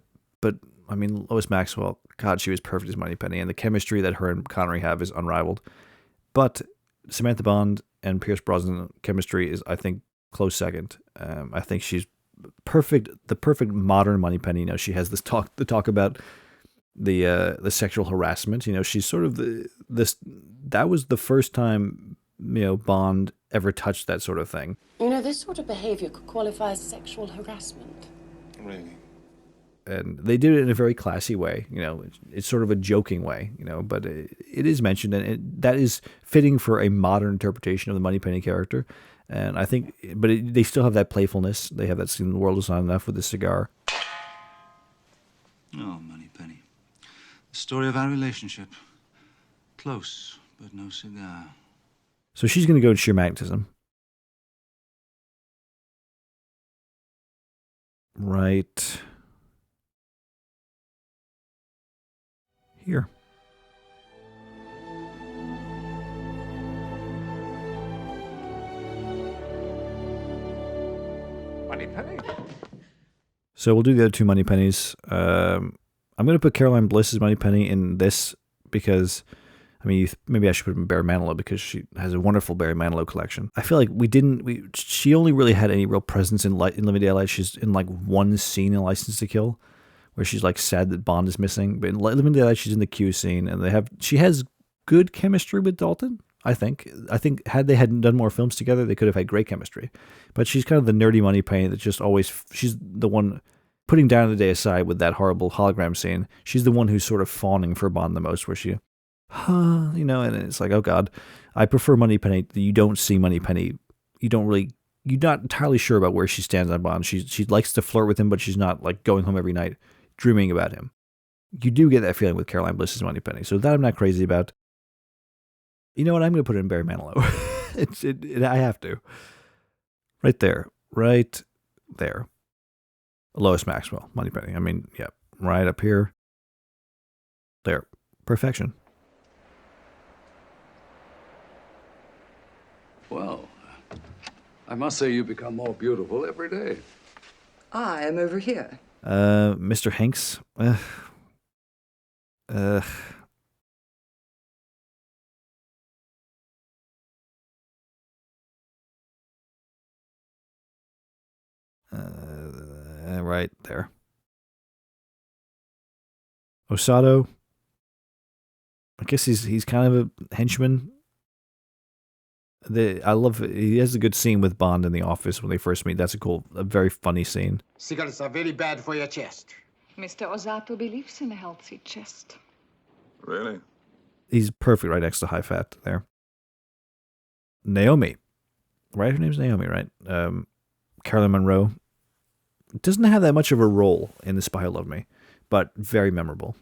I mean, Lois Maxwell, God, she was perfect as Moneypenny, and the chemistry that her and Connery have is unrivaled. But Samantha Bond and Pierce Brosnan chemistry is, I think, close second. I think she's perfect, the perfect modern Moneypenny. She has this talk about the sexual harassment. She's sort of that was the first time Bond ever touched that sort of thing. This sort of behavior could qualify as sexual harassment. Really? And they did it in a very classy way. It's sort of a joking way, but it is mentioned, and that is fitting for a modern interpretation of the Moneypenny character. And I think, but they still have that playfulness. They have that scene, "The World Is Not Enough," with the cigar. Oh, Moneypenny. The story of our relationship. Close, but no cigar. So she's going to go to sheer magnetism. Right here. Moneypenny. So we'll do the other two Moneypennies. I'm going to put Caroline Bliss as Moneypenny in this because, I mean, maybe I should put in Barry Manilow because she has a wonderful Barry Manilow collection. I feel like she only really had any real presence in Living Daylight. She's in like one scene in License to Kill where she's like sad that Bond is missing. But in Living Daylight, she's in the Q scene, and she has good chemistry with Dalton. I think had they hadn't done more films together, they could have had great chemistry. But she's kind of the nerdy Moneypenny that just always, she's the one, putting Down the Day aside with that horrible hologram scene, she's the one who's sort of fawning for Bond the most, where she, and it's like, oh God, I prefer Moneypenny. You don't see Moneypenny. You're not entirely sure about where she stands on Bond. She likes to flirt with him, but she's not like going home every night dreaming about him. You do get that feeling with Caroline Bliss's Moneypenny. So that I'm not crazy about. You know what? I'm going to put it in Barry Manilow. I have to. Right there. Lois Maxwell, Moneypenny. I mean, yeah, right up here. There. Perfection. Well, I must say you become more beautiful every day. I am over here. Mr. Hanks. Right there. Osato. I guess he's kind of a henchman. He has a good scene with Bond in the office when they first meet. That's a very funny scene. Cigarettes are very bad for your chest. Mr. Osato believes in a healthy chest. Really? He's perfect right next to High Fat there. Naomi. Right? Her name's Naomi, right? Caroline Munro. Doesn't have that much of a role in The Spy Who Loved Me, but very memorable.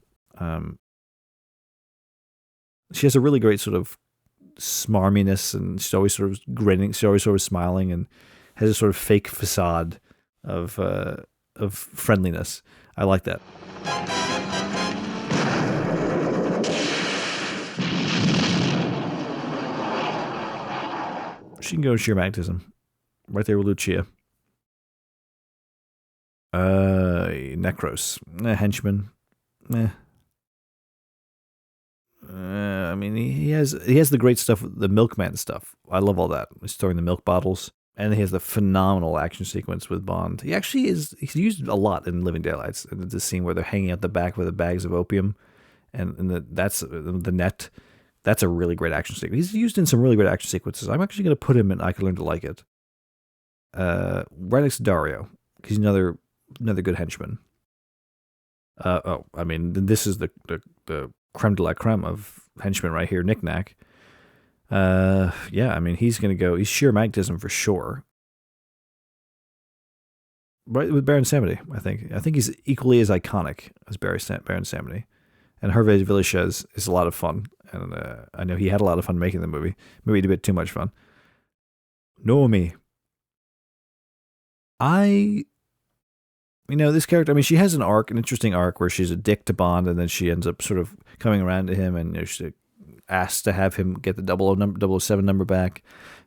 She has a really great sort of smarminess, and she's always sort of grinning. She's always sort of smiling, and has a sort of fake facade of friendliness. I like that. She can go sheer magnetism. Right there with Lucia. Necros. Henchman. I mean, he has the great stuff, the milkman stuff. I love all that. He's throwing the milk bottles. And he has the phenomenal action sequence with Bond. He's used a lot in Living Daylights. And the scene where they're hanging out the back with the bags of opium. And that's the net. That's a really great action sequence. He's used in some really great action sequences. I'm actually going to put him in I Could Learn to Like It. Right next to Dario. He's another good henchman. I mean, this is the creme de la creme of henchmen right here, Knick Knack. Yeah, I mean, he's sheer magnetism for sure. Right with Baron Samedi, I think he's equally as iconic as Baron Samedi. And Hervé Villechaize is a lot of fun, and I know he had a lot of fun making the movie. Maybe a bit too much fun. Naomi. This character, I mean, she has an interesting arc where she's a dick to Bond, and then she ends up sort of coming around to him, and she asks to have him get the 007 number back.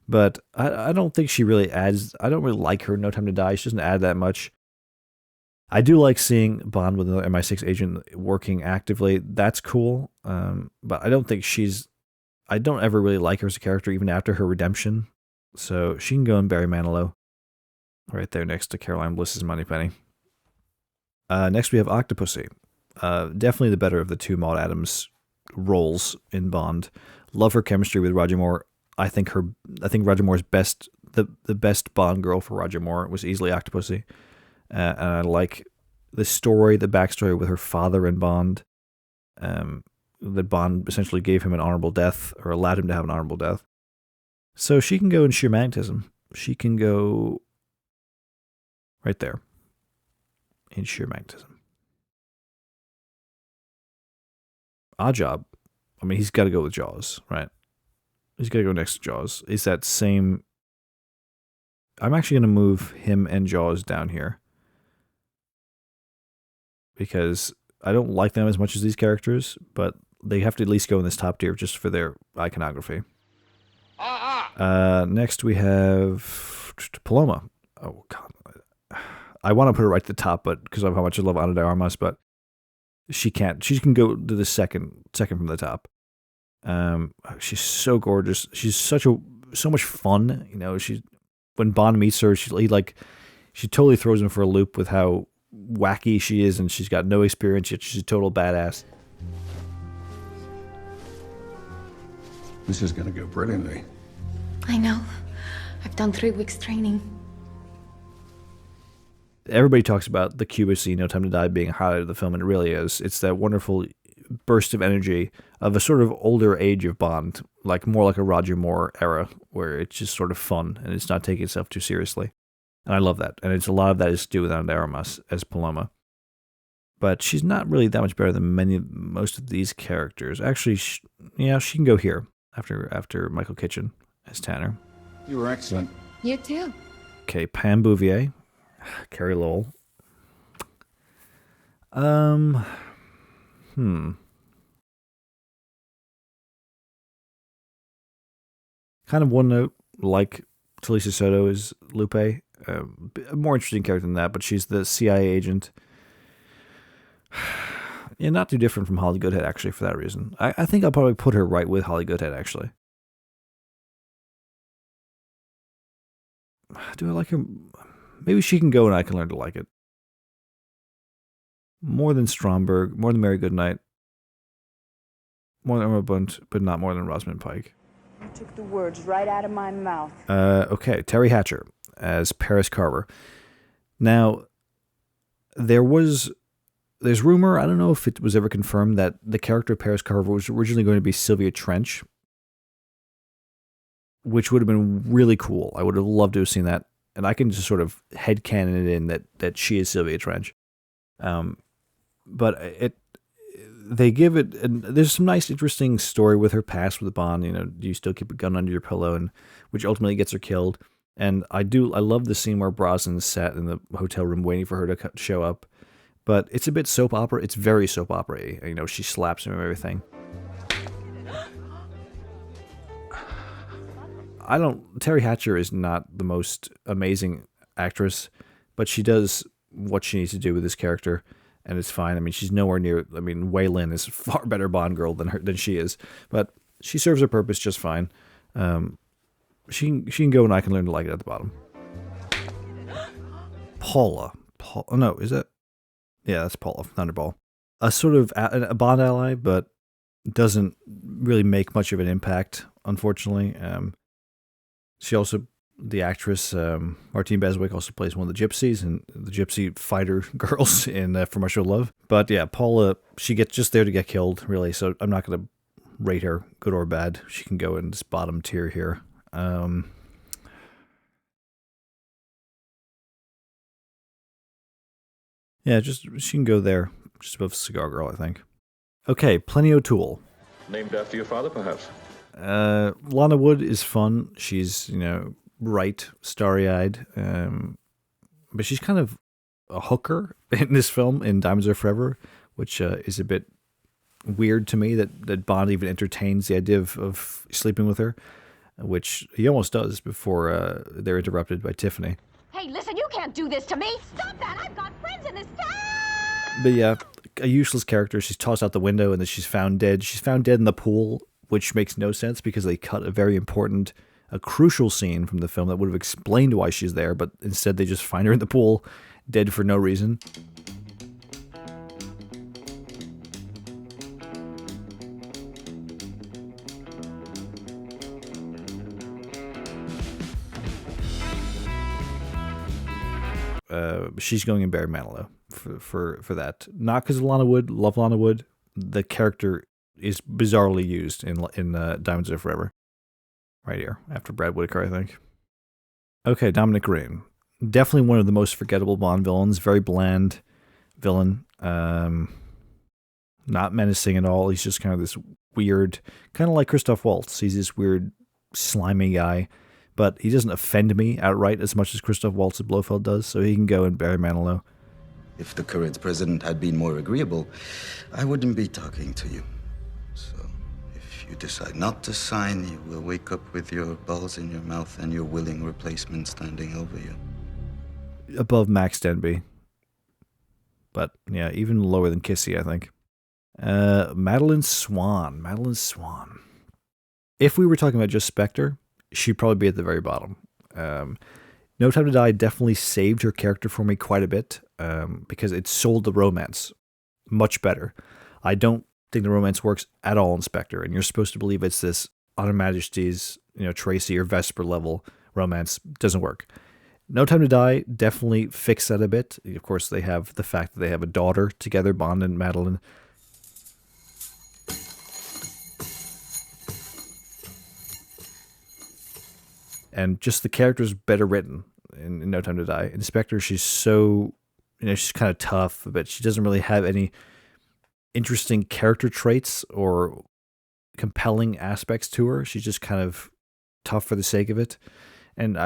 But I don't think she really adds, I don't really like her in No Time to Die. She doesn't add that much. I do like seeing Bond with another MI6 agent working actively. That's cool. But I don't think I don't ever really like her as a character, even after her redemption. So she can go in Barry Manilow. Right there next to Caroline Bliss's Moneypenny. Next we have Octopussy. Definitely the better of the two Maud Adams roles in Bond. Love her chemistry with Roger Moore. I think Roger Moore's the best Bond girl for Roger Moore was easily Octopussy. And I like the backstory with her father in Bond. That Bond essentially gave him an honorable death, or allowed him to have an honorable death. So she can go in sheer magnetism. She can go right there in sheer magnetism. Oddjob. I mean, he's got to go with Jaws, right? He's got to go next to Jaws. Is that same... I'm actually going to move him and Jaws down here, because I don't like them as much as these characters, but they have to at least go in this top tier just for their iconography. Next we have Paloma. Oh, God. I want to put her right at the top, but because of how much I love Ana de Armas, but she can't. She can go to the second from the top. She's so gorgeous. She's so much fun. When Bond meets her, she totally throws him for a loop with how wacky she is, and she's got no experience yet. She's a total badass. This is going to go brilliantly. I know. I've done 3 weeks training. Everybody talks about the Cuba scene, No Time to Die, being a highlight of the film, and it really is. It's that wonderful burst of energy of a sort of older age of Bond, more like a Roger Moore era, where it's just sort of fun and it's not taking itself too seriously. And I love that. And a lot of that is to do with Ana de Armas as Paloma. But she's not really that much better than most of these characters. Actually, she can go here after Michael Kitchen as Tanner. You were excellent. You too. Okay, Pam Bouvier, Carrie Lowell. Kind of one note, like Talisa Soto is Lupe. A more interesting character than that, but she's the CIA agent. Yeah, not too different from Holly Goodhead, actually, for that reason. I think I'll probably put her right with Holly Goodhead, actually. Do I like her? Maybe she can go and I Can Learn to Like It. More than Stromberg, more than Mary Goodnight, more than Irma Bunt, but not more than Rosamund Pike. You took the words right out of my mouth. Okay, Terry Hatcher as Paris Carver. Now, there's rumor, I don't know if it was ever confirmed, that the character of Paris Carver was originally going to be Sylvia Trench, which would have been really cool. I would have loved to have seen that. And I can just sort of headcanon it in that she is Sylvia Trench. But they give it, and there's some nice, interesting story with her past with Bond. You know, do you still keep a gun under your pillow, and which ultimately gets her killed. And I love the scene where Brosnan sat in the hotel room waiting for her to show up. But it's a bit soap opera. It's very soap opera-y. You know, she slaps him and everything. Terry Hatcher is not the most amazing actress, but she does what she needs to do with this character, and it's fine. I mean, she's nowhere near. I mean, Wei Lin is a far better Bond girl than she is, but she serves her purpose just fine. She can go, and I can learn to like it at the bottom. Paula. No, is that? Yeah, that's Paula, Thunderball. A sort of a Bond ally, but doesn't really make much of an impact, unfortunately. She also, the actress, Martine Beswick, also plays one of the gypsies and the gypsy fighter girls in From Russia with Love. But yeah, Paula, she gets just there to get killed, really, so I'm not going to rate her good or bad. She can go in this bottom tier here. Yeah, she can go there, just above Cigar Girl, I think. Okay, Plenty O'Toole. Named after your father, perhaps? Lana Wood is fun. She's, you know, bright, starry-eyed, but she's kind of a hooker in this film, in Diamonds Are Forever, which is a bit weird to me that Bond even entertains the idea of sleeping with her, which he almost does before they're interrupted by Tiffany. Hey, listen, you can't do this to me! Stop that! I've got friends in this town! But yeah, a useless character. She's tossed out the window and then she's found dead. She's found dead in the pool, which makes no sense because they cut a very important, a crucial scene from the film that would have explained why she's there, but instead they just find her in the pool, dead for no reason. She's going in Barry Manilow for that. Not because of Lana Wood. Love Lana Wood. The character is bizarrely used in Diamonds Are Forever. Right here, after Brad Whitaker, I think. Okay, Dominic Green. Definitely one of the most forgettable Bond villains. Very bland villain. Not menacing at all. He's just kind of this weird, kind of like Christoph Waltz. He's this weird, slimy guy. But he doesn't offend me outright as much as Christoph Waltz at Blofeld does, so he can go in Barry Manilow. If the current president had been more agreeable, I wouldn't be talking to you. So, if you decide not to sign, you will wake up with your balls in your mouth and your willing replacement standing over you. Above Max Denby. But, yeah, even lower than Kissy, I think. Madeline Swan. Madeline Swan. If we were talking about just Spectre, she'd probably be at the very bottom. No Time to Die definitely saved her character for me quite a bit because it sold the romance much better. I don't think the romance works at all in Spectre, and you're supposed to believe it's this On Her Majesty's, you know, Tracy or Vesper level romance. Doesn't work. No Time to Die definitely fixed that a bit. Of course, they have the fact that they have a daughter together, Bond and Madeline. And just the character's better written in No Time to Die. In Spectre, she's so, you know, she's kind of tough, but she doesn't really have any interesting character traits or compelling aspects to her. She's just kind of tough for the sake of it. And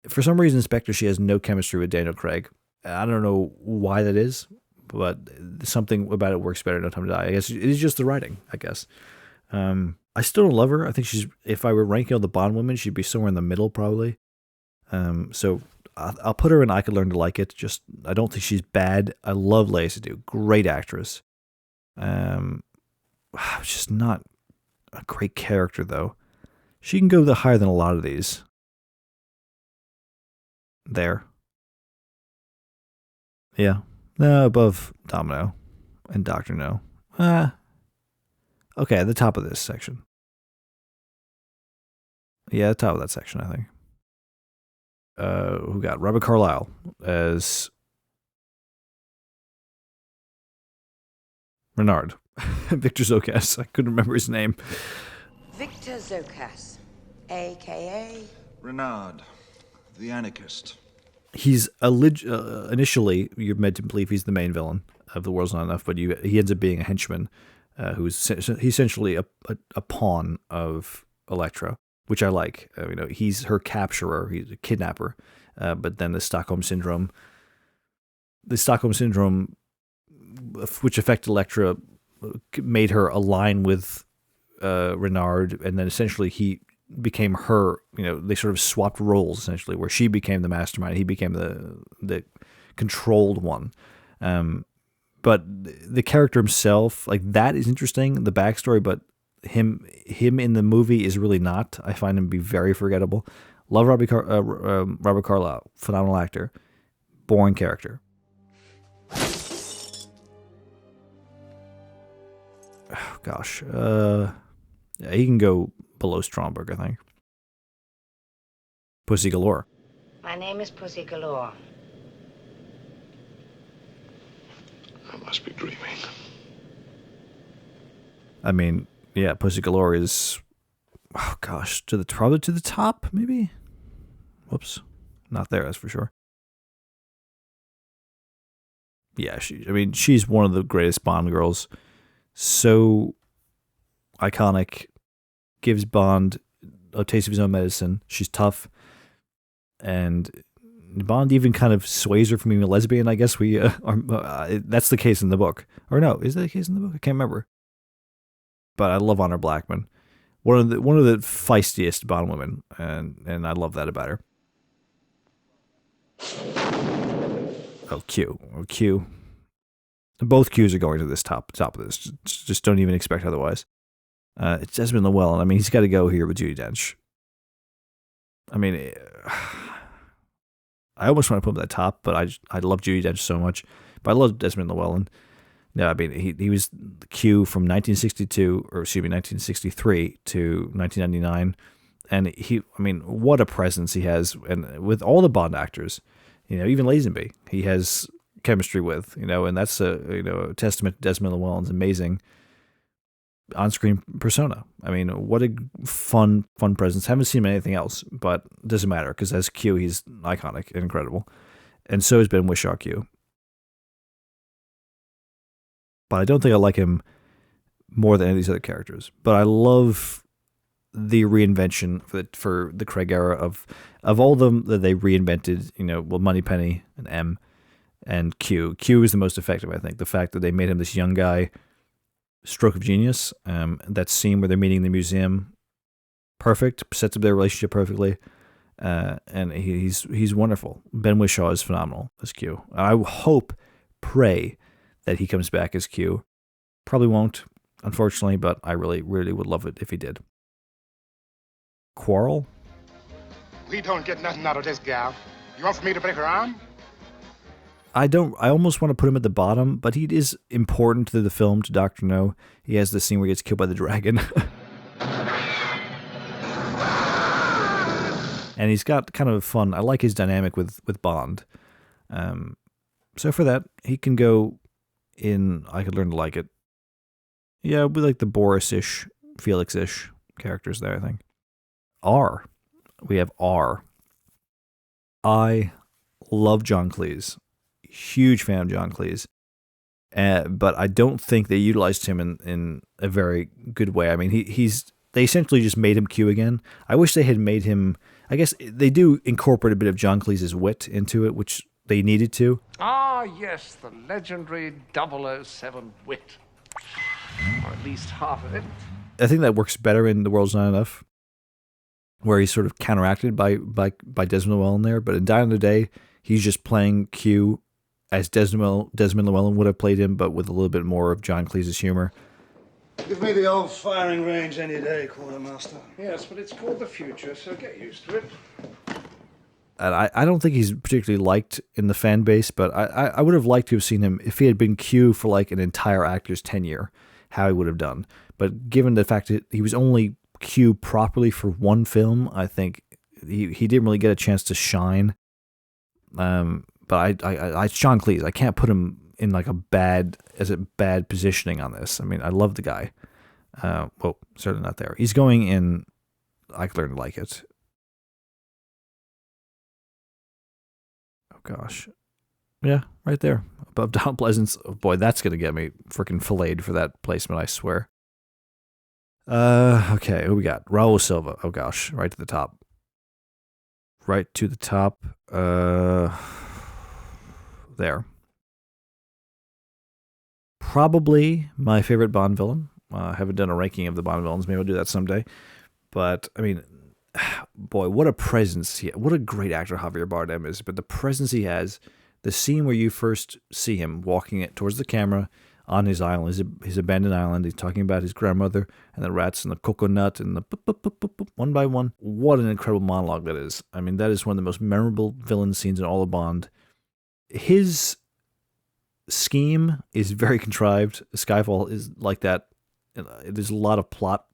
for some reason, in Spectre, she has no chemistry with Daniel Craig. I don't know why that is, but something about it works better in No Time to Die. I guess it is just the writing, I guess. I still don't love her. I think if I were ranking all the Bond women, she'd be somewhere in the middle, probably. So I'll put her in I Could Learn to Like It. Just, I don't think she's bad. I love Lea Seydoux. Great actress. Just not a great character, though. She can go higher than a lot of these. There. Yeah. No, above Domino and Dr. No. Okay, at the top of this section. Yeah, the top of that section, I think. Who got Robert Carlyle as Renard. Victor Zocas. I couldn't remember his name. Victor Zocas, a.k.a. Renard, the anarchist. He's initially, you're meant to believe he's the main villain of The World's Not Enough, but he ends up being a henchman who's essentially a pawn of Elektra, which I like. He's her capturer, he's a kidnapper, but then the Stockholm syndrome, which affected Elektra, made her align with Renard, and then essentially he became her. They sort of swapped roles essentially, where she became the mastermind, he became the controlled one. But the character himself, like, that is interesting, the backstory, but him in the movie is really not. I find him to be very forgettable. Love Robert Carlyle, phenomenal actor, boring character. Oh, gosh. Yeah, he can go below Stromberg, I think. Pussy Galore. My name is Pussy Galore. I must be dreaming. I mean, yeah, Pussy Galore is, oh gosh, probably to the top, maybe? Whoops. Not there, that's for sure. Yeah, she's one of the greatest Bond girls. So iconic. Gives Bond a taste of his own medicine. She's tough. And Bond even kind of sways her from being a lesbian, I guess. That's the case in the book. Or no, is that the case in the book? I can't remember. But I love Honor Blackman. One of the feistiest Bond women, and I love that about her. Oh, Q. Both Qs are going to this top of this. Just don't even expect otherwise. It's Desmond Llewellyn. I mean, he's got to go here with Judi Dench. I mean, I almost want to put him at the top, but I love Judi Dench so much. But I love Desmond Llewellyn. Yeah, I mean, he was Q from 1963 to 1999, and what a presence he has, and with all the Bond actors, even Lazenby, he has chemistry with, and that's a testament to Desmond Llewellyn's amazing on-screen persona. I mean, what a fun presence. Haven't seen him in anything else, but it doesn't matter because as Q, he's iconic and incredible, and so has Ben Whishaw Q. But I don't think I like him more than any of these other characters. But I love the reinvention for the Craig era of all of them that they reinvented. Moneypenny and M and Q. Q is the most effective, I think. The fact that they made him this young guy, stroke of genius. That scene where they're meeting in the museum, perfect. Sets up their relationship perfectly. And he's wonderful. Ben Whishaw is phenomenal as Q. I pray that he comes back as Q. Probably won't, unfortunately, but I really, really would love it if he did. Quarrel? We don't get nothing out of this gal. You want for me to break her arm? I almost want to put him at the bottom, but he is important to the film, to Dr. No. He has this scene where he gets killed by the dragon. And he's got kind of fun. I like his dynamic with Bond. So for that, he can go in I Could Learn to Like It. Yeah, we like the Boris-ish, Felix-ish characters there, I think. R. We have R. I love John Cleese. Huge fan of John Cleese. But I don't think they utilized him in a very good way. I mean, they essentially just made him Q again. I wish they had made him, I guess they do incorporate a bit of John Cleese's wit into it, which they needed to. Ah, yes, the legendary 007 wit. Or at least half of it. I think that works better in The World's Not Enough, where he's sort of counteracted by Desmond Llewellyn there. But in Die Another Day, he's just playing Q as Desmond Llewellyn would have played him, but with a little bit more of John Cleese's humor. Give me the old firing range any day, Quartermaster. Yes, but it's called the future, so get used to it. And I don't think he's particularly liked in the fan base, but I would have liked to have seen him if he had been Q for like an entire actor's tenure, how he would have done. But given the fact that he was only Q properly for one film, I think he didn't really get a chance to shine. But I John Cleese, I can't put him in like a bad positioning on this. I mean, I love the guy. Well, certainly not there. He's going in I Could Learn to Like It. Oh gosh. Yeah, right there. Above Donald Pleasance. Oh boy, that's going to get me freaking filleted for that placement, I swear. Okay, who we got? Raul Silva. Oh gosh, right to the top. Right to the top. There. Probably my favorite Bond villain. I haven't done a ranking of the Bond villains. Maybe I'll do that someday. But, I mean, boy, what a presence. What a great actor Javier Bardem is. But the presence he has, the scene where you first see him walking towards the camera on his island, his abandoned island. He's talking about his grandmother and the rats and the coconut and the boop, boop, boop, boop, boop, one by one. What an incredible monologue that is. I mean, that is one of the most memorable villain scenes in all of Bond. His scheme is very contrived. Skyfall is like that. There's a lot of plot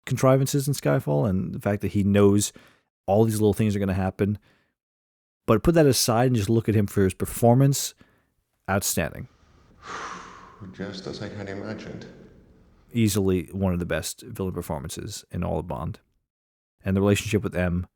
contrivances in Skyfall, and the fact that he knows all these little things are going to happen. But put that aside and just look at him for his performance. Outstanding. Just as I had imagined. Easily one of the best villain performances in all of Bond. And the relationship with M,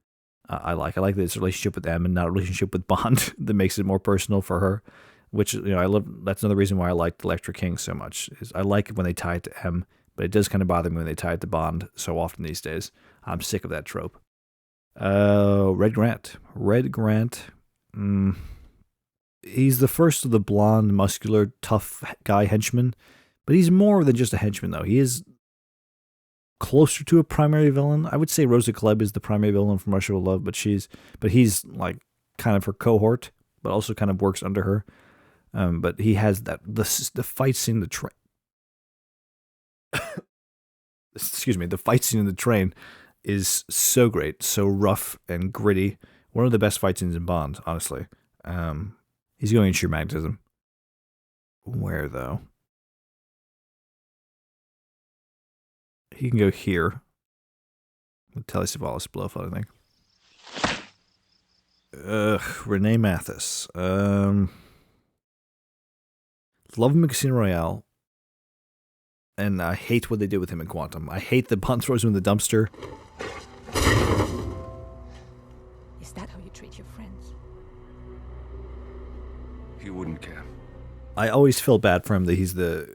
I like. I like that it's a relationship with M and not a relationship with Bond that makes it more personal for her. Which, I love. That's another reason why I liked Electra King so much. Is I like it when they tie it to M, but it does kind of bother me when they tie it to Bond so often these days. I'm sick of that trope. Red Grant. Red Grant. He's the first of the blonde, muscular, tough guy henchmen, but he's more than just a henchman, though. He is closer to a primary villain. I would say Rosa Klebb is the primary villain from Russia with Love, but he's like kind of her cohort, but also kind of works under her. But he has the fight scene in the train. Excuse me, the fight scene in the train is so great, so rough and gritty. One of the best fight scenes in Bond, honestly. He's going in sheer magnetism. Where, though? He can go here. With Telly Savalas Blofeld, I think. Renee Mathis. Love him in Casino Royale. And I hate what they did with him in Quantum. I hate that Bond throws him in the dumpster. Is that how you treat your friends? He wouldn't care. I always feel bad for him that he's the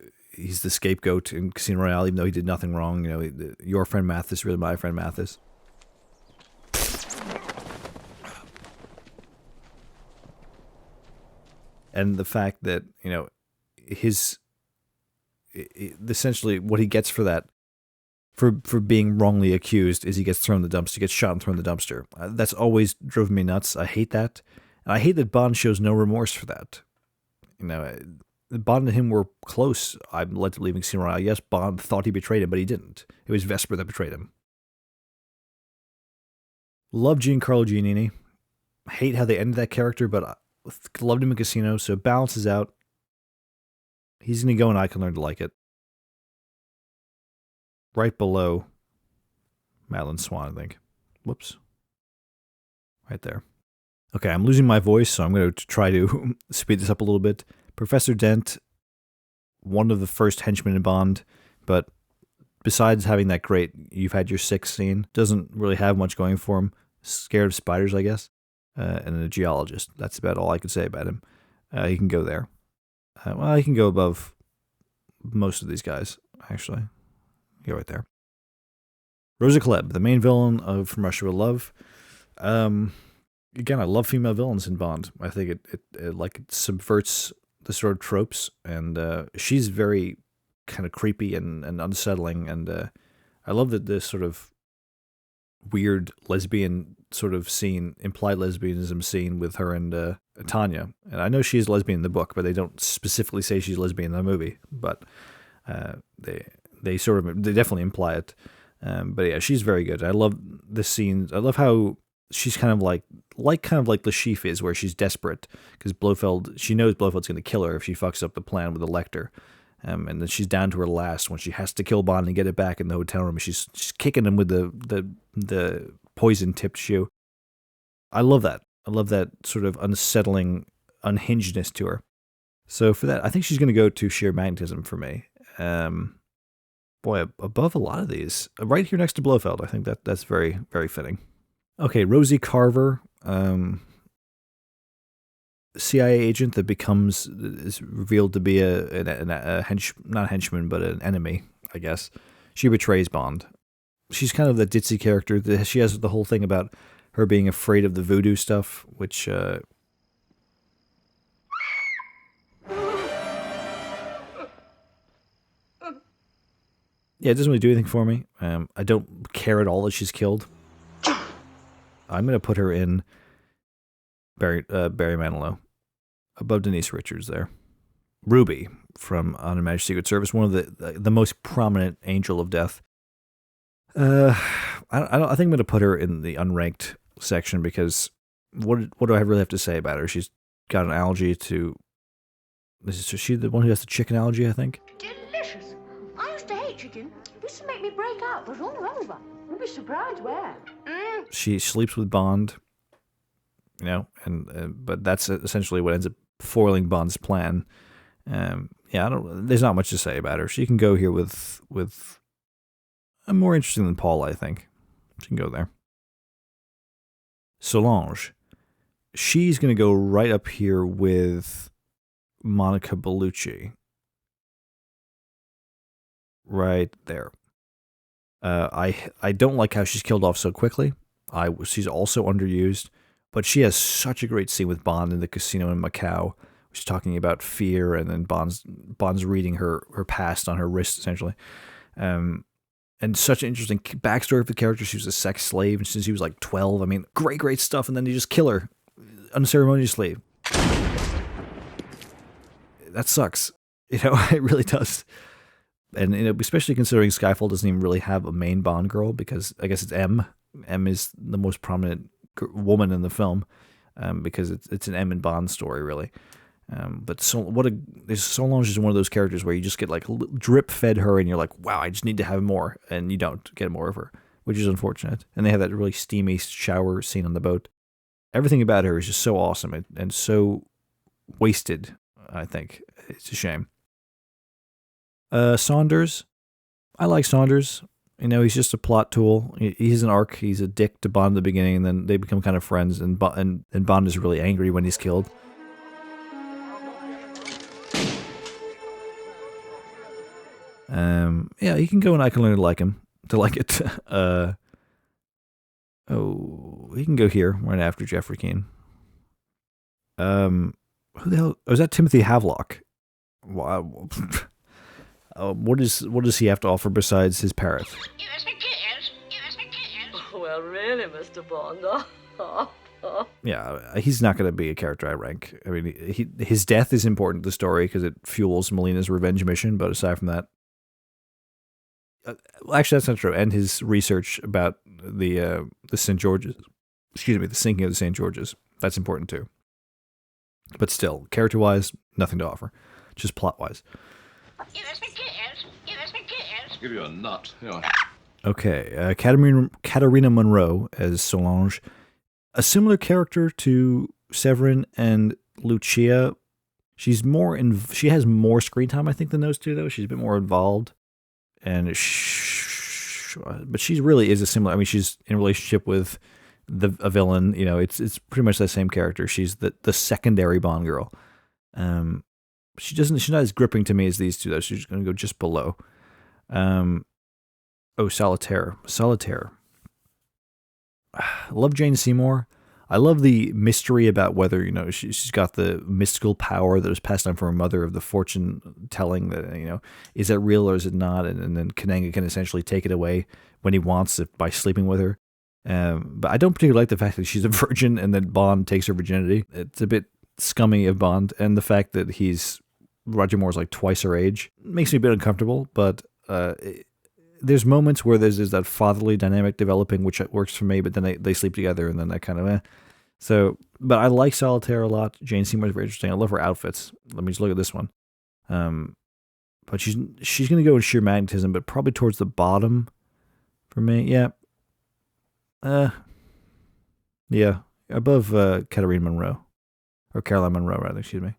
scapegoat in Casino Royale, even though he did nothing wrong. Your friend Mathis, really my friend Mathis. And the fact that, essentially what he gets for that, for being wrongly accused, is he gets thrown in the dumpster, gets shot and thrown in the dumpster. That's always driven me nuts. I hate that. And I hate that Bond shows no remorse for that. Bond and him were close. I'm led to believe in Casino Royale. Yes, Bond thought he betrayed him, but he didn't. It was Vesper that betrayed him. Love Giancarlo Giannini. Hate how they ended that character, but loved him in Casino, so it balances out. He's going to go and I Can Learn to Like It. Right below Madeline Swan, I think. Whoops. Right there. Okay, I'm losing my voice, so I'm going to try to speed this up a little bit. Professor Dent, one of the first henchmen in Bond, but besides having that great "you've had your sixth" scene, doesn't really have much going for him. Scared of spiders, I guess, and a geologist. That's about all I could say about him. He can go there. He can go above most of these guys, actually. Go right there. Rosa Klebb, the main villain of From Russia with Love. Again, I love female villains in Bond. I think it subverts the sort of tropes, and she's very kind of creepy and unsettling, and I love that this sort of weird lesbian sort of scene, implied lesbianism scene with her and Tanya. And I know she's lesbian in the book, but they don't specifically say she's lesbian in the movie, but they definitely imply it. But yeah, she's very good. I love the scenes. I love how she's kind of like Le Chiffre is, where she's desperate because she knows Blofeld's going to kill her if she fucks up the plan with the Lecter. And then she's down to her last when she has to kill Bond and get it back in the hotel room. She's kicking him with the poison-tipped shoe. I love that. I love that sort of unsettling unhingedness to her. So for that, I think she's going to go to sheer magnetism for me. Above a lot of these. Right here next to Blofeld, I think that's very, very fitting. Okay, Rosie Carver. CIA agent that is revealed to be not a henchman, but an enemy, I guess. She betrays Bond. She's kind of the ditzy character. She has the whole thing about her being afraid of the voodoo stuff, which yeah, it doesn't really do anything for me. I don't care at all that she's killed. I'm going to put her in Barry Manilow, above Denise Richards there. Ruby from Unmanaged Secret Service, one of the most prominent angel of death. I think I'm going to put her in the unranked section because what do I really have to say about her? She's got an allergy to. Is she the one who has the chicken allergy? I think. Delicious. I used to hate chicken. This would make me break out, but all over. You'd be surprised where. She sleeps with Bond. You know, but that's essentially what ends up foiling Bond's plan. There's not much to say about her. She can go here with more interesting than Paul, I think. She can go there. Solange. She's going to go right up here with Monica Bellucci. Right there. I don't like how she's killed off so quickly. She's also underused, but she has such a great scene with Bond in the casino in Macau. She's talking about fear, and then Bond's reading her past on her wrist, essentially. And such an interesting backstory of the character. She was a sex slave since she was like 12. I mean, great stuff, and then you just kill her unceremoniously. That sucks. You know, it really does. And especially considering Skyfall doesn't even really have a main Bond girl, because I guess it's M. M is the most prominent woman in the film, because it's an M and Bond story, really. But Solange is one of those characters where you just get like drip fed her, and you're like, wow, I just need to have more, and you don't get more of her, which is unfortunate. And they have that really steamy shower scene on the boat. Everything about her is just so awesome and so wasted. I think it's a shame. Saunders, I like Saunders. You know, he's just a plot tool. He's an arc. He's a dick to Bond at the beginning, and then they become kind of friends. And Bond is really angry when he's killed. He can go, and I can learn to like him, to like it. He can go here right after Jeffrey Keane. Who the hell? Oh, is that Timothy Havelock? Wow. What does he have to offer besides his parrot? Well, really, Mr. Bond. Yeah, he's not going to be a character I rank. I mean, his death is important to the story because it fuels Melina's revenge mission. But aside from that, actually, that's not true. And his research about the St. George's, the sinking of the St. George's, that's important too. But still, character-wise, nothing to offer. Just plot-wise. Give you a nut. Yeah. Okay, Katarina Monroe as Solange. A similar character to Severin and Lucia. She has more screen time, I think, than those two, though. She's a bit more involved. But she really is a similar... I mean, she's in a relationship with a villain. You know, it's pretty much the same character. She's the secondary Bond girl. She's not as gripping to me as these two, though. She's going to go just below. Solitaire. I love Jane Seymour. I love the mystery about whether, you know, she's got the mystical power that was passed on from her mother of the fortune telling, that, you know, is that real or is it not? And then Kananga can essentially take it away when he wants it by sleeping with her. But I don't particularly like the fact that she's a virgin and that Bond takes her virginity. It's a bit scummy of Bond, and the fact that Roger Moore's like twice her age makes me a bit uncomfortable, but there's moments where there's that fatherly dynamic developing, which works for me, but then they sleep together, and then that kind of So, but I like Solitaire a lot. Jane Seymour's very interesting. I love her outfits. Let me just look at this one. But she's going to go in sheer magnetism, but probably towards the bottom for me. Yeah. Above Katarina Monroe. Or Caroline Monroe, rather, excuse me.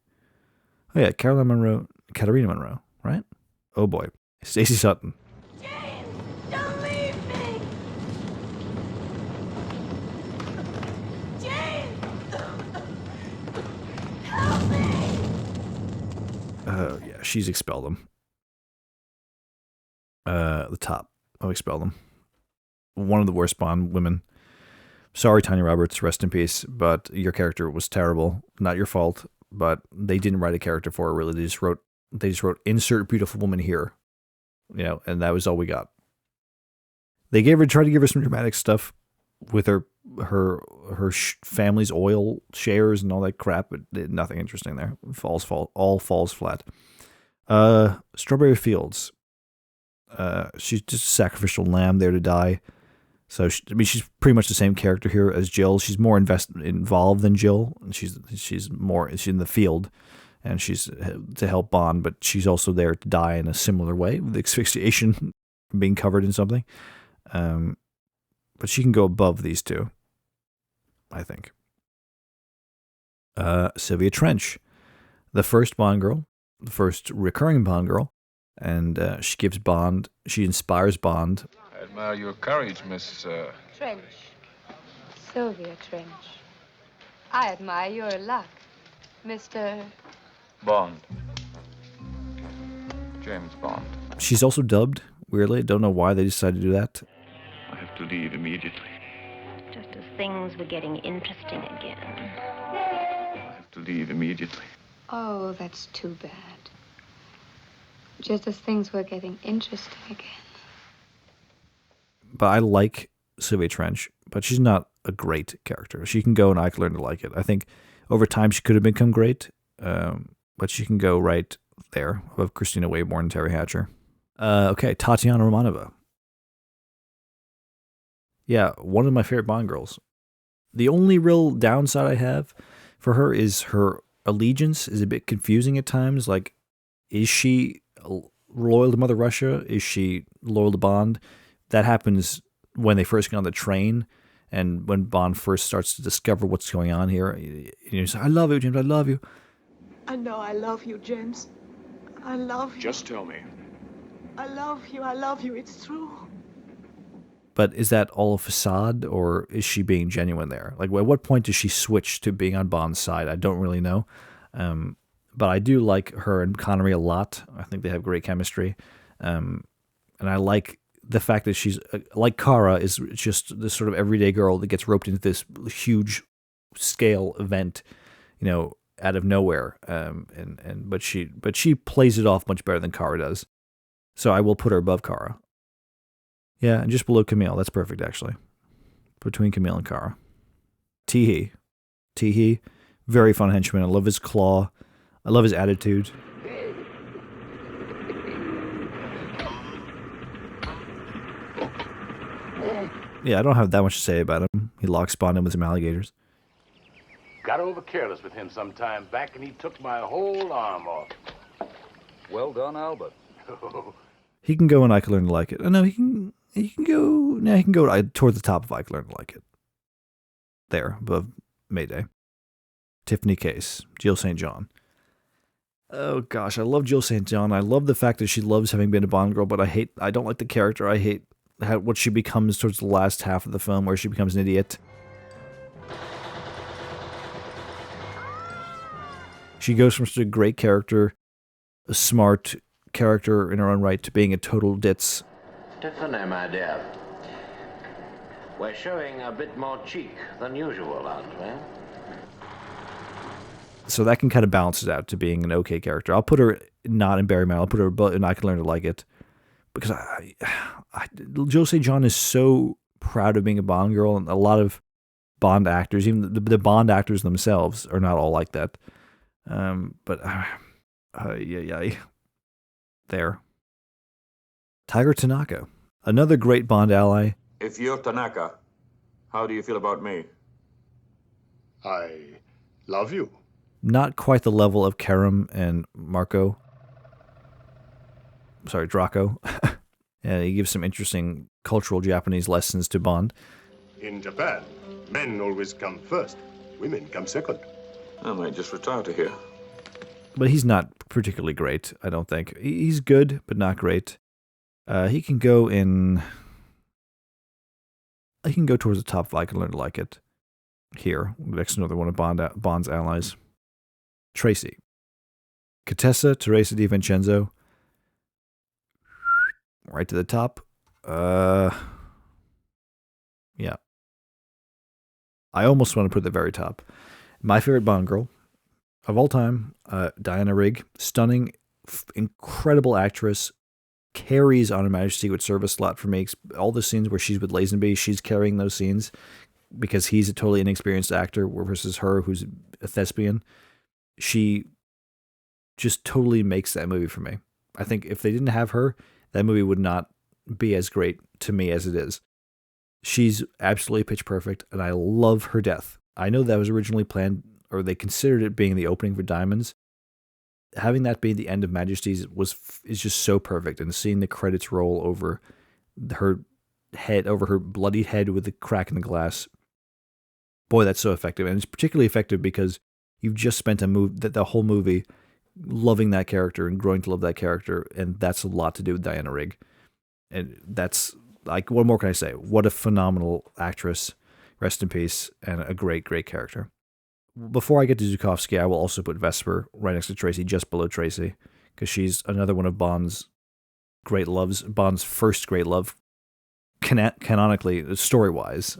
Oh yeah, Caroline Monroe, Katarina Monroe, right? Oh boy. Stacey Sutton. Don't leave me! Jane! she's expelled him. The top. I've expelled him. One of the worst Bond women. Sorry, Tanya Roberts, rest in peace, but your character was terrible. Not your fault, but they didn't write a character for her, really. They just wrote insert beautiful woman here, and that was all we got. They tried to give her some dramatic stuff with her family's oil shares and all that crap, but nothing interesting there. All falls flat. Strawberry Fields. She's just a sacrificial lamb there to die. So she's pretty much the same character here as Jill. She's more involved than Jill. She's in the field, and she's to help Bond, but she's also there to die in a similar way with asphyxiation, being covered in something. But she can go above these two, I think. Sylvia Trench, the first Bond girl, the first recurring Bond girl, and she inspires Bond. I admire your courage, Miss... Trench. Sylvia Trench. I admire your luck, Mr. Bond. James Bond. She's also dubbed, weirdly. I don't know why they decided to do that. I have to leave immediately. Just as things were getting interesting again. I have to leave immediately. Oh, that's too bad. Just as things were getting interesting again. But I like Sylvia Trench, but she's not a great character. She can go, and I can learn to like it. I think over time she could have become great, but she can go right there above Christina Wayborn and Terry Hatcher. Okay, Tatiana Romanova. Yeah, one of my favorite Bond girls. The only real downside I have for her is her allegiance is a bit confusing at times. Like, is she loyal to Mother Russia? Is she loyal to Bond? That happens when they first get on the train, and when Bond first starts to discover what's going on here. You say, I love you, James, I love you. I know I love you, James. I love you. Just tell me. I love you, it's true. But is that all a facade, or is she being genuine there? Like, at what point does she switch to being on Bond's side? I don't really know. But I do like her and Connery a lot. I think they have great chemistry. And I like the fact that she's, like Kara, is just this sort of everyday girl that gets roped into this huge scale event, out of nowhere. But she plays it off much better than Kara does. So I will put her above Kara. Yeah, and just below Camille. That's perfect, actually. Between Camille and Kara. Teehee. Teehee, very fun henchman. I love his claw. I love his attitude. Yeah, I don't have that much to say about him. He locks Bond in with some alligators. Got over careless with him some time back, and he took my whole arm off. Well done, Albert. He can go, and I can learn to like it. Oh, no, he can go. Yeah, he can go toward the top if I can learn to like it. There, above Mayday. Tiffany Case, Jill St. John. Oh gosh, I love Jill St. John. I love the fact that she loves having been a Bond girl, but I don't like the character. I hate what she becomes towards the last half of the film, where she becomes an idiot. She goes from such a great character, a smart character in her own right, to being a total ditz. Tiffany, my dear, we're showing a bit more cheek than usual, aren't we? So that can kind of balance it out to being an okay character. I'll put her not in Barry Manilow. I'll put her above, and I can learn to like it. Because Jill St. John is so proud of being a Bond girl, and a lot of Bond actors, even the Bond actors themselves, are not all like that. There. Tiger Tanaka, another great Bond ally. If you're Tanaka, how do you feel about me? I love you. Not quite the level of Karam and Draco. And he gives some interesting cultural Japanese lessons to Bond. In Japan, men always come first, women come second. I might just retire to here. But he's not particularly great, I don't think. He's good, but not great. He can go towards the top if I can learn to like it. Here, next another one of Bond's allies. Tracy. Contessa Teresa Di Vincenzo. Right to the top. Yeah. I almost want to put the very top. My favorite Bond girl of all time, Diana Rigg. Stunning, incredible actress. Carries on Her Majesty's Secret Service slot for me. All the scenes where she's with Lazenby, she's carrying those scenes because he's a totally inexperienced actor versus her, who's a thespian. She just totally makes that movie for me. I think if they didn't have her, that movie would not be as great to me as it is. She's absolutely pitch perfect, and I love her death. I know that was originally planned, or they considered it being the opening for Diamonds. Having that be the end of Majesty's is just so perfect, and seeing the credits roll over her head, over her bloodied head with the crack in the glass. Boy, that's so effective, and it's particularly effective because you've just spent the whole movie loving that character and growing to love that character, and that's a lot to do with Diana Rigg. And that's, like, what more can I say? What a phenomenal actress. Rest in peace, and a great, great character. Before I get to Zukovsky, I will also put Vesper right next to Tracy, just below Tracy, because she's another one of Bond's great loves. Bond's first great love, canonically, story-wise,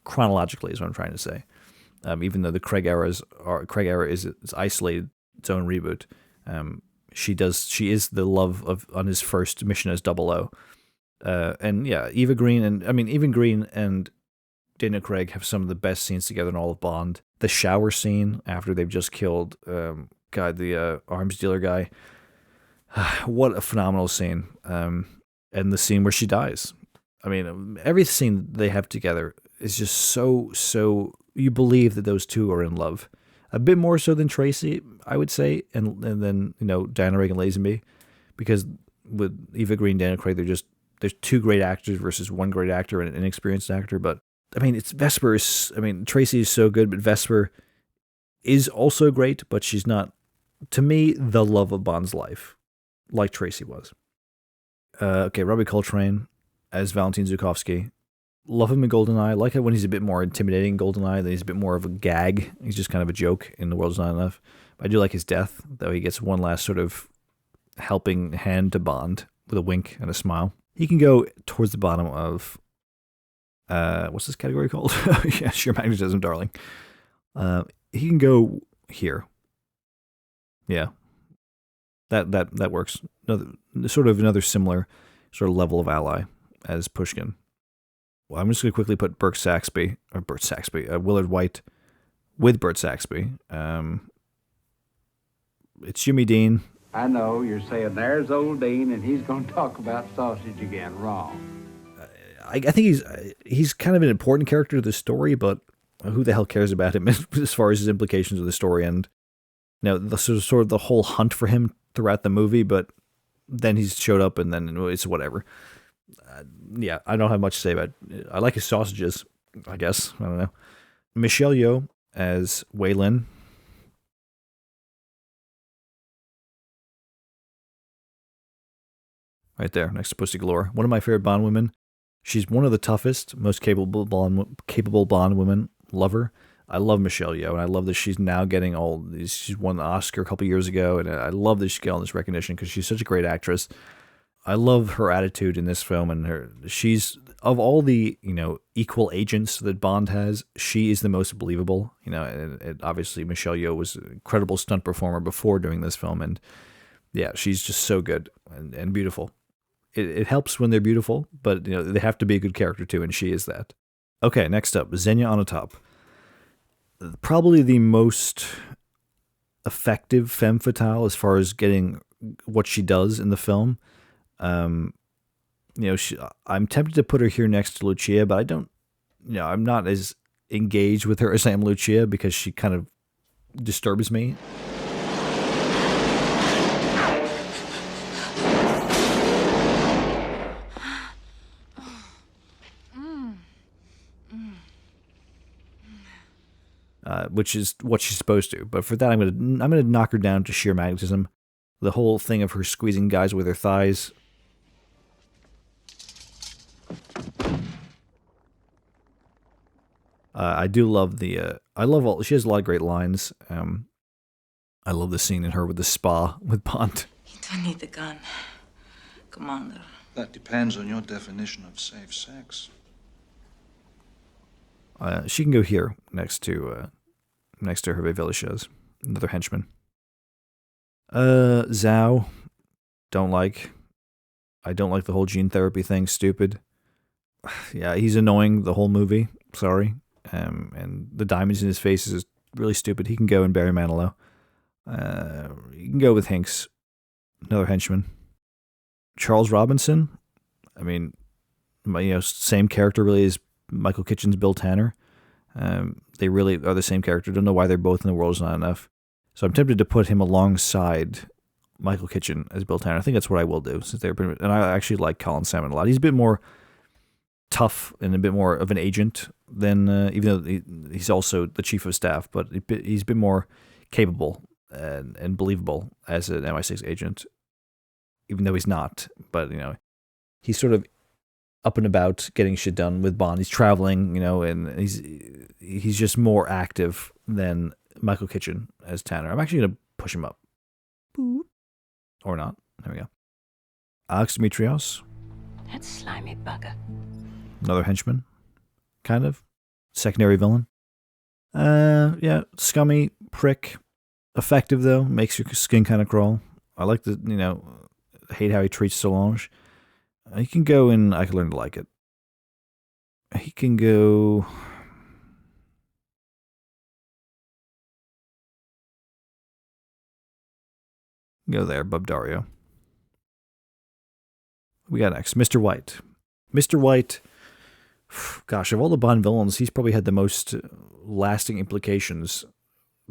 chronologically is what I'm trying to say. Even though the Craig era is isolated, its own reboot. She is the love on his first mission as 00. And yeah, Eva Green and Daniel Craig have some of the best scenes together in all of Bond. The shower scene after they've just killed the arms dealer guy. What a phenomenal scene. And the scene where she dies. I mean, every scene they have together is just so you believe that those two are in love. A bit more so than Tracy, I would say, and then Diana Rigg and Lazenby, because with Eva Green, Daniel Craig, there's two great actors versus one great actor and an inexperienced actor. But I mean, Tracy is so good, but Vesper is also great, but she's not, to me, the love of Bond's life, like Tracy was. Okay, Robbie Coltrane as Valentin Zukovsky. Love him in GoldenEye. I like it when he's a bit more intimidating in GoldenEye, then he's a bit more of a gag. He's just kind of a joke in The World's Not Enough. But I do like his death, though he gets one last sort of helping hand to Bond with a wink and a smile. He can go towards the bottom of, what's this category called? Yeah, Sheer Magnetism, darling. He can go here. Yeah. That works. Another similar sort of level of ally as Pushkin. Well, I'm just going to quickly put Willard White with Burt Saxby. It's Jimmy Dean. I know, you're saying, there's old Dean, and he's going to talk about sausage again. Wrong. I think he's kind of an important character to the story, but who the hell cares about him as far as his implications of the story and the sort of the whole hunt for him throughout the movie, but then he's showed up and then it's whatever. Yeah, I don't have much to say about it. I like his sausages, I guess. I don't know. Michelle Yeoh as Wei Lin. Right there, next to Pussy Galore. One of my favorite Bond women. She's one of the toughest, most capable Bond women. Love her. I love Michelle Yeoh, and I love that she's now getting all these. She's won the Oscar a couple years ago, and I love that she's getting all this recognition because she's such a great actress. I love her attitude in this film, and she's, of all the equal agents that Bond has, she is the most believable. And obviously Michelle Yeoh was an incredible stunt performer before doing this film, and yeah, she's just so good and beautiful. It helps when they're beautiful, but they have to be a good character too, and she is that. Okay, next up, Xenia Onatopp. Probably the most effective femme fatale as far as getting what she does in the film. I'm tempted to put her here next to Lucia, but I don't. I'm not as engaged with her as I am Lucia because she kind of disturbs me. Which is what she's supposed to. But for that, I'm gonna knock her down to sheer magnetism. The whole thing of her squeezing guys with her thighs. I do love she has a lot of great lines. I love the scene in her with the spa with Bond. You don't need the gun, Commander. That depends on your definition of safe sex. She can go here next to Hervé Villechaize, another henchman. Zhao, don't like. I don't like the whole gene therapy thing. Stupid. Yeah, he's annoying the whole movie. Sorry. And the diamonds in his face is really stupid. He can go in Barry Manilow. You can go with Hinks, another henchman. Charles Robinson. I mean, same character really as Michael Kitchen's Bill Tanner. They really are the same character. Don't know why they're both in The World Is Not Enough. So I'm tempted to put him alongside Michael Kitchen as Bill Tanner. I think that's what I will do, since they're pretty. And I actually like Colin Salmon a lot. He's a bit more tough and a bit more of an agent than, even though he's also the chief of staff, but he's a bit more capable and believable as an MI6 agent, even though he's not. But he's sort of up and about getting shit done with Bond. He's traveling, and he's just more active than Michael Kitchen as Tanner. I'm actually going to push him up. Boop. Or not. There we go. Alex Dimitrios. That slimy bugger. Another henchman. Kind of. Secondary villain. Yeah, scummy, prick. Effective, though. Makes your skin kind of crawl. I like the, hate how he treats Solange. He can go in I Can Learn to Like It. He can go... Go there, Bub Dario. We got next, Mr. White. Mr. White, gosh, of all the Bond villains, he's probably had the most lasting implications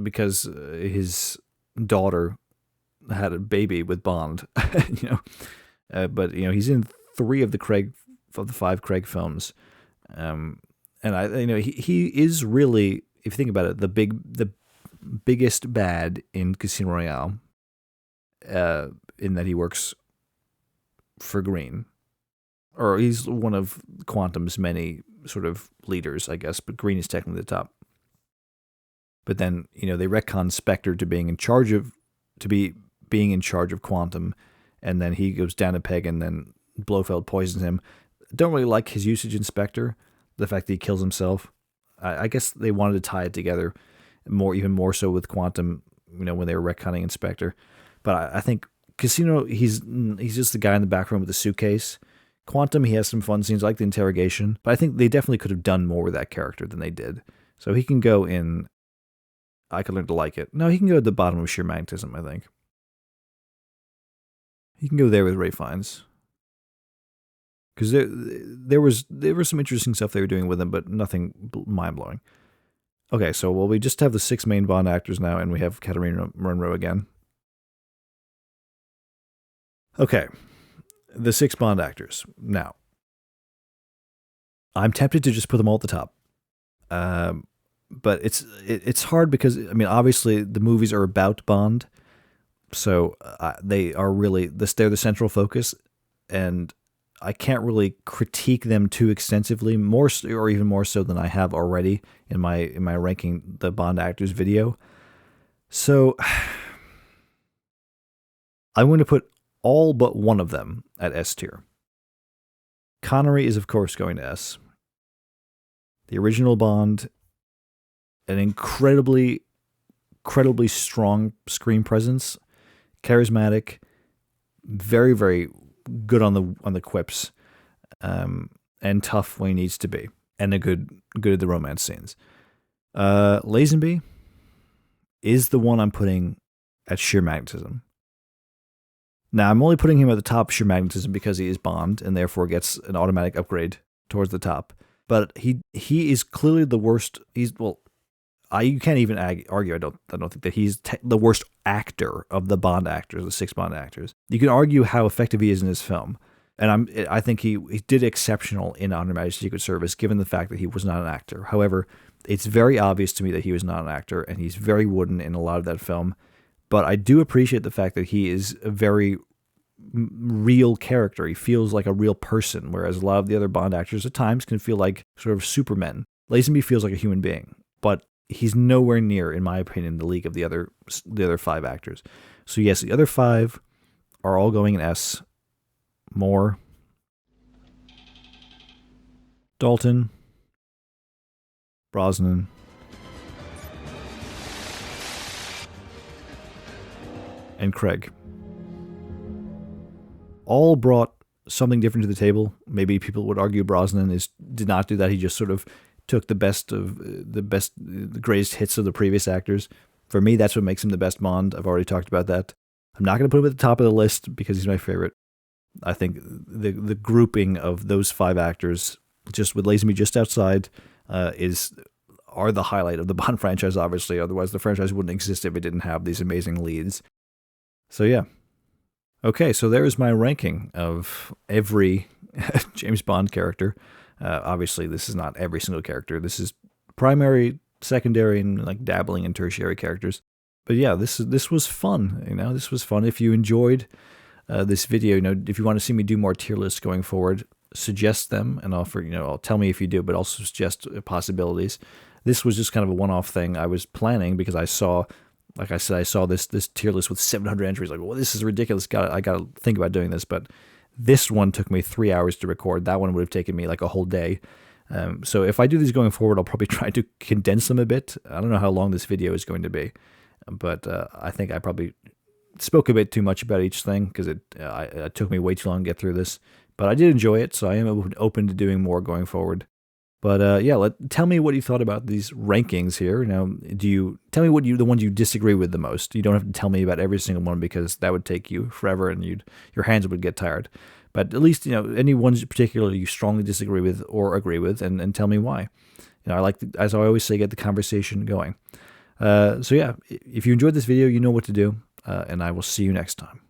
because his daughter had a baby with Bond, but he's in 3 of the 5 Craig films, and he is really, if you think about it, the biggest bad in Casino Royale. In that he works for Green, or he's one of Quantum's many sort of leaders, I guess, but Green is technically the top. But then, they retcon Spectre to being in charge of Quantum, and then he goes down a peg, and then Blofeld poisons him. Don't really like his usage in Spectre, the fact that he kills himself. I guess they wanted to tie it together even more so with Quantum, when they were retconning in Spectre. But I think Casino, he's just the guy in the back room with the suitcase. Quantum, he has some fun scenes, like the interrogation. But I think they definitely could have done more with that character than they did. So he can go in I Can Learn to Like It. No, he can go at the bottom of Sheer Magnetism, I think. He can go there with Ray Fiennes. Because there was some interesting stuff they were doing with him, but nothing mind-blowing. Okay, so we just have the 6 main Bond actors now, and we have Katarina Monroe again. Okay, the 6 Bond actors. Now, I'm tempted to just put them all at the top. But it's hard because, obviously the movies are about Bond. So they are really, they're the central focus. And I can't really critique them too extensively, or even more so than I have already in my ranking the Bond actors video. So I'm going to put all but one of them at S tier. Connery is, of course, going to S. The original Bond, an incredibly strong screen presence, charismatic, very, very good on the quips, and tough when he needs to be, and good at the romance scenes. Lazenby is the one I'm putting at Sheer Magnetism. Now, I'm only putting him at the top of Sheer Magnetism because he is Bond and therefore gets an automatic upgrade towards the top. But he is clearly the worst. You can't even argue. I don't think that he's the worst actor of the Bond actors, the 6 Bond actors. You can argue how effective he is in this film, and I think he did exceptional in On Her Majesty's Secret Service, given the fact that he was not an actor. However, it's very obvious to me that he was not an actor, and he's very wooden in a lot of that film. But I do appreciate the fact that he is a very real character. He feels like a real person, whereas a lot of the other Bond actors at times can feel like sort of supermen. Lazenby feels like a human being, but he's nowhere near, in my opinion, the league of the other 5 actors. So yes, the other 5 are all going in S. Moore, Dalton, Brosnan, and Craig. All brought something different to the table. Maybe people would argue Brosnan did not do that. He just sort of took the greatest hits of the previous actors. For me, that's what makes him the best Bond. I've already talked about that. I'm not going to put him at the top of the list because he's my favorite. I think the grouping of those 5 actors, just with Lazenby just outside, are the highlight of the Bond franchise, obviously. Otherwise, the franchise wouldn't exist if it didn't have these amazing leads. So yeah. Okay, so there's my ranking of every James Bond character. Obviously, this is not every single character. This is primary, secondary, and like dabbling in tertiary characters. But yeah, this was fun. This was fun. If you enjoyed this video, if you want to see me do more tier lists going forward, suggest them, and I'll tell me if you do, but also suggest possibilities. This was just kind of a one-off thing I was planning because I saw. Like I said, I saw this tier list with 700 entries. Like, well, this is ridiculous. I got to think about doing this. But this one took me 3 hours to record. That one would have taken me like a whole day. So if I do these going forward, I'll probably try to condense them a bit. I don't know how long this video is going to be. But I think I probably spoke a bit too much about each thing because it took me way too long to get through this. But I did enjoy it, so I am open to doing more going forward. But yeah, tell me what you thought about these rankings here. Tell me the ones you disagree with the most. You don't have to tell me about every single one because that would take you forever and your hands would get tired. But at least any ones particularly you strongly disagree with or agree with, and tell me why. I like as I always say, get the conversation going. So yeah, if you enjoyed this video, you know what to do, and I will see you next time.